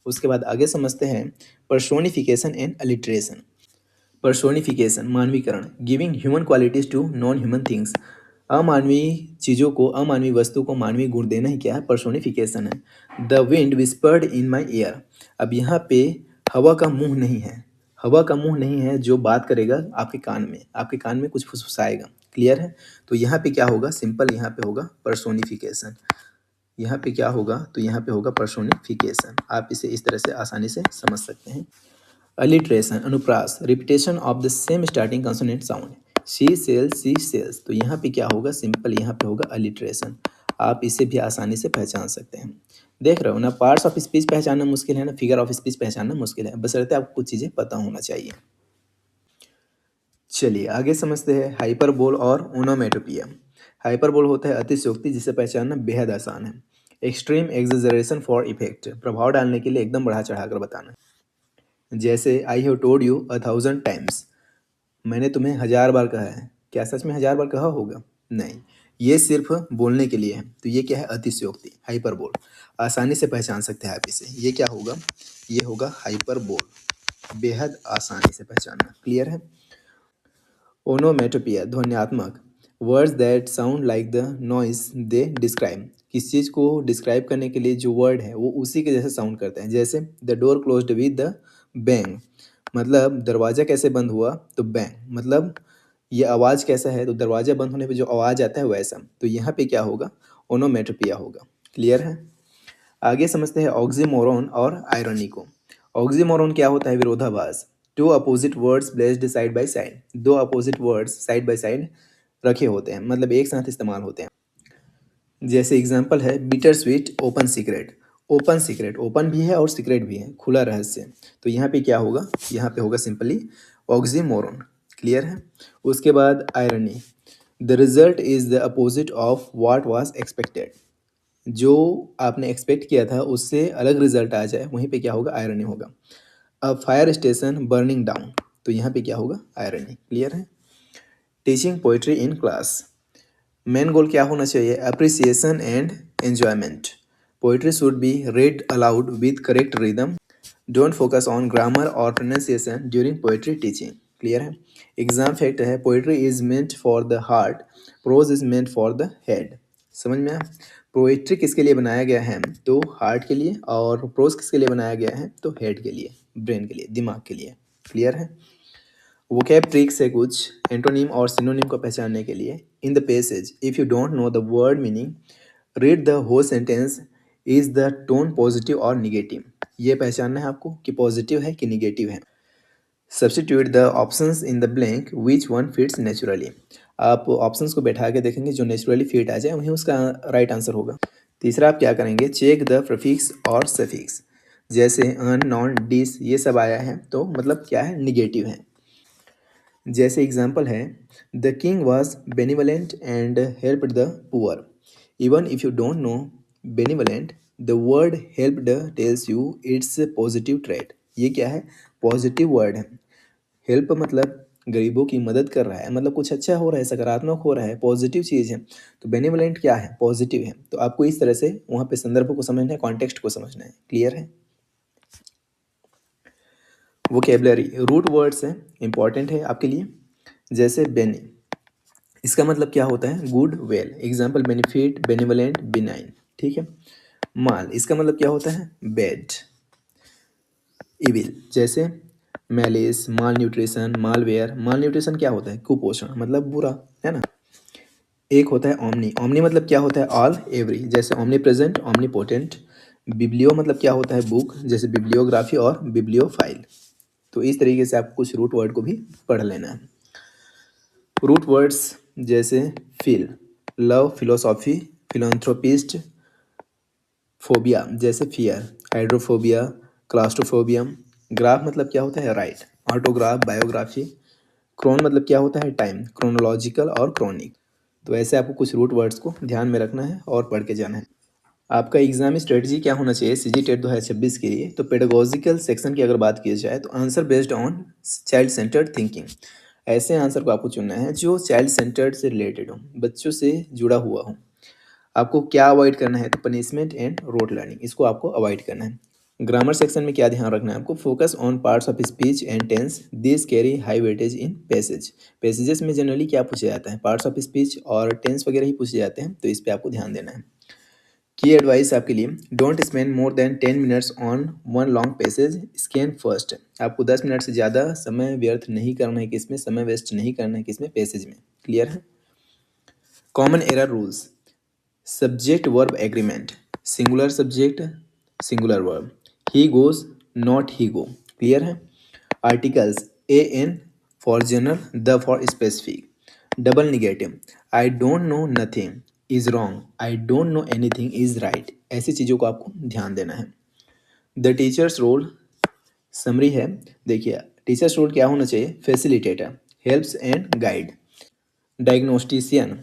उसके बाद आगे समझते हैं पर्सोनिफिकेशन एंड अलिट्रेशन। पर्सोनिफिकेशन मानवीकरण, giving human qualities to non human things. अमानवीय चीज़ों को, अमानवीय वस्तु को मानवीय गुण देना ही क्या है, पर्सोनिफिकेशन है। The wind whispered in my year. अब यहाँ पे हवा का मुंह नहीं है, हवा का मुंह नहीं है जो बात करेगा आपके कान में कुछ फुसफुसाएगा। क्लियर है। तो यहाँ पे क्या होगा, सिंपल यहाँ पे होगा पर्सोनिफिकेशन। यहाँ पे क्या होगा, तो यहाँ पे होगा पर्सोनिफिकेशन। आप इसे इस तरह से आसानी से समझ सकते हैं। अलिट्रेशन अनुप्रास, repetition of the same starting consonant sound. She sales, तो यहाँ पे क्या होगा, सिंपल यहाँ पे होगा अलिट्रेशन। आप इसे भी आसानी से पहचान सकते हैं। देख रहे हो ना, पार्ट्स ऑफ स्पीच पहचानना मुश्किल है ना, फिगर ऑफ स्पीच पहचानना मुश्किल है, बशर्ते आपको कुछ चीज़ें पता होना चाहिए। चलिए आगे समझते हैं हाइपरबोल और ओनोमेटोपिया। हाइपरबोल होता है अतिशयोक्ति, जिसे पहचानना बेहद आसान है। एक्सट्रीम एग्जेजरेशन फॉर इफेक्ट, प्रभाव डालने के लिए एकदम बढ़ा चढ़ाकर बताना। जैसे I have told you 1,000 times, मैंने तुम्हें 1000 बार कहा है। क्या सच में 1000 बार कहा होगा? नहीं, ये सिर्फ बोलने के लिए है। तो ये क्या है, अतिशयोक्ति, हाइपरबोल। आसानी से पहचान सकते हैं आप इसे। ये क्या होगा, ये होगा हाइपरबोल, बेहद आसानी से पहचानना। क्लियर है। ओनोमेटोपिया ध्वन्यात्मक, words that sound like the noise they describe. किस चीज़ को डिस्क्राइब करने के लिए जो वर्ड है वो उसी के जैसे साउंड करते हैं। जैसे the door closed with the bang, मतलब दरवाज़ा कैसे बंद हुआ, तो बैंग मतलब ये आवाज़ कैसा है, तो दरवाज़ा बंद होने पे जो आवाज़ आता है वैसा। तो यहाँ पे क्या होगा, ओनोमेटोपिया होगा। क्लियर है। आगे समझते हैं ऑक्सीमोरोन और आयरनी को। ऑक्सीमोरोन क्या होता है, विरोधाभास। Two opposite words placed side by side, दो opposite words side by side रखे होते हैं, मतलब एक साथ इस्तेमाल होते हैं। जैसे एग्जांपल है bitter sweet open secret. Open secret, open भी है और सीक्रेट भी है, खुला रहस्य। तो यहाँ पे क्या होगा, यहाँ पे होगा सिंपली ऑक्सीमोरोन। क्लियर है। उसके बाद irony, the result is the opposite of what was expected. जो आपने एक्सपेक्ट किया था उससे अलग रिजल्ट आ जाए, वहीं पे क्या होगा, आयरनी होगा। अब फायर स्टेशन बर्निंग डाउन, तो यहाँ पे क्या होगा, आयरनी। क्लियर है। Teaching poetry in class, main goal क्या होना चाहिए, appreciation and enjoyment. Poetry should be read aloud with correct rhythm. Don't focus on grammar और pronunciation during poetry teaching. Clear है। एग्जाम फैक्ट है, poetry is meant for the heart, prose is meant for the head. समझ में आया। Poetry किसके लिए बनाया गया है, तो हार्ट के लिए, और प्रोज किसके लिए बनाया गया है, तो हेड के लिए, ब्रेन के लिए, दिमाग के लिए। क्लियर है। वोकैब ट्रिक्स है कुछ एंटोनिम और सिनोनिम को पहचानने के लिए। In the passage if you don't know the word meaning, read the whole sentence. Is the tone positive और निगेटिव, ये पहचानना है आपको कि पॉजिटिव है कि निगेटिव है। Substitute the options in the blank which one fits naturally. आप ऑप्शंस को बैठा के देखेंगे, जो नेचुरली फिट आ जाए वही उसका राइट आंसर होगा। तीसरा आप क्या करेंगे, चेक द प्रीफिक्स और सफिक्स। जैसे अन, नॉन, डिस, ये सब आया है तो मतलब क्या है, निगेटिव है। जैसे एग्जाम्पल है, the king was benevolent and helped the poor. Even if you don't no benevolent, the word helped tells you it's positive trait. ये क्या है, पॉजिटिव वर्ड है। हेल्प मतलब गरीबों की मदद कर रहा है, मतलब कुछ अच्छा हो रहा है, सकारात्मक हो रहा है, पॉजिटिव चीज़ है। तो बेनिवलेंट क्या है, पॉजिटिव है। तो आपको इस तरह से वहाँ पे संदर्भ को समझना है, कॉन्टेक्स्ट को समझना है। क्लियर है। वोकेबलरी, रूट वर्ड्स है, इंपॉर्टेंट है आपके लिए। जैसे बेनी, इसका मतलब क्या होता है, good, well. Example benefit, benevolent, benign. ठीक है। माल, इसका मतलब क्या होता है, बैड, इविल। जैसे मैलिस, माल न्यूट्रिशन, मालवेयर। माल न्यूट्रिशन क्या होता है, कुपोषण, मतलब बुरा, है ना। एक होता है ओमनी, ओमनी मतलब क्या होता है, ऑल, एवरी। जैसे omni present, omni potent. Biblio मतलब क्या होता है, बुक। जैसे बिब्लियोग्राफी और बिब्लियोफाइल। तो इस तरीके से आपको कुछ रूट वर्ड को भी पढ़ लेना है। रूट वर्ड्स जैसे फील, लव, फिलोसॉफी, फिलोंथ्रोपिस्ट। फोबिया जैसे फियर, हाइड्रोफोबिया, क्लास्ट्रोफोबिया। ग्राफ मतलब क्या होता है, राइट। Autograph, biography. क्रोन मतलब क्या होता है, टाइम, क्रोनोलॉजिकल और क्रोनिक। तो ऐसे आपको कुछ रूट वर्ड्स को ध्यान में रखना है और पढ़ के जाना है। आपका एग्जाम स्ट्रेटजी क्या होना चाहिए सीजी टेट 2026 के लिए, तो पेडागोजिकल सेक्शन की अगर बात की जाए तो answer based on child centred thinking. ऐसे आंसर को आपको चुनना है जो चाइल्ड सेंटर्ड से रिलेटेड हो, बच्चों से जुड़ा हुआ हो। आपको क्या अवॉइड करना है, तो पनिशमेंट एंड रोte लर्निंग, इसको आपको अवॉइड करना है। ग्रामर सेक्शन में क्या ध्यान रखना है आपको, focus on parts of speech and tense, this carry high weightage in passage. Passages में जनरली क्या पूछा जाता है, पार्ट्स ऑफ स्पीच और टेंस वगैरह ही पूछे जाते हैं, तो इस पर आपको ध्यान देना है। की एडवाइस आपके लिए, don't spend more than 10 minutes on one long passage, scan first. आपको 10 मिनट से ज़्यादा समय व्यर्थ नहीं करना है, किसमें समय वेस्ट नहीं करना है, किसमें, पैसेज में। क्लियर है। Common error rules, subject verb agreement, singular subject singular verb, he goes not he go. Clear है। Articles, a an for general, the for specific, double negative, I don't know nothing is wrong, I don't know anything is right. ऐसी चीज़ों को आपको ध्यान देना है। The teachers role summary है। देखिए, टीचर्स रोल क्या होना चाहिए, फैसिलिटेटर, हेल्प्स एंड गाइड। डायग्नोस्टिशियन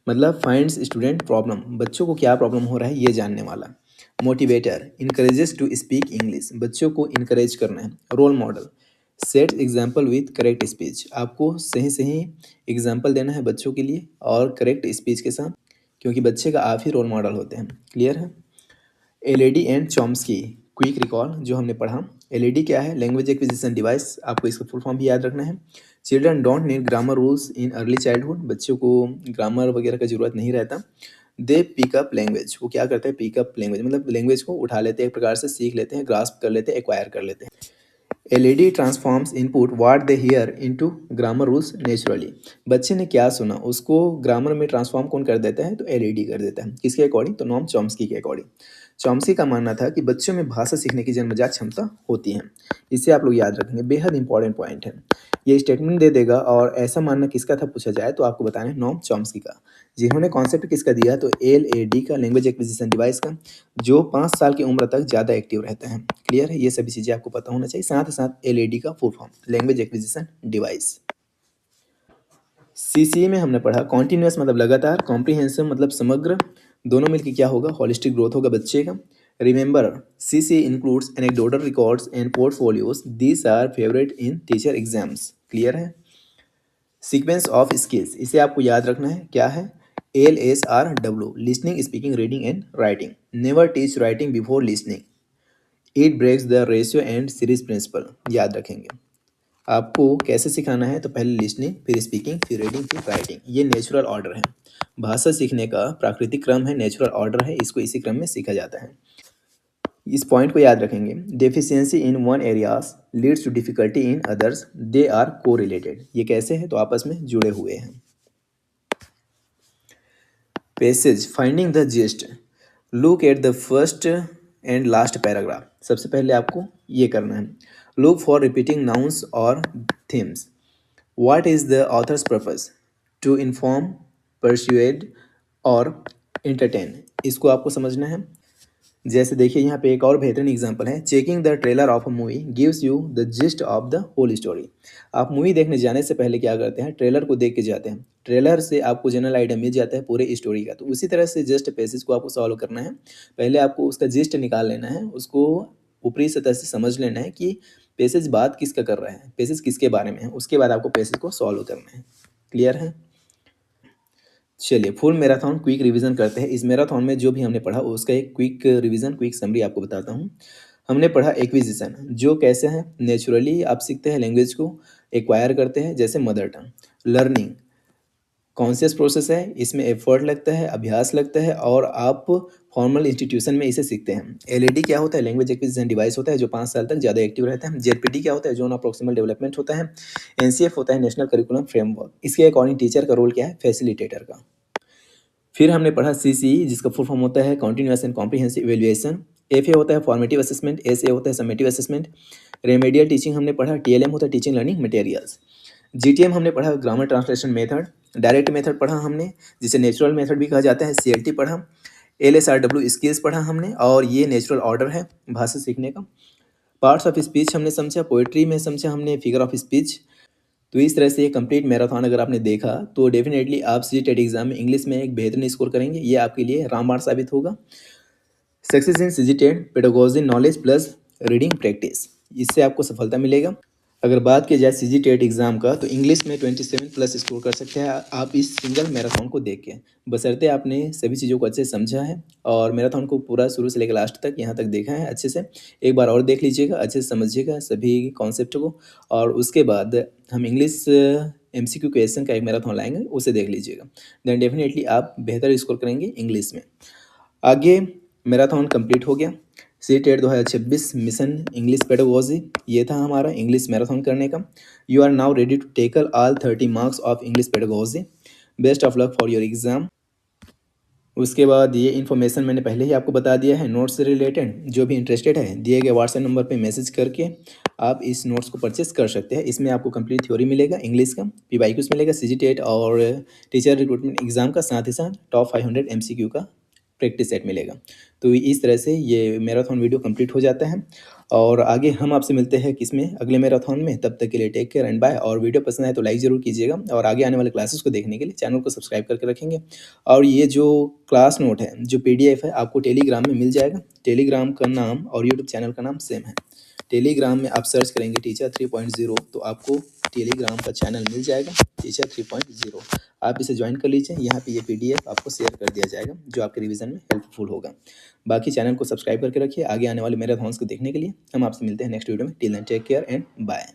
मतलब फाइंड्स स्टूडेंट प्रॉब्लम, बच्चों को क्या प्रॉब्लम हो रहा है ये जानने वाला। Motivator, encourages to speak English, बच्चों को इनकरेज करना है। Role model, set example with correct speech, आपको सही सही एग्जाम्पल देना है बच्चों के लिए और करेक्ट स्पीच के साथ, क्योंकि बच्चे का आप ही रोल मॉडल होते हैं। क्लियर है। LED and Chomsky, quick recall जो हमने पढ़ा। एलईडी क्या है, लैंग्वेज एक्विजिशन डिवाइस, आपको इसका फुल फॉर्म भी याद रखना है। Children don't need grammar rules in early childhood, बच्चों को ग्रामर वगैरह का जरूरत नहीं रहता। दे पिकअप लैंग्वेज, वो क्या करते हैं, पिकअप लैंग्वेज मतलब लैंग्वेज को उठा लेते हैं, एक प्रकार से सीख लेते हैं, ग्रास्प कर लेते हैं, एक्वायर कर लेते हैं। LED transforms input what they hear into grammar rules naturally, बच्चे ने क्या सुना उसको ग्रामर में ट्रांसफॉर्म कौन कर देता है, तो एलईडी कर देता है। किसके अकॉर्डिंग, तो नॉम चॉम्स्की के अकॉर्डिंग। चॉम्स्की का मानना था कि बच्चों में भाषा सीखने की जन्मजात क्षमता होती है। इसे आप लोग याद रखेंगे, बेहद इंपॉर्टेंट पॉइंट है। ये स्टेटमेंट दे देगा और ऐसा मानना किसका था पूछा जाए तो आपको बताना है नॉम चॉम्स्की का। जिन्होंने कॉन्सेप्ट किसका दिया, तो एलएडी का, लैंग्वेज एक्विजिशन डिवाइस का, जो 5 साल की उम्र तक ज़्यादा एक्टिव रहता है। क्लियर है। ये सभी चीज़ें आपको पता होना चाहिए। साथ ही साथ एलएडी का full form, language acquisition device. CCA में हमने पढ़ा कॉन्टिन्यूस मतलब लगातार, कॉम्प्रिहेंसिव मतलब समग्र, दोनों मिलकर क्या होगा, होलिस्टिक ग्रोथ होगा बच्चे का। Remember, CCA includes anecdotal records and portfolios, these are favourite in teacher exams. Clear है। सीक्वेंस ऑफ स्किल्स, इसे आपको याद रखना है, क्या है, LSRW, listening speaking reading and writing. Never teach writing before listening, it breaks the ratio and series principle. याद रखेंगे। आपको कैसे सिखाना है, तो पहले लिसनिंग, फिर स्पीकिंग, फिर रीडिंग, फिर राइटिंग। ये नेचुरल ऑर्डर है, भाषा सीखने का प्राकृतिक क्रम है, नेचुरल ऑर्डर है, इसको इसी क्रम में सीखा जाता है। इस पॉइंट को याद रखेंगे। Deficiency in one areas leads to difficulty in others, they are correlated. ये कैसे है, तो आपस में जुड़े हुए हैं। Passage, finding the gist, look at the first and last paragraph. सबसे पहले आपको ये करना है। लुक फॉर रिपीटिंग नाउन्स और themes. What is the author's purpose, to inform, persuade और एंटरटेन। इसको आपको समझना है। जैसे देखिए यहाँ पे एक और बेहतरीन एग्जांपल है, checking the trailer of a movie gives you the gist of the whole story. आप मूवी देखने जाने से पहले क्या करते हैं, ट्रेलर को देख के जाते हैं, ट्रेलर से आपको जनरल आइडिया मिल जाता है पूरे स्टोरी का। तो उसी तरह से जस्ट पैसेज को आपको सॉल्व करना है। पहले आपको उसका जिस्ट निकाल लेना है, उसको ऊपरी सतह से समझ लेना है कि पैसेज बात किसका कर रहा है, पैसेज किसके बारे में है, उसके बाद आपको पैसेज को सॉल्व करना है। क्लियर है। चलिए फुल मैराथन क्विक रिवीजन करते हैं। इस मैराथन में जो भी हमने पढ़ा उसका एक क्विक रिवीजन, क्विक समरी आपको बताता हूँ। हमने पढ़ा एक्विजिशन, जो कैसे है, नेचुरली आप सीखते हैं, लैंग्वेज को एक्वायर करते हैं जैसे mother tongue. Learning conscious process है, इसमें एफर्ट लगता है, अभ्यास लगता है और आप फॉर्मल इंस्टीट्यूशन में इसे सीखते हैं। एलईडी क्या होता है, लैंग्वेज एक्विजिशन डिवाइस होता है, जो 5 साल तक ज़्यादा एक्टिव रहता है। जेडपीटी क्या होता है, जोन ऑफ प्रोक्सिमल डेवलपमेंट होता है। एनसीएफ होता है, नेशनल करिकुलम फ्रेमवर्क। इसके अकॉर्डिंग टीचर का रोल क्या है, फैसिलिटेटर का। फिर हमने पढ़ा सीसीई, जिसका फुल फॉर्म होता है continuous and comprehensive evaluation. FA होता है फॉर्मेटिव असेसमेंट, एसए होता है समेटिव असेसमेंट। रेमेडियल टीचिंग हमने पढ़ा, टीएलएम होता है टीचिंग लर्निंग मटेरियल्स। जीटीएम हमने पढ़ा, grammar translation method. Direct method पढ़ा हमने, जिसे नेचुरल मेथड भी कहा जाता है, सीएलटी पढ़ा। एलएसआरडब्ल्यू स्किल्स पढ़ा हमने, और ये नेचुरल ऑर्डर है भाषा सीखने का। पार्ट्स ऑफ स्पीच हमने समझा, पोएट्री में समझा हमने फिगर ऑफ स्पीच। तो इस तरह से ये कंप्लीट मैराथन अगर आपने देखा तो डेफिनेटली आप सीटेट एग्जाम में इंग्लिश में एक बेहतरीन स्कोर करेंगे। ये आपके लिए रामबाण साबित होगा। Success in CGTET pedagogy knowledge plus reading practice, इससे आपको सफलता मिलेगा। अगर बात की जाए सीजी टेट एग्ज़ाम का, तो इंग्लिश में 27 प्लस स्कोर कर सकते हैं आप इस सिंगल मैराथन को देख के, बशर्ते आपने सभी चीज़ों को अच्छे से समझा है और मैराथन को पूरा शुरू से लेकर लास्ट तक यहाँ तक देखा है अच्छे से। एक बार और देख लीजिएगा, अच्छे से समझिएगा सभी कॉन्सेप्ट को, और उसके बाद हम इंग्लिश एमसीक्यू क्वेश्चन का एक मैराथन लाएंगे, उसे देख लीजिएगा। देन डेफिनेटली आप बेहतर स्कोर करेंगे इंग्लिश में। आगे मैराथन कंप्लीट हो गया। C TET 2026 mission English pedagogy, ये था हमारा इंग्लिश मैराथन करने का। You are now ready to tackle all 30 marks of English pedagogy. Best of luck for your exam. उसके बाद ये इन्फॉर्मेशन मैंने पहले ही आपको बता दिया है। नोट्स से रिलेटेड जो भी इंटरेस्टेड है, दिए गए व्हाट्सएप नंबर पे मैसेज करके आप इस नोट्स को परचेस कर सकते हैं। इसमें आपको कंप्लीट थ्योरी मिलेगा इंग्लिश का, पीवाईक्यूज मिलेगा, सीजी टेट और टीचर रिक्रूटमेंट एग्जाम का, साथ ही साथ टॉप 500 एमसीक्यू का प्रैक्टिस सेट मिलेगा। तो इस तरह से ये मैराथन वीडियो कंप्लीट हो जाता है और आगे हम आपसे मिलते हैं किसमें, अगले मैराथन में। तब तक के लिए टेक केयर एंड बाय। और वीडियो पसंद आए तो लाइक ज़रूर कीजिएगा और आगे आने वाले क्लासेस को देखने के लिए चैनल को सब्सक्राइब करके रखेंगे। और ये जो क्लास नोट है, जो पीडीएफ है, आपको टेलीग्राम में मिल जाएगा। टेलीग्राम का नाम और यूट्यूब चैनल का नाम सेम है। टेलीग्राम में आप सर्च करेंगे टीचर 3.0 तो आपको टेलीग्राम का चैनल मिल जाएगा, टीचर 3.0। आप इसे ज्वाइन कर लीजिए। यहाँ पे ये पीडीएफ आपको शेयर कर दिया जाएगा जो आपके रिवीजन में हेल्पफुल होगा। बाकी चैनल को सब्सक्राइब करके रखिए आगे आने वाले मैराथन्स को देखने के लिए। हम आपसे मिलते हैं नेक्स्ट वीडियो में। Till then take care and bye.